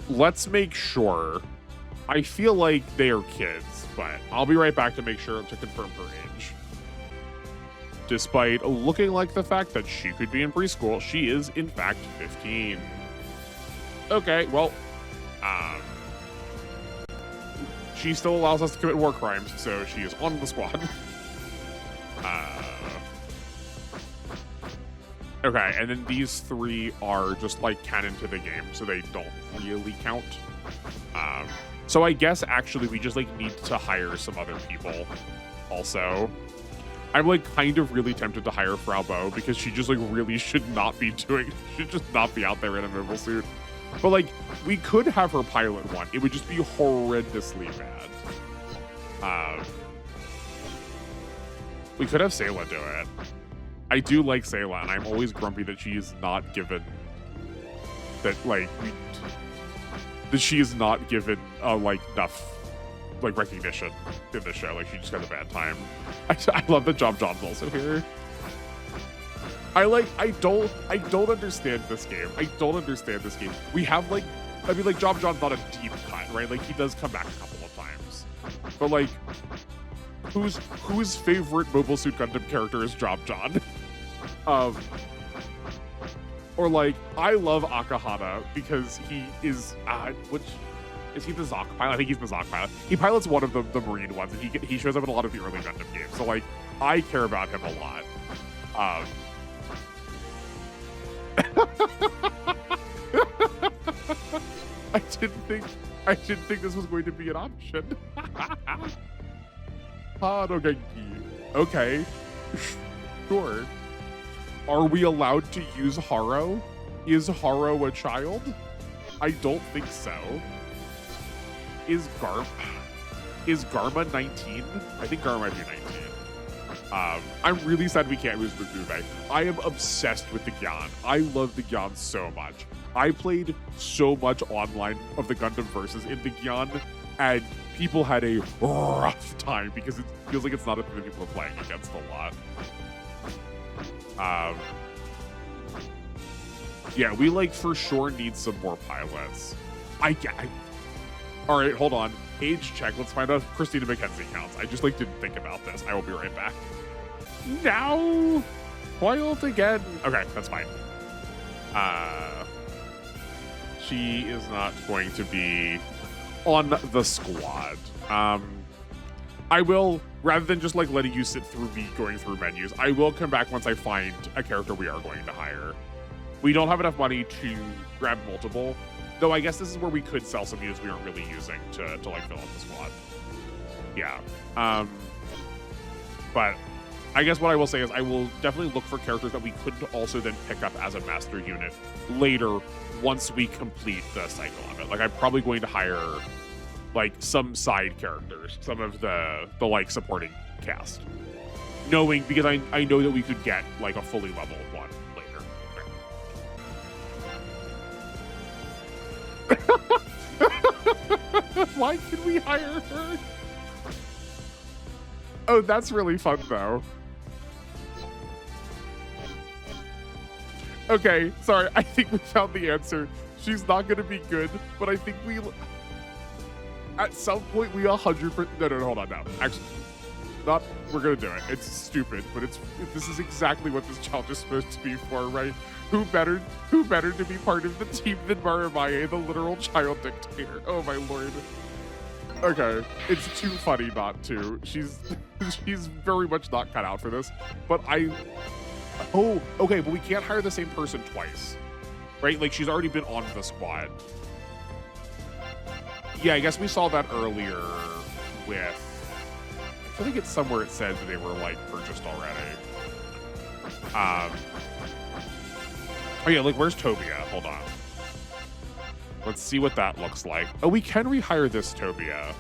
Let's make sure. I feel like they are kids, but I'll be right back to make sure to confirm her age. Despite looking like the fact that she could be in preschool, she is in fact 15. Okay, well, she still allows us to commit war crimes, so she is on the squad. Okay, and then these 3 are just like canon to the game, so they don't really count. So I guess actually we just like need to hire some other people also. I'm like kind of really tempted to hire Frau Bo because she just like really should not be out there in a mobile suit. But like we could have her pilot one. It would just be horrendously bad. We could have Sayla do it. I do like Sayla, and I'm always grumpy that she is not given like enough like recognition in the show. Like she just got a bad time. I love that Job John's also here. I don't understand this game. We have like, I mean, like Job John's not a deep cut, right? Like he does come back a couple of times, but like, whose favorite Mobile Suit Gundam character is Job John? Or like, I love Akahana because he is, which, is he the Zoc pilot? I think he's the Zoc pilot. He pilots one of the Marine ones, and he shows up in a lot of the early Gundam games. So like, I care about him a lot. I didn't think this was going to be an option. Hadogenki. Okay. Sure. Are we allowed to use Haro? Is Haro a child? I don't think so. Is Garma 19? I think Garma might be 19. I'm really sad we can't use Mugube. I am obsessed with the Gyan. I love the Gyan so much. I played so much online of the Gundam Versus in the Gyan, and people had a rough time because it feels like it's not a thing that people are playing against a lot. Yeah, we like for sure need some more pilots. All right, hold on. Age check. Let's find out if Christina McKenzie counts. I just like didn't think about this. I will be right back. No, foiled again. Okay, that's fine. She is not going to be on the squad. I will, rather than just like letting you sit through me going through menus, I will come back once I find a character we are going to hire. We don't have enough money to grab multiple, though I guess this is where we could sell some units we aren't really using to like fill up the squad. Yeah. But I guess what I will say is I will definitely look for characters that we could also then pick up as a master unit later once we complete the cycle of it. Like I'm probably going to hire like some side characters, some of the like supporting cast, knowing because I know that we could get like a fully leveled one later. Why can we hire her? Oh, that's really fun though. Okay, sorry, I think we found the answer. She's not gonna be good, but I think we, at some point we 100%, no, hold on now. Actually, we're gonna do it. It's stupid, but this is exactly what this challenge is supposed to be for, right? Who better to be part of the team than Maramaye, the literal child dictator? Oh my lord. Okay, it's too funny not to. She's very much not cut out for this, but oh, okay, but we can't hire the same person twice, right? Like she's already been on the squad. Yeah, I guess we saw that earlier with, I feel like it's somewhere it said that they were like purchased already. Oh yeah, like where's Tobia? Hold on. Let's see what that looks like. Oh, we can rehire this Tobia.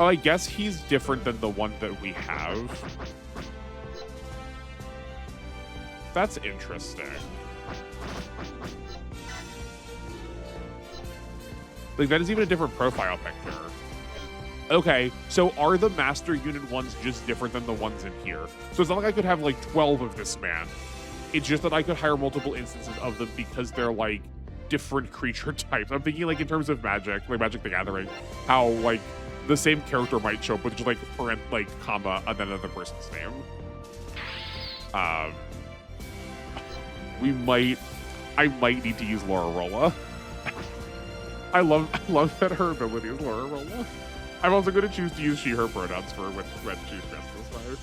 Oh, I guess he's different than the one that we have. That's interesting. Like, that is even a different profile picture. Okay, so are the master unit ones just different than the ones in here? So it's not like I could have, like, 12 of this man. It's just that I could hire multiple instances of them because they're, like, different creature types. I'm thinking, like, in terms of Magic, like Magic the Gathering, how, like, the same character might show up with just, like, comma, and then another person's name. I might need to use Laura Rolla. I love that her ability is Laura Rolla. I'm also going to choose to use she/her pronouns for when choose this time.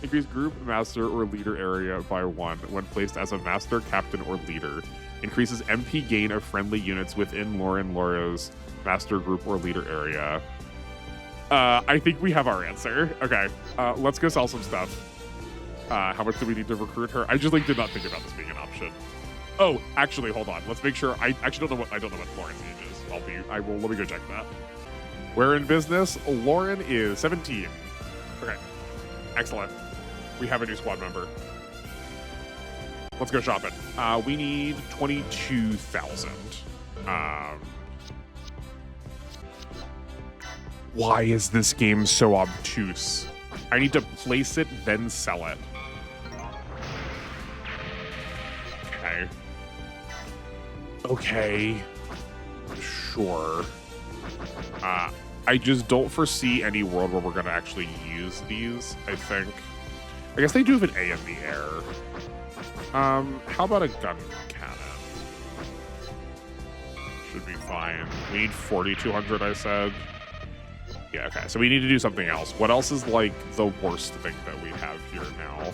Increase group, master, or leader area by 1 when placed as a master, captain, or leader. Increases MP gain of friendly units within Laura's master group or leader area. I think we have our answer. Okay, let's go sell some stuff. How much do we need to recruit her? I just like did not think about this being an option. Oh, actually, hold on. Let's make sure. I actually don't know what Lauren's age is. Let me go check that. We're in business. Lauren is 17. Okay, excellent. We have a new squad member. Let's go shopping. We need 22,000. Why is this game so obtuse? I need to place it, then sell it. Okay. Sure. I just don't foresee any world where we're going to actually use these, I think. I guess they do have an A in the air. How about a gun cannon? Should be fine. We need 4,200, I said. Yeah, okay. So we need to do something else. What else is like the worst thing that we have here now?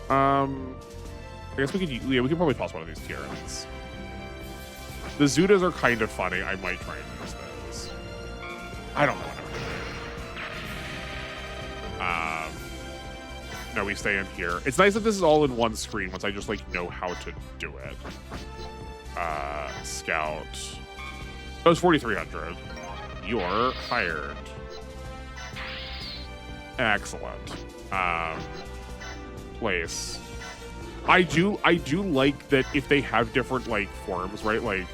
I guess we could. Yeah, we could probably toss one of these Tyrants. The Zudas are kind of funny. I might try and use those. I don't know what I'm doing. No, we stay in here. It's nice that this is all in one screen once I just like know how to do it. Scout. That was 4,300. You're hired. Excellent. Place. I do like that if they have different like forms, right? Like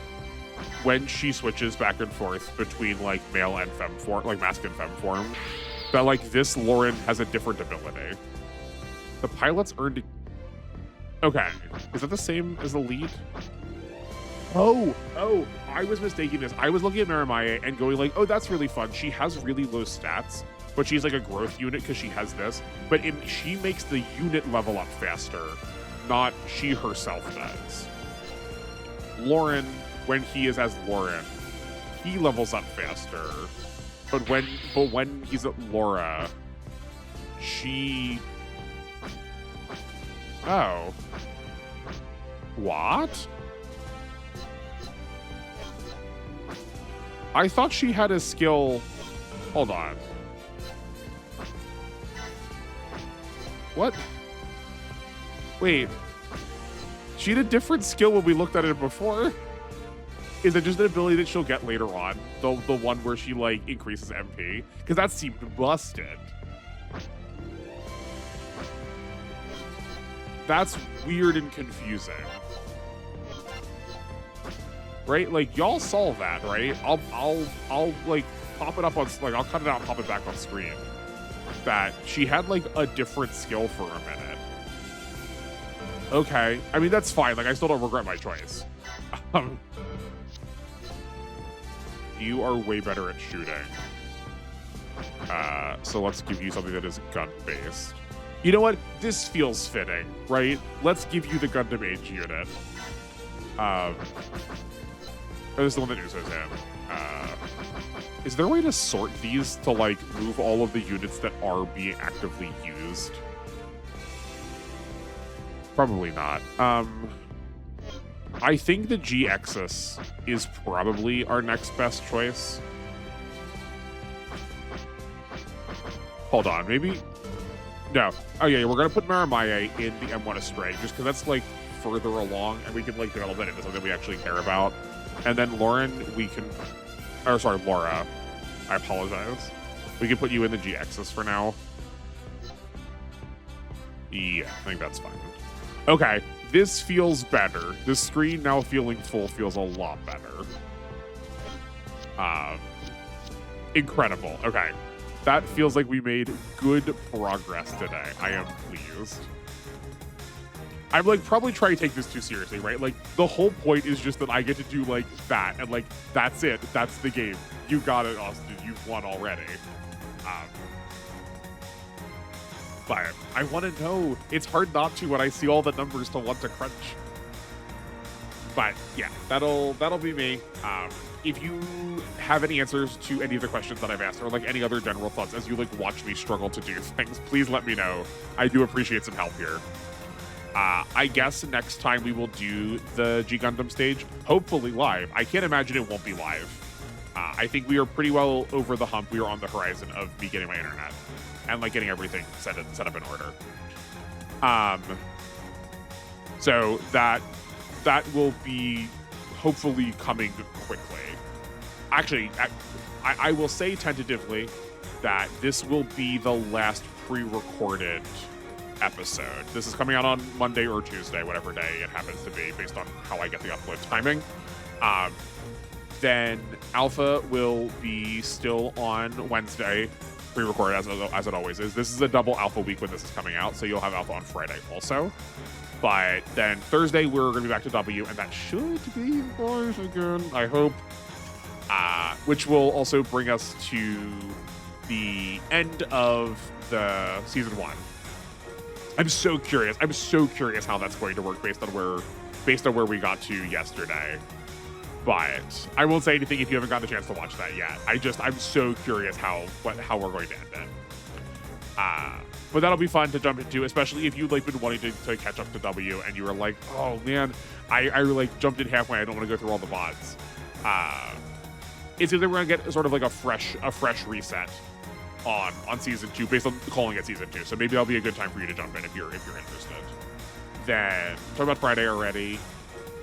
when she switches back and forth between like male and femme form, like masculine and femme form, that like this Lauren has a different ability. The pilots earned. Okay, is that the same as the lead? Oh, I was mistaking this. I was looking at Miramaya and going like, oh, that's really fun. She has really low stats, but she's like a growth unit because she has this. But she makes the unit level up faster, not she herself does. Lauren, when he is as Lauren, he levels up faster. But when he's at Laura, she. Oh. What? I thought she had a skill. Hold on. What? Wait. She had a different skill when we looked at it before? Is it just an ability that she'll get later on? The one where she, like, increases MP? Because that seemed busted. That's weird and confusing. Right? Like, y'all saw that, right? I'll like pop it up on, like, I'll cut it out and pop it back on screen. That she had like a different skill for a minute. Okay. I mean, that's fine. Like, I still don't regret my choice. You are way better at shooting. So let's give you something that is gun-based. You know what? This feels fitting, right? Let's give you the Gundam Age unit. This is the one that Uso's in. Is there a way to sort these to, like, move all of the units that are being actively used? Probably not. I think the G-Exus is probably our next best choice. Hold on, maybe... No. Oh, yeah, we're going to put Miramaya in the M1 Astray, just because that's, like, further along, and we can, like, develop it into something we actually care about. And then Lauren, we can... Or, sorry, Laura. I apologize. We can put you in the G-Exus for now. Yeah, I think that's fine. Okay, this feels better. This screen now feeling full feels a lot better. Incredible. Okay. That feels like we made good progress today. I am pleased. I'm like probably trying to take this too seriously, right? Like the whole point is just that I get to do like that and like that's it. That's the game. You got it, Austin. You've won already. But I want to know. It's hard not to when I see all the numbers to want to crunch. But yeah, that'll be me. If you have any answers to any of the questions that I've asked or like any other general thoughts as you like watch me struggle to do things, please let me know. I do appreciate some help here. I guess next time we will do the G Gundam stage, hopefully live. I can't imagine it won't be live. I think we are pretty well over the hump. We are on the horizon of me getting my internet and like getting everything set up in order. So that will be hopefully coming quickly. Actually, I will say tentatively that this will be the last pre-recorded episode. This is coming out on Monday or Tuesday, whatever day it happens to be, based on how I get the upload timing. Then Alpha will be still on Wednesday, pre-recorded as it always is. This is a double Alpha week when this is coming out, so you'll have Alpha on Friday also. But then Thursday, we're going to be back to W, and that should be live again, I hope. Which will also bring us to the end of the Season 1. I'm so curious. I'm so curious how that's going to work based on where we got to yesterday. But I won't say anything if you haven't gotten a chance to watch that yet. I'm so curious how we're going to end it. But that'll be fun to jump into, especially if you've like been wanting to catch up to W and you were like, oh man, I like jumped in halfway. I don't want to go through all the VODs. It's either we're gonna get sort of like a fresh reset on season 2 based on calling it season 2. So maybe that'll be a good time for you to jump in if you're interested. Then talk about Friday already.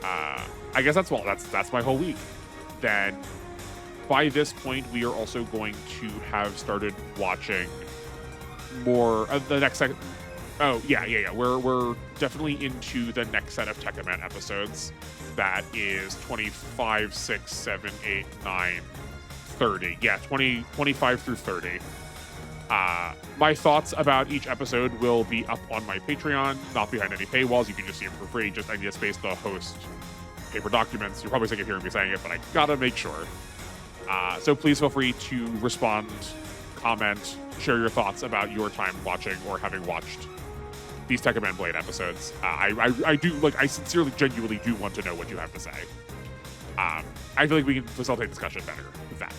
I guess that's my whole week. Then by this point, we are also going to have started watching more of the next set. Oh yeah. We're definitely into the next set of Tekkaman episodes. That is 25, 6, 7, 8, 9, 30. Yeah, 25 through 30. My thoughts about each episode will be up on my Patreon, not behind any paywalls. You can just see them for free. I need a space to host paper documents. You're probably sick of hearing me saying it, but I gotta make sure. So please feel free to respond, comment, share your thoughts about your time watching or having watched these Tekkaman Blade episodes. I sincerely, genuinely do want to know what you have to say. I feel like we can facilitate discussion better with that.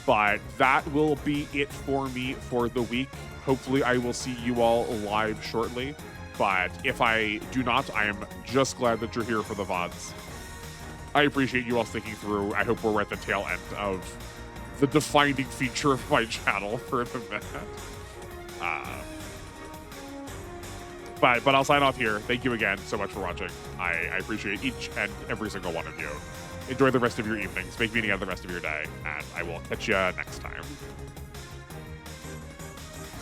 But that will be it for me for the week. Hopefully I will see you all live shortly. But if I do not, I am just glad that you're here for the VODs. I appreciate you all sticking through. I hope we're at the tail end of the defining feature of my channel for the minute. But I'll sign off here. Thank you again so much for watching. I appreciate each and every single one of you. Enjoy the rest of your evenings. Make meaning out of the rest of your day. And I will catch you next time.